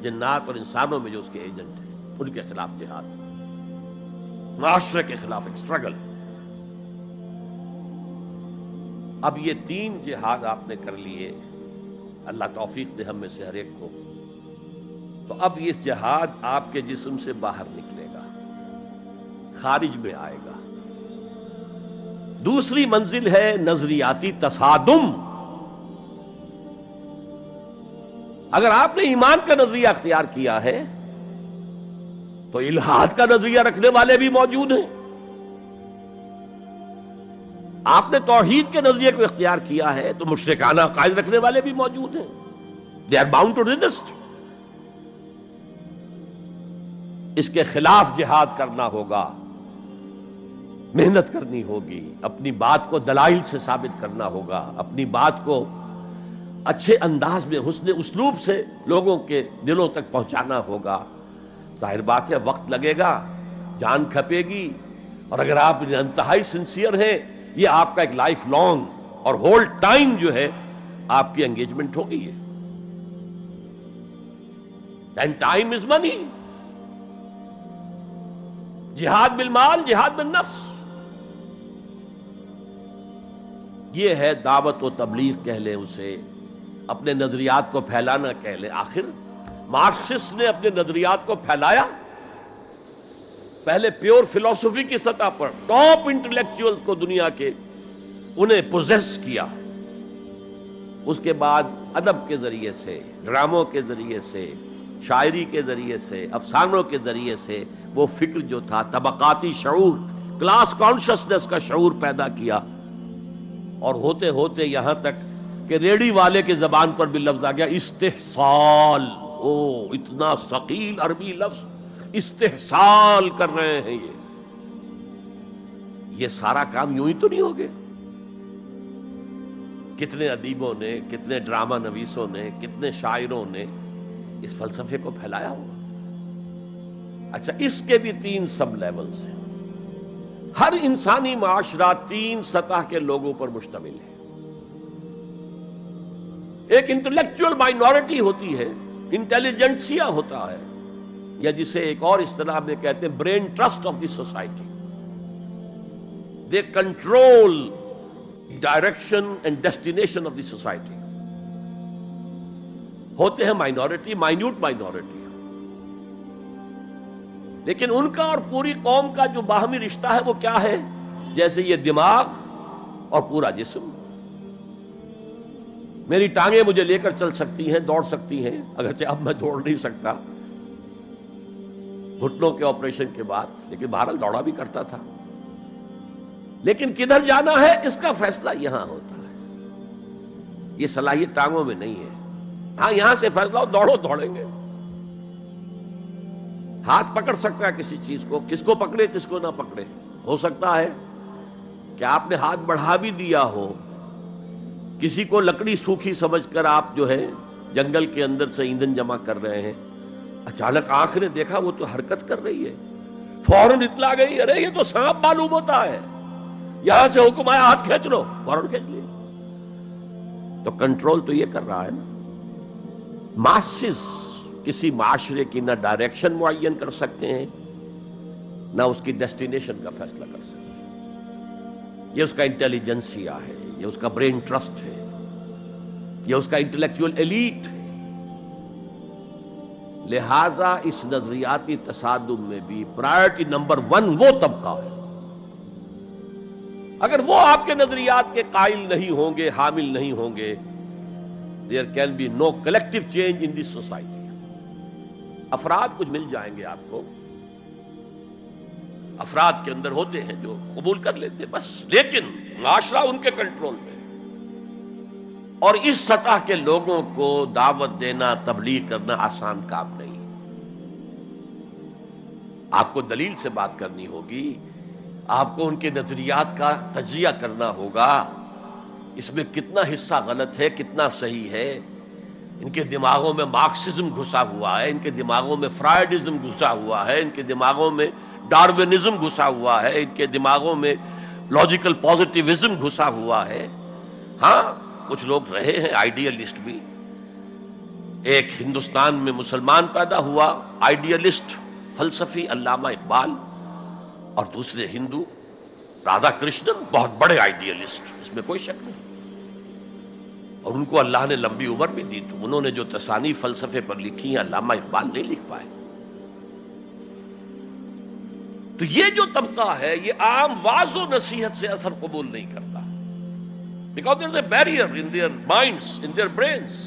جنات اور انسانوں میں جو اس کے ایجنٹ ہیں، ان کے خلاف جہاد، معاشرے کے خلاف ایک سٹرگل۔ اب یہ 3 جہاد آپ نے کر لیے، اللہ توفیق دے ہم میں سے ہر ایک کو، تو اب یہ جہاد آپ کے جسم سے باہر نکلے گا، خارج میں آئے گا۔ دوسری منزل ہے نظریاتی تصادم۔ اگر آپ نے ایمان کا نظریہ اختیار کیا ہے تو الحاد کا نظریہ رکھنے والے بھی موجود ہیں۔ آپ نے توحید کے نظریے کو اختیار کیا ہے تو مشرکانہ عقائد رکھنے والے بھی موجود ہیں۔ They are bound to resist۔ اس کے خلاف جہاد کرنا ہوگا، محنت کرنی ہوگی، اپنی بات کو دلائل سے ثابت کرنا ہوگا، اپنی بات کو اچھے انداز میں، حسن اسلوب سے لوگوں کے دلوں تک پہنچانا ہوگا۔ ظاہر بات ہے وقت لگے گا، جان کھپے گی، اور اگر آپ انتہائی سنسیئر ہیں، یہ آپ کا ایک لائف لانگ اور ہول ٹائم جو ہے آپ کی انگیجمنٹ ہوگی ہے. اینڈ ٹائم از منی. جہاد بالمال، جہاد بالنفس، یہ ہے دعوت و تبلیغ کہہ لیں اسے، اپنے نظریات کو پھیلانا کہہ لیں. آخر مارکسسٹ نے اپنے نظریات کو پھیلایا پہلے پیور فلسفی کی سطح پر، ٹاپ انٹلیکچوئلز کو دنیا کے انہیں پوزیس کیا. اس کے بعد ادب کے ذریعے سے، ڈراموں کے ذریعے سے، شاعری کے ذریعے سے، افسانوں کے ذریعے سے وہ فکر جو تھا، طبقاتی شعور، کلاس کانشسنس کا شعور پیدا کیا. اور ہوتے ہوتے یہاں تک کہ ریڑی والے کے زبان پر بھی لفظ آ گیا استحصال. اتنا ثقیل عربی لفظ، استحصال کر رہے ہیں. یہ سارا کام یوں ہی تو نہیں ہو گیا. کتنے ادیبوں نے، کتنے ڈرامہ نویسوں نے، کتنے شاعروں نے اس فلسفے کو پھیلایا ہوا. اچھا، اس کے بھی 3 سب لیولز ہیں. ہر انسانی معاشرہ 3 سطح کے لوگوں پر مشتمل ہے. ایک انٹلیکچوئل مائنورٹی ہوتی ہے، انٹیلیجنسیا ہوتا ہے، یا جسے ایک اور اصطلاح میں کہتے ہیں brain trust of the society. They control direction and destination of the society. ہوتے ہیں مائنورٹی، مائنیوٹ مائنورٹی، لیکن ان کا اور پوری قوم کا جو باہمی رشتہ ہے وہ کیا ہے؟ جیسے یہ دماغ اور پورا جسم. میری ٹانگیں مجھے لے کر چل سکتی ہیں، دوڑ سکتی ہیں، اگرچہ اب میں دوڑ نہیں سکتا گھٹنوں کے آپریشن کے بعد، لیکن بہرحال دوڑا بھی کرتا تھا. لیکن کدھر جانا ہے اس کا فیصلہ یہاں ہوتا ہے. یہ صلاحیت ٹانگوں میں نہیں ہے. ہاں، یہاں سے فیصلہ ہو، دوڑو، دوڑیں گے. ہاتھ پکڑ سکتا ہے کسی چیز کو، کس کو پکڑے کس کو نہ پکڑے. ہو سکتا ہے کہ آپ نے ہاتھ بڑھا بھی دیا ہو، کسی کو لکڑی سوکھی سمجھ کر آپ جو ہے جنگل کے اندر سے ایندھن جمع کر رہے ہیں، اچانک آنکھ نے دیکھا وہ تو حرکت کر رہی ہے، فوراً اطلاع گئی، ارے یہ تو سانپ معلوم ہوتا ہے، یہاں سے حکم آیا ہاتھ کھینچ لو، فوراً کھینچ لیا. تو کنٹرول تو یہ کر رہا ہے نا. ماسز کسی معاشرے کی نہ ڈائریکشن معین کر سکتے ہیں، نہ اس کی ڈیسٹینیشن کا فیصلہ کر سکتے ہیں. یہ اس کا انٹیلیجنسیا ہے، یہ اس کا برین ٹرسٹ ہے، یہ اس کا انٹلیکچوئل ایلیٹ ہے. لہذا اس نظریاتی تصادم میں بھی پرائرٹی نمبر 1 وہ طبقہ ہے. اگر وہ آپ کے نظریات کے قائل نہیں ہوں گے، حامل نہیں ہوں گے، there can be no collective change in this society. افراد کچھ مل جائیں گے آپ کو، افراد کے اندر ہوتے ہیں جو قبول کر لیتے ہیں بس، لیکن معاشرہ ان کے کنٹرول میں. اور اس سطح کے لوگوں کو دعوت دینا، تبلیغ کرنا آسان کام نہیں. آپ کو دلیل سے بات کرنی ہوگی، آپ کو ان کے نظریات کا تجزیہ کرنا ہوگا، اس میں کتنا حصہ غلط ہے، کتنا صحیح ہے. ان کے دماغوں میں مارکسزم گھسا ہوا ہے، ان کے دماغوں میں فرائیڈزم گھسا ہوا ہے، ان کے دماغوں میں ڈارونزم گھسا ہوا ہے، ان کے دماغوں میں لاجیکل پازیٹیوزم گھسا ہوا ہے. ہاں، کچھ لوگ رہے ہیں آئیڈیلسٹ بھی. ایک ہندوستان میں مسلمان پیدا ہوا آئیڈیلسٹ فلسفی علامہ اقبال، اور دوسرے ہندو رادھا کرشنن، بہت بڑے آئیڈیلسٹ، اس میں کوئی شک نہیں. اور ان کو اللہ نے لمبی عمر بھی دی، تو انہوں نے جو تصانیف فلسفے پر لکھی ہیں علامہ اقبال نہیں لکھ پائے. تو یہ جو طبقہ ہے یہ عام واعظ و نصیحت سے اثر قبول نہیں کرتا. Because there is a barrier in their minds, in their brains.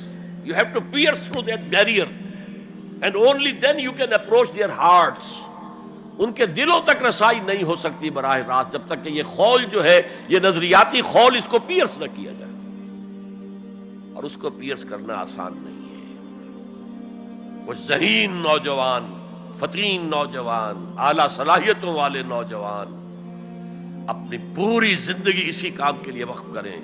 You have to pierce through that barrier, and only then you can approach their hearts. ان کے دلوں تک رسائی نہیں ہو سکتی براہ راست جب تک کہ یہ خول جو ہے، یہ نظریاتی خول، اس کو پیئرس نہ کیا جائے. اور اس کو پیئرس کرنا آسان نہیں ہے. کچھ ذہین نوجوان، فطین نوجوان، اعلیٰ صلاحیتوں والے نوجوان اپنی پوری زندگی اسی کام کے لیے وقف کریں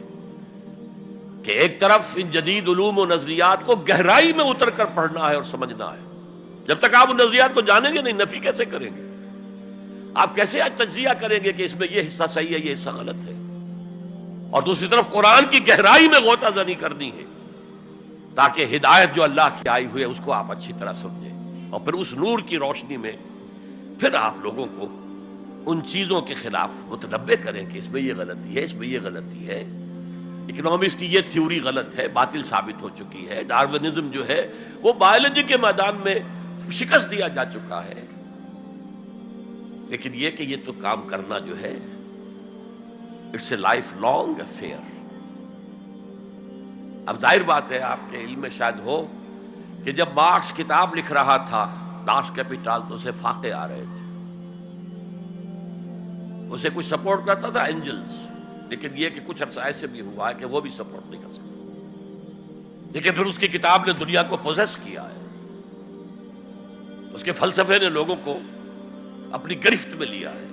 کہ ایک طرف ان جدید علوم و نظریات کو گہرائی میں اتر کر پڑھنا ہے اور سمجھنا ہے. جب تک آپ ان نظریات کو جانیں گے نہیں، نفی کیسے کریں گے؟ آپ کیسے آج تجزیہ کریں گے کہ اس میں یہ حصہ صحیح ہے یہ حصہ غلط ہے؟ اور دوسری طرف قرآن کی گہرائی میں غوطہ زنی کرنی ہے تاکہ ہدایت جو اللہ کی آئی ہوئی ہے اس کو آپ اچھی طرح سمجھیں، اور پھر اس نور کی روشنی میں پھر آپ لوگوں کو ان چیزوں کے خلاف متنبع کریں کہ اس میں یہ غلطی ہے، اس میں یہ غلطی ہے، اکنامکس کی یہ تھیوری غلط ہے، باطل ثابت ہو چکی ہے، ڈارونزم جو ہے وہ بایولوجی کے میدان میں شکست دیا جا چکا ہے۔ لیکن یہ کہ یہ تو کام کرنا جو ہے it's a lifelong affair. اب ظاہر بات ہے آپ کے علم میں شاید ہو کہ جب مارکس کتاب لکھ رہا تھا داس کیپیٹال تو اسے فاقے آ رہے تھے، اسے کچھ سپورٹ کرتا تھا اینجلز، لیکن یہ کہ کچھ عرصہ ایسے بھی ہوا ہے کہ وہ بھی سپورٹ نہیں کر سکتا، لیکن پھر اس کی کتاب نے دنیا کو پوزیس کیا ہے، اس کے فلسفے نے لوگوں کو اپنی گرفت میں لیا ہے،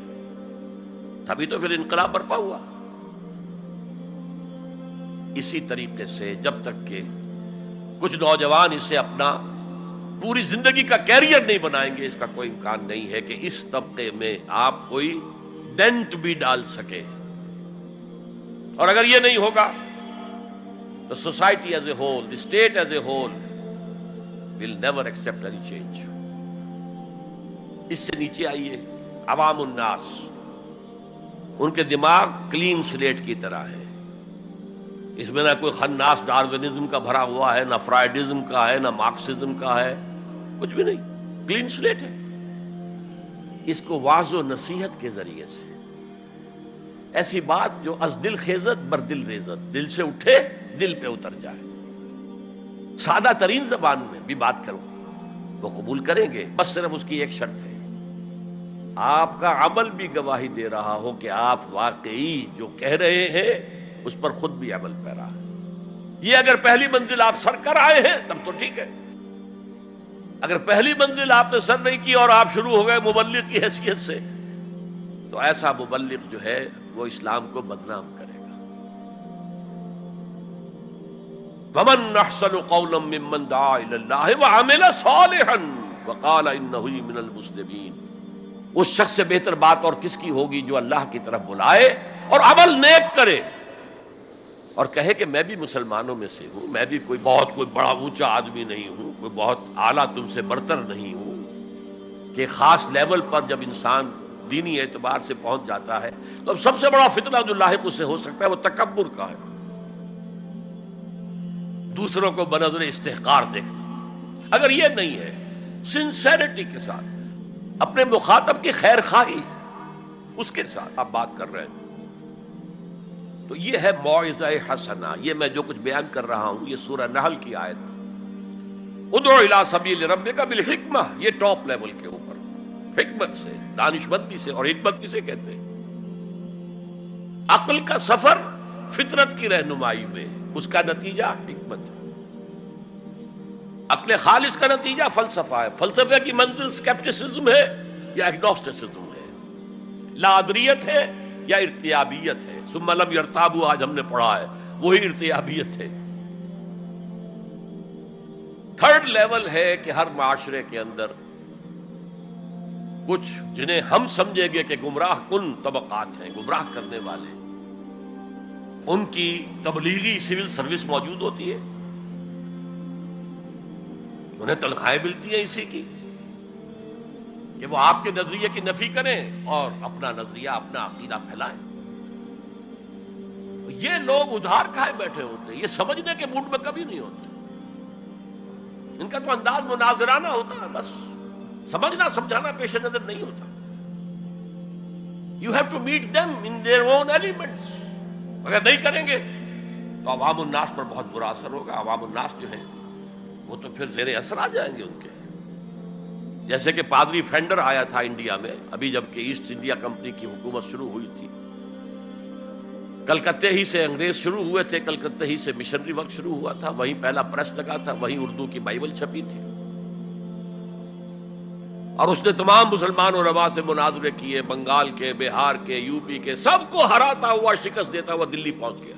تبھی تو پھر انقلاب برپا ہوا۔ اسی طریقے سے جب تک کہ کچھ نوجوان اسے اپنا پوری زندگی کا کیریئر نہیں بنائیں گے، اس کا کوئی امکان نہیں ہے کہ اس طبقے میں آپ کوئی ڈینٹ بھی ڈال سکے۔ اور اگر یہ نہیں ہوگا تو society as a whole, the state as a whole will never accept any change. اس سے نیچے آئیے، عوام الناس، ان کے دماغ کلین سلیٹ کی طرح ہے، اس میں نہ کوئی خناس ڈارونزم کا بھرا ہوا ہے، نہ فرائیڈزم کا ہے، نہ مارکسزم کا ہے، کچھ بھی نہیں، کلین سلیٹ ہے۔ اس کو واعظ و نصیحت کے ذریعے سے ایسی بات جو از دل خیزت بر دل ریزت، دل سے اٹھے دل پہ اتر جائے، سادہ ترین زبان میں بھی بات کرو وہ قبول کریں گے، بس صرف اس کی ایک شرط ہے، آپ کا عمل بھی گواہی دے رہا ہو کہ آپ واقعی جو کہہ رہے ہیں اس پر خود بھی عمل پیرا ہے۔ یہ اگر پہلی منزل آپ سر کر آئے ہیں تب تو ٹھیک ہے، اگر پہلی منزل آپ نے سر نہیں کی اور آپ شروع ہو گئے مبلغ کی حیثیت سے، تو ایسا مبلغ جو ہے وہ اسلام کو بدنام کرے گا۔ وَمَنْ أَحْسَنُ قَوْلًا مِّمَّنْ دَعَا إِلَى اللَّهِ وَعَمِلَ صَالِحًا وَقَالَ إِنَّهُ مِنَ الْمُسْلِمِينَ۔ اس شخص سے بہتر بات اور کس کی ہوگی جو اللہ کی طرف بلائے اور عمل نیک کرے اور کہے کہ میں بھی مسلمانوں میں سے ہوں، میں بھی کوئی بڑا اونچا آدمی نہیں ہوں، کوئی بہت اعلیٰ تم سے برتر نہیں ہوں، کہ خاص لیول پر جب انسان دینی اعتبار سے پہنچ جاتا ہے تو اب سب سے بڑا فتنہ جو لاحق اسے ہو سکتا ہے وہ تکبر کا ہے، دوسروں کو بنظر استحقار دیکھنا۔ اگر یہ نہیں ہے، سنسیریٹی کے ساتھ اپنے مخاطب کی خیر خواہی اس کے ساتھ آپ بات کر رہے ہیں، تو یہ ہے موعظہ حسنہ۔ یہ میں جو کچھ بیان کر رہا ہوں یہ سورہ نحل کی آیت، ادعو الی سبیل ربک بالحکمہ، یہ ٹاپ لیول کے اوپر حکمت سے، دانشمندی سے، اور حکمت کسے کہتے ہیں؟ عقل کا سفر فطرت کی رہنمائی میں، اس کا نتیجہ حکمت ہے۔ عقل خالص کا نتیجہ فلسفہ ہے، فلسفے کی منزل سکیپٹسزم ہے یا ایگنوسٹسزم ہے، لا ادریت ہے یا ارتیابیت ہے۔ ثم لم یرتابوا آج ہم نے پڑھا ہے، وہی ارتیابیت ہے۔ تھرڈ لیول ہے کہ ہر معاشرے کے اندر کچھ جنہیں ہم سمجھیں گے کہ گمراہ کن طبقات ہیں، گمراہ کرنے والے، ان کی تبلیغی سول سروس موجود ہوتی ہے، انہیں تنخواہیں ملتی ہیں اسی کی کہ وہ آپ کے نظریے کی نفی کریں اور اپنا نظریہ، اپنا عقیدہ پھیلائیں۔ یہ لوگ ادھار کھائے بیٹھے ہوتے ہیں، یہ سمجھنے کے موڈ میں کبھی نہیں ہوتے، ان کا تو انداز مناظرانہ ہوتا ہے، بس سمجھنا سمجھانا پیش نظر نہیں ہوتا۔ You have to meet them in their own elements۔ اگر نہیں کریں گے تو عوام الناس پر بہت برا اثر ہوگا، عوام الناس جو ہیں وہ تو پھر زیر اثر آ جائیں گے ان کے، جیسے کہ پادری فینڈر آیا تھا انڈیا میں، ابھی جب کہ ایسٹ انڈیا کمپنی کی حکومت شروع ہوئی تھی، کلکتے ہی سے انگریز شروع ہوئے تھے، کلکتے ہی سے مشنری ورک شروع ہوا تھا، وہیں پہلا پریس لگا تھا، وہیں اردو کی بائبل چھپی تھی، اور اس نے تمام مسلمان علماء سے مناظرے کیے، بنگال کے، بہار کے، یو پی کے، سب کو ہراتا ہوا، شکست دیتا ہوا دلی پہنچ گیا،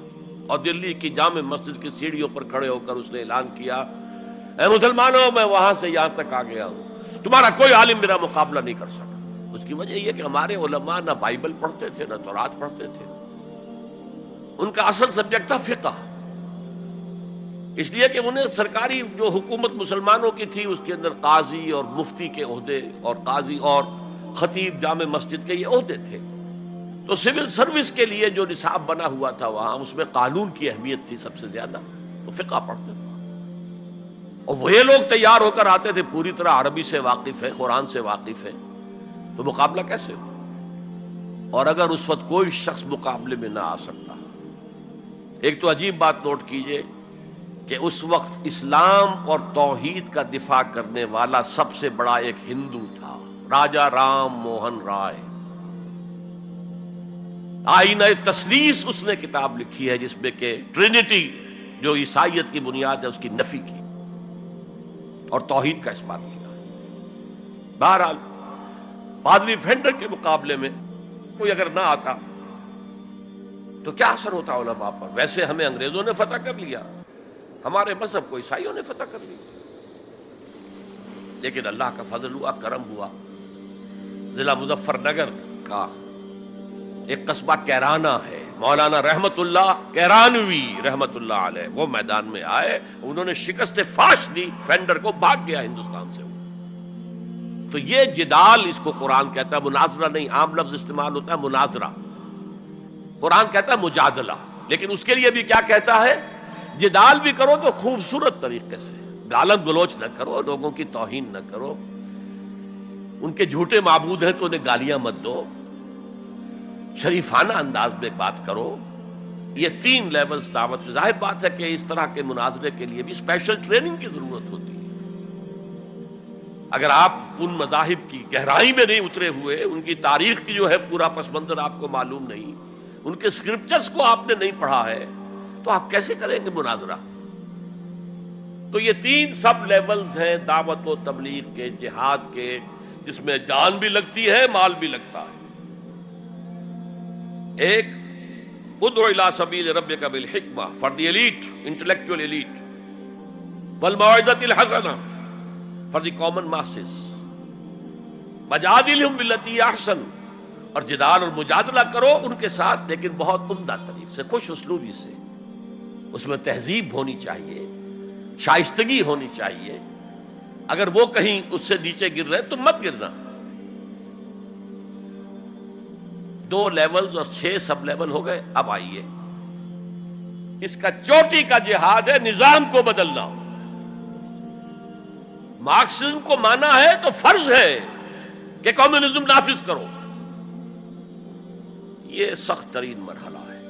اور دلی کی جامع مسجد کی سیڑھیوں پر کھڑے ہو کر اس نے اعلان کیا، اے مسلمانوں، میں وہاں سے یہاں تک آ گیا ہوں، تمہارا کوئی عالم میرا مقابلہ نہیں کر سکا۔ اس کی وجہ یہ کہ ہمارے علماء نہ بائبل پڑھتے تھے نہ تورات پڑھتے تھے. ان کا اصل سبجیکٹ تھا فقہ، اس لیے کہ انہیں سرکاری جو حکومت مسلمانوں کی تھی اس کے اندر قاضی اور مفتی کے عہدے اور قاضی اور خطیب جامع مسجد کے یہ عہدے تھے. تو سول سروس کے لیے جو نصاب بنا ہوا تھا وہاں اس میں قانون کی اہمیت تھی سب سے زیادہ، تو فقہ پڑھتے تھے. اور وہ لوگ تیار ہو کر آتے تھے پوری طرح عربی سے واقف ہے، قرآن سے واقف ہے، تو مقابلہ کیسے ہو؟ اور اگر اس وقت کوئی شخص مقابلے میں نہ آ سکتا، ایک تو عجیب بات نوٹ کیجئے کہ اس وقت اسلام اور توحید کا دفاع کرنے والا سب سے بڑا ایک ہندو تھا، راجا رام موہن رائے. آئینہ تثلیث اس نے کتاب لکھی ہے جس میں کہ ٹرینٹی جو عیسائیت کی بنیاد ہے اس کی نفی کی اور توحید کا اس بات کیا. بہرحال پادری فینڈر کے مقابلے میں کوئی اگر نہ آتا تو کیا اثر ہوتا علماء پر؟ ویسے ہمیں انگریزوں نے فتح کر لیا، ہمارے مذہب کو عیسائیوں نے فتح کر لیا، لیکن اللہ کا فضل ہوا، کرم ہوا. ضلع مظفر نگر کا ایک قصبہ کیرانہ ہے، مولانا رحمت اللہ کیرانوی رحمت اللہ علیہ وہ میدان میں آئے، انہوں نے شکست فاش دی، فینڈر کو بھاگ گیا ہندوستان سے. تو یہ جدال اس کو قرآن کہتا ہے، مناظرہ نہیں، عام لفظ استعمال ہوتا ہے مناظرہ، قرآن کہتا ہے مجادلہ. لیکن اس کے لیے بھی کیا کہتا ہے؟ جدال بھی کرو تو خوبصورت طریقے سے، گالم گلوچ نہ کرو، لوگوں کی توہین نہ کرو، ان کے جھوٹے معبود ہیں تو انہیں گالیاں مت دو، شریفانہ انداز میں بات کرو. یہ 3 لیولز دعوت. ظاہر بات ہے کہ اس طرح کے مناظرے کے لیے بھی اسپیشل ٹریننگ کی ضرورت ہوتی ہے. اگر آپ ان مذاہب کی گہرائی میں نہیں اترے ہوئے، ان کی تاریخ کی جو ہے پورا پس منظر آپ کو معلوم نہیں، ان کے اسکرپچرز کو آپ نے نہیں پڑھا ہے، تو آپ کیسے کریں گے مناظرہ؟ تو یہ 3 سب لیولز ہیں دعوت و تبلیغ کے، جہاد کے، جس میں جان بھی لگتی ہے، مال بھی لگتا ہے. ایک ادعو الی سبیل ربک بالحکمہ for the elite, intellectual elite, والموعظۃ الحسنہ فار دی کامن ماسز، وجادلہم باللتی احسن، اور جدال اور مجادلہ کرو ان کے ساتھ، لیکن بہت عمدہ طریقے سے، خوش اسلوبی سے. اس میں تہذیب ہونی چاہیے، شائستگی ہونی چاہیے. اگر وہ کہیں اس سے نیچے گر رہے تو مت گرنا. 2 لیولز اور 6 سب لیول ہو گئے. اب آئیے اس کا چوٹی کا جہاد ہے نظام کو بدلنا. مارکسزم کو مانا ہے تو فرض ہے کہ کمیونزم نافذ کرو. یہ سخت ترین مرحلہ ہے،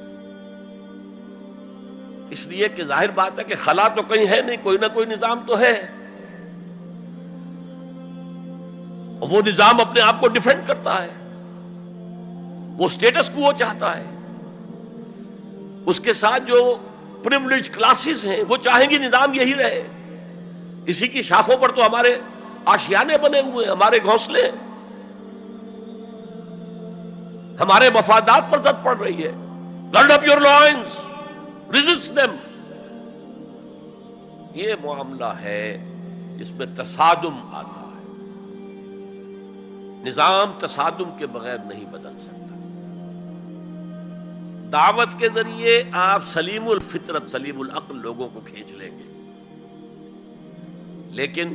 اس لیے کہ ظاہر بات ہے کہ خلا تو کہیں ہے نہیں، کوئی نہ کوئی نظام تو ہے، اور وہ نظام اپنے آپ کو ڈیفینڈ کرتا ہے، وہ سٹیٹس کو وہ چاہتا ہے. اس کے ساتھ جو پریویلیج کلاسز ہیں وہ چاہیں گی نظام یہی رہے. اسی کی شاخوں پر تو ہمارے آشیانے بنے ہوئے، ہمارے گھونسلے، ہمارے مفادات پر زد پڑ رہی ہے. Grid up your lines, resist them. یہ معاملہ ہے جس میں تصادم آتا ہے. نظام تصادم کے بغیر نہیں بدل سکتا. دعوت کے ذریعے آپ سلیم الفطرت، سلیم العقل لوگوں کو کھینچ لیں گے، لیکن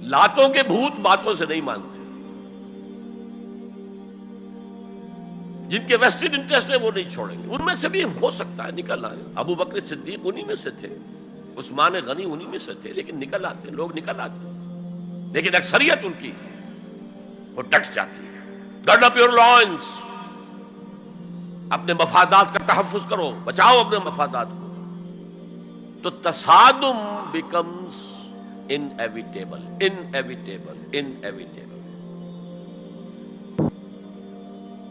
لاتوں کے بھوت باتوں سے نہیں مانتے. جن کے ویسٹڈ انٹرسٹ ہے وہ نہیں چھوڑیں گے. ان میں سے بھی ہو سکتا ہے نکل آئے. ابو بکر صدیق انہی میں سے تھے، عثمان غنی انہی میں سے تھے، لیکن نکل آتے، لوگ نکل آتے. لیکن اکثریت ان کی وہ ڈٹ جاتی ہے. گارڈ اپ یور لائنز، اپنے مفادات کا تحفظ کرو، بچاؤ اپنے مفادات کو. تو تصادم بیکمز انیویٹیبل، انیویٹیبل، انیویٹیبل.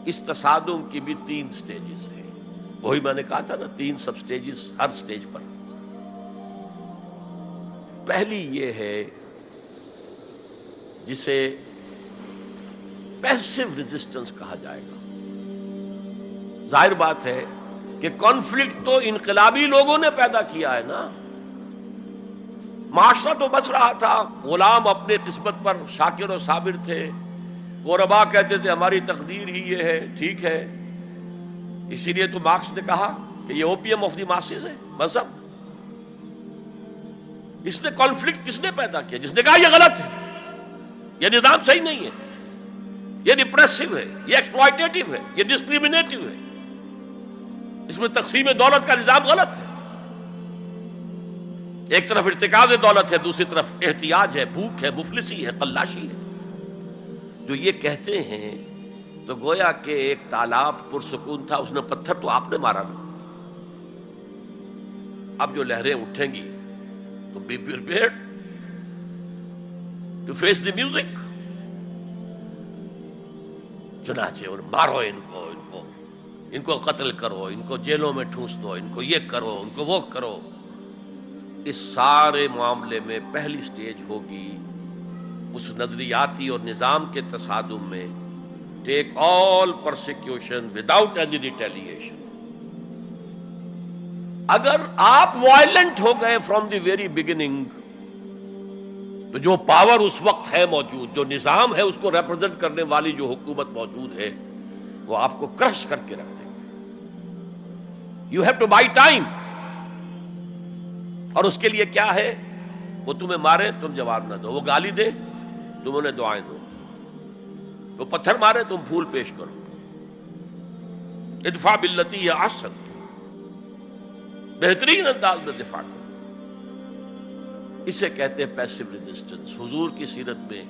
اس تصادم کی بھی 3 سٹیجز ہیں. وہی میں نے کہا تھا نا، 3 سب سٹیجز ہر سٹیج پر. پہلی یہ ہے جسے پیسو ریزسٹنس کہا جائے گا. ظاہر بات ہے کہ کانفلکٹ تو انقلابی لوگوں نے پیدا کیا ہے نا. معاشرہ تو بس رہا تھا، غلام اپنے قسمت پر شاکر و صابر تھے، غربا کہتے تھے ہماری تقدیر ہی یہ ہے، ٹھیک ہے، اسی لیے تو مارکس نے کہا کہ یہ اوپیم آف دی ماسز ہے مذہب۔ اس نے کانفلکٹ کس نے پیدا کیا؟ جس نے کہا یہ غلط ہے، یہ نظام صحیح نہیں ہے، یہ ریپریسو ہے، یہ ایکسپلائٹیٹو ہے، یہ ڈسکریمنیٹو ہے، اس میں تقسیم دولت کا نظام غلط ہے۔ ایک طرف ارتکاز دولت ہے، دوسری طرف احتیاج ہے، بھوک ہے، مفلسی ہے، قلاشی ہے۔ جو یہ کہتے ہیں تو گویا کہ ایک تالاب پرسکون تھا، اس نے پتھر تو آپ نے مارا نا، اب جو لہریں اٹھیں گی تو be prepared to face the music. چنانچہ اور مارو ان کو قتل کرو، ان کو جیلوں میں ٹھونس دو، ان کو یہ کرو، ان کو وہ کرو۔ اس سارے معاملے میں پہلی سٹیج ہوگی اس نظریاتی اور نظام کے تصادم میں ٹیک آل پرسیکیوشن وداؤٹ اینی ریٹیلیشن۔ اگر آپ وائلنٹ ہو گئے فرام دی ویری بگننگ تو جو پاور اس وقت ہے موجود، جو نظام ہے اس کو ریپرزینٹ کرنے والی جو حکومت موجود ہے، وہ آپ کو کرش کر کے رکھ دیں گے۔ You have to buy time. اور اس کے لیے کیا ہے؟ وہ تمہیں مارے تم جواب نہ دو، وہ گالی دے تم انہیں دعائیں دو، وہ پتھر مارے تم پھول پیش کرو۔ ادفع باللتی ہی احسن، بہترین انداز میں دفاع کرو۔ اسے کہتے ہیں پیسو ریزسٹنس۔ حضور کی سیرت میں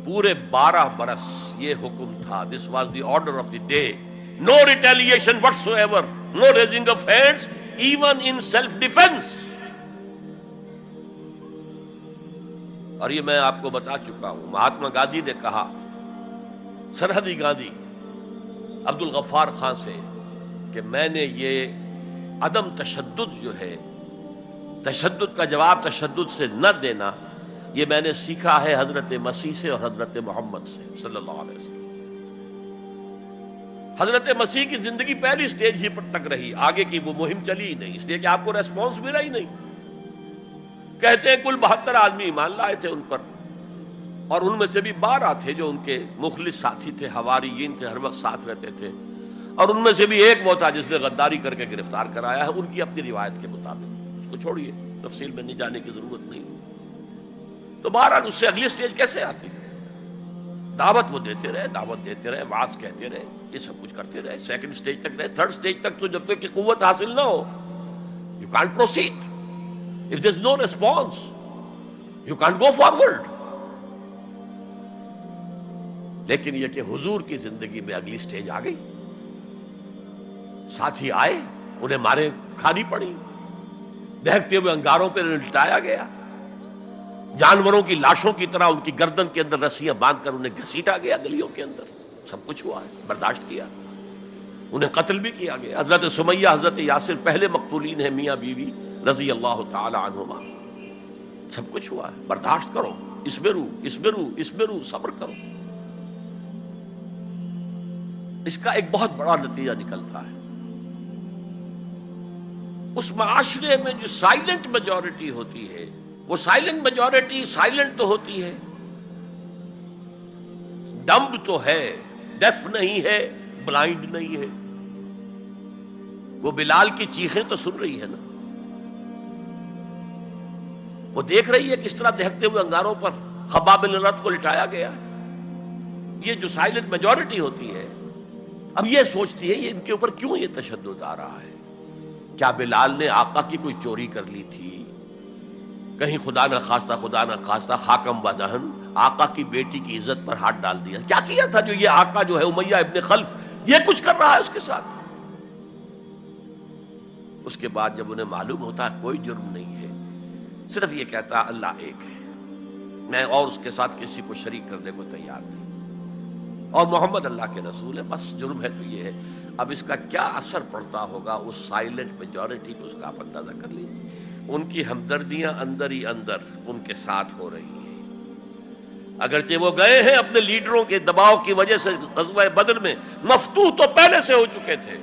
پورے 12 برس یہ حکم تھا، this was the order of the day, no retaliation whatsoever, no raising of hands even in self defence. اور یہ میں آپ کو بتا چکا ہوں، مہاتما گاندھی نے کہا، سرحدی گاندھی عبد الغفار خان سے، کہ میں نے یہ عدم تشدد جو ہے، تشدد کا جواب تشدد سے نہ دینا، یہ میں نے سیکھا ہے حضرت مسیح سے اور حضرت محمد سے صلی اللہ علیہ وسلم۔ حضرت مسیح کی زندگی پہلی سٹیج ہی پر تک رہی، آگے کی وہ مہم چلی ہی نہیں، اس لیے کہ آپ کو ریسپانس ملا ہی نہیں۔ کہتے ہیں کل 72 آدمی ایمان لائے تھے ان پر، اور ان میں سے بھی 12 تھے جو ان کے مخلص ساتھی تھے، حواریین تھے، ہر وقت ساتھ رہتے تھے، اور ان میں سے بھی ایک وہ تھا جس نے غداری کر کے گرفتار کرایا ہے، ان کی اپنی روایت کے مطابق۔ اس کو چھوڑیے، تفصیل میں نہیں جانے کی ضرورت نہیں۔ تو بہرحال اس سے اگلی سٹیج کیسے آتی؟ دعوت وہ دیتے رہے، دعوت دیتے رہے، وعظ کہتے رہے، یہ سب کچھ کرتے رہے، سیکنڈ سٹیج تک رہے، تھرڈ سٹیج تک تو جب تک کہ قوت حاصل نہ ہو you can't proceed. If there's no response you can't go forward. لیکن یہ کہ حضور کی زندگی میں اگلی سٹیج آ گئی، ساتھی آئے، انہیں مارے کھانی پڑی، دہکتے ہوئے انگاروں پہ لٹایا گیا، جانوروں کی لاشوں کی طرح ان کی گردن کے اندر رسیاں باندھ کر انہیں گھسیٹا گیا گلیوں کے اندر، سب کچھ ہوا ہے، برداشت کیا، انہیں قتل بھی کیا گیا۔ حضرت سمیہ، حضرت یاسر پہلے مقتولین ہیں، میاں بیوی رضی اللہ تعالی عنہما، سب کچھ ہوا ہے، برداشت کرو، اسبرو، صبر کرو۔ اس کا ایک بہت بڑا نتیجہ نکلتا ہے، اس معاشرے میں جو سائلنٹ میجورٹی ہوتی ہے، وہ سائلنٹ میجورٹی سائلنٹ تو ہوتی ہے، ڈمب تو ہے، ڈیف نہیں ہے، بلائنڈ نہیں ہے۔ وہ بلال کی چیخیں تو سن رہی ہے نا، وہ دیکھ رہی ہے کس طرح دہکتے ہوئے انگاروں پر خباب بن الارت کو لٹایا گیا۔ یہ جو سائلنٹ میجورٹی ہوتی ہے، اب یہ سوچتی ہے یہ ان کے اوپر کیوں یہ تشدد آ رہا ہے؟ کیا بلال نے آقا کی کوئی چوری کر لی تھی؟ کہیں خدا نہ خواستہ خاکم و دہن آقا کی بیٹی کی عزت پر ہاتھ ڈال دیا؟ کیا کیا تھا جو یہ آقا جو ہے امیہ ابن خلف یہ کچھ کر رہا ہے اس کے ساتھ؟ اس کے بعد جب انہیں معلوم ہوتا ہے کوئی جرم نہیں ہے، صرف یہ کہتا ہے اللہ ایک ہے، میں اور اس کے ساتھ کسی کو شریک کرنے کو تیار نہیں، اور محمد اللہ کے رسول ہے، بس جرم ہے تو یہ ہے۔ اب اس کا کیا اثر پڑتا ہوگا اس سائلنٹ میجورٹی پہ، اس کا آپ اندازہ کر لیجیے۔ ان کی ہمدردیاں اندر ہی اندر ان کے ساتھ ہو رہی ہیں، اگرچہ وہ گئے ہیں اپنے لیڈروں کے دباؤ کی وجہ سے غزوہ بدر میں، مفتوح تو پہلے سے ہو چکے تھے،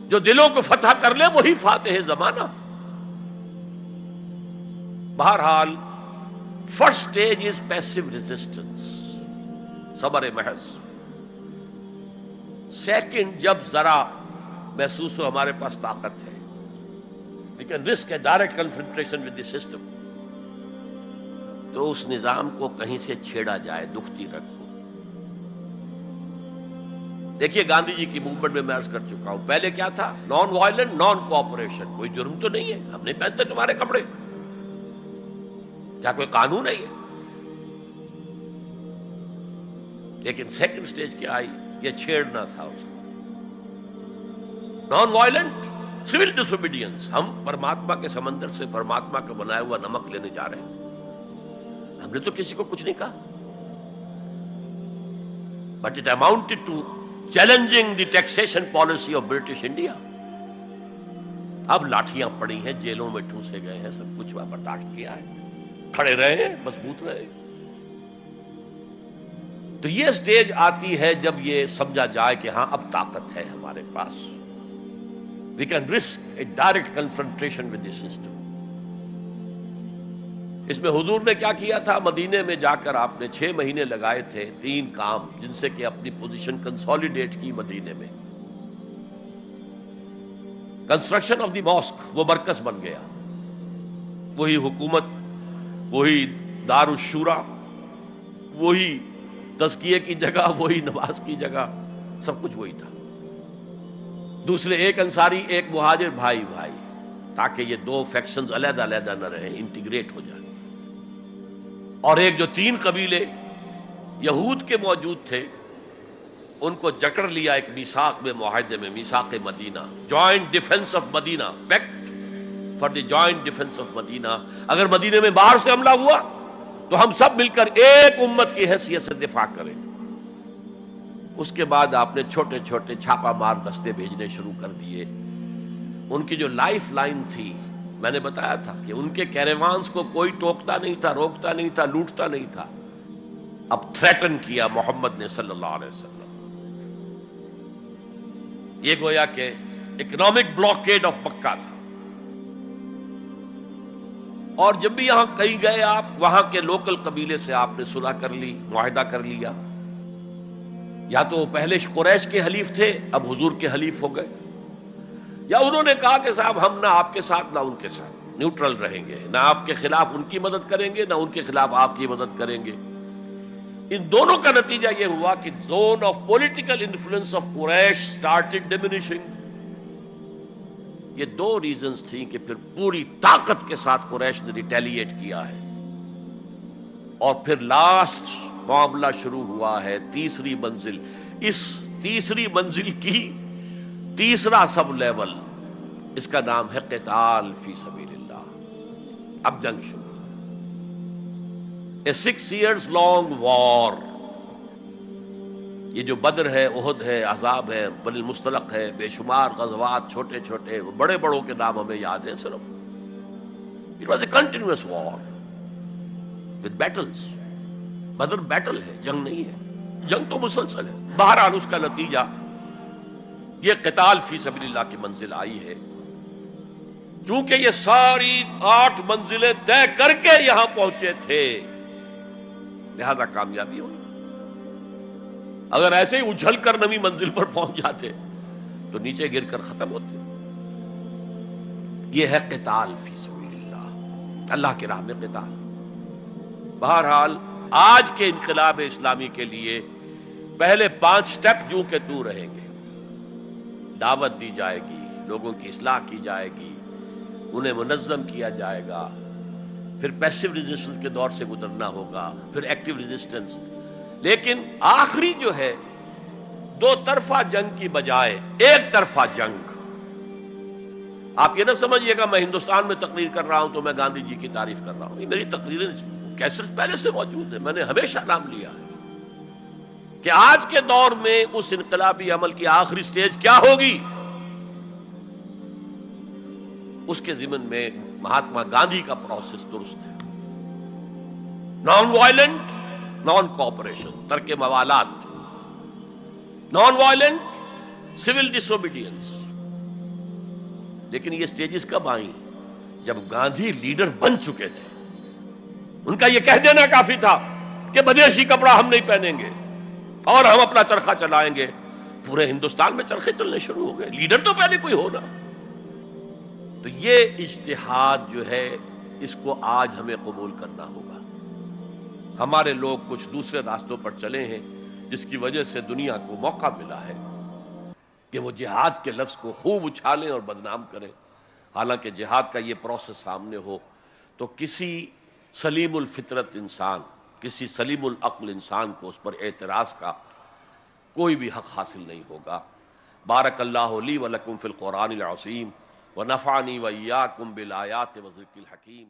جو دلوں کو فتح کر لے وہی فاتح زمانہ۔ بہرحال first stage is passive resistance, صبر محض. سیکنڈ، جب ذرا محسوس ہو ہمارے پاس طاقت ہے، we can risk a direct confrontation with the system، تو اس نظام کو کہیں سے چھیڑا جائے دکھتی رگ کو. دیکھیے گاندھی جی کی موومنٹ میں عرض کر چکا ہوں، پہلے کیا تھا؟ Non violent, naan cooperation. کوئی جرم تو نہیں ہے، ہم نہیں پہنتے تمہارے کپڑے، کیا کوئی قانون ہے یہ؟ لیکن سیکنڈ سٹیج کیا آئی؟ یہ چھیڑنا تھا اس کو. Non violent civil disobedience. ہم پرماتما کے سمندر سے پرماتما کا بنایا ہوا نمک لینے جا رہے ہیں، ہم نے تو کسی کو کچھ نہیں کہا، but it amounted to challenging the taxation policy of British India. اب لاٹھیاں پڑی ہیں، جیلوں میں ٹھوسے گئے ہیں، سب کچھ برداشت کیا ہے، کھڑے رہے ہیں، مضبوط رہے. تو یہ سٹیج آتی ہے جب یہ سمجھا جائے کہ ہاں اب طاقت ہے ہمارے پاس، we can risk a direct confrontation with the system. اس میں حضور نے کیا کیا تھا؟ مدینے میں جا کر آپ نے 6 مہینے لگائے تھے، 3 کام جن سے کہ اپنی پوزیشن کنسالیڈیٹ کی. مدینے میں کنسٹرکشن آف دی ماسک، وہ مرکز بن گیا، وہی حکومت، وہی دار الشورا، وہی تزکیے کی جگہ، وہی نماز کی جگہ، سب کچھ وہی تھا. دوسرے، ایک انصاری ایک مہاجر، بھائی بھائی، تاکہ یہ 2 فیکشنز علیحدہ علیحدہ نہ رہیں، انٹیگریٹ ہو جائیں. اور ایک جو 3 قبیلے یہود کے موجود تھے ان کو جکڑ لیا ایک میثاق میں، معاہدے میں، میثاق Medina, joint defence of Medina, pact for the joint defence of Medina. اگر مدینے میں باہر سے حملہ ہوا تو ہم سب مل کر ایک امت کی حیثیت سے دفاع کریں. اس کے بعد آپ نے چھوٹے چھوٹے چھاپا مار دستے بھیجنے شروع کر دیے. ان کی جو لائف لائن تھی، میں نے بتایا تھا کہ ان کے کیریوانز کو کوئی ٹوکتا نہیں تھا، روکتا نہیں تھا، لوٹتا نہیں تھا. اب تھریٹن کیا محمد نے صلی اللہ علیہ وسلم. یہ گویا کہ اکنامک بلاکیڈ آف مکہ تھا. اور جب بھی یہاں کہیں گئے آپ، وہاں کے لوکل قبیلے سے آپ نے صلح کر لی، معاہدہ کر لیا. یا تو وہ پہلے قریش کے حلیف تھے، اب حضور کے حلیف ہو گئے، یا انہوں نے کہا کہ صاحب ہم نہ آپ کے ساتھ نہ ان کے ساتھ، نیوٹرل رہیں گے، نہ آپ کے خلاف ان کی مدد کریں گے، نہ ان کے خلاف آپ کی مدد کریں گے. ان دونوں کا نتیجہ یہ ہوا کہ zone of political influence of Quraysh started diminishing. یہ 2 ریزنز تھیں کہ پھر پوری طاقت کے ساتھ قریش نے ریٹیلیٹ کیا ہے. اور پھر لاسٹ معاملہ شروع ہوا ہے، تیسری منزل. اس تیسری منزل کی تیسرا سب لیول، اس کا نام ہے قتال فی سبیل اللہ. اب جنگ شروع، اے 6 years long وار. یہ جو بدر ہے، احد ہے، احزاب ہے، بنی المصطلق ہے، بے شمار غزوات، چھوٹے چھوٹے، بڑے بڑوں کے نام ہمیں یاد ہیں صرف. It was a continuous war with battles. Badr battle ہے، جنگ نہیں ہے، جنگ تو مسلسل ہے. بہرحال اس کا نتیجہ یہ قتال فی سبیل اللہ کی منزل آئی ہے. چونکہ یہ ساری 8 منزلیں طے کر کے یہاں پہنچے تھے، لہذا کامیابی ہوئی. اگر ایسے ہی اچھل کر نویں منزل پر پہنچ جاتے تو نیچے گر کر ختم ہوتے. یہ ہے قتال فی سبیل اللہ، اللہ کی راہ میں قتال. بہرحال آج کے انقلاب اسلامی کے لیے پہلے 5 سٹیپ جو کہ تو رہیں گے. دعوت دی جائے گی، لوگوں کی اصلاح کی جائے گی، انہیں منظم کیا جائے گا، پھر پیسو ریزسٹنس کے دور سے گزرنا ہوگا، پھر ایکٹیو ریزسٹنس. لیکن آخری جو ہے 2 طرفہ جنگ کی بجائے ایک طرفہ جنگ. آپ یہ نہ سمجھیے گا میں ہندوستان میں تقریر کر رہا ہوں تو میں گاندھی جی کی تعریف کر رہا ہوں. یہ میری تقریریں کیسٹ پہلے سے موجود ہے، میں نے ہمیشہ نام لیا ہے کہ آج کے دور میں اس انقلابی عمل کی آخری سٹیج کیا ہوگی. اس کے ضمن میں مہاتما گاندھی کا پروسیس درست ہے. نان وائلنٹ، نان کوآپریشن، ترک موالات، نان وائلنٹ، سول ڈس اوبیڈینس. لیکن یہ سٹیجز کب آئیں؟ جب گاندھی لیڈر بن چکے تھے. ان کا یہ کہہ دینا کافی تھا کہ بدیشی کپڑا ہم نہیں پہنیں گے اور ہم اپنا چرخہ چلائیں گے. پورے ہندوستان میں چرخے چلنے شروع ہو گئے. لیڈر تو پہلے کوئی ہونا. تو یہ اجتہاد جو ہے اس کو آج ہمیں قبول کرنا ہوگا. ہمارے لوگ کچھ دوسرے راستوں پر چلے ہیں جس کی وجہ سے دنیا کو موقع ملا ہے کہ وہ جہاد کے لفظ کو خوب اچھالیں اور بدنام کریں. حالانکہ جہاد کا یہ پروسیس سامنے ہو تو کسی سلیم الفطرت انسان، کسی سلیم العقل انسان کو اس پر اعتراض کا کوئی بھی حق حاصل نہیں ہوگا. بارک اللہ لی ولکم فی القرآن العظیم ونفعنی وإیاکم بالآیات والذکر الحکیم.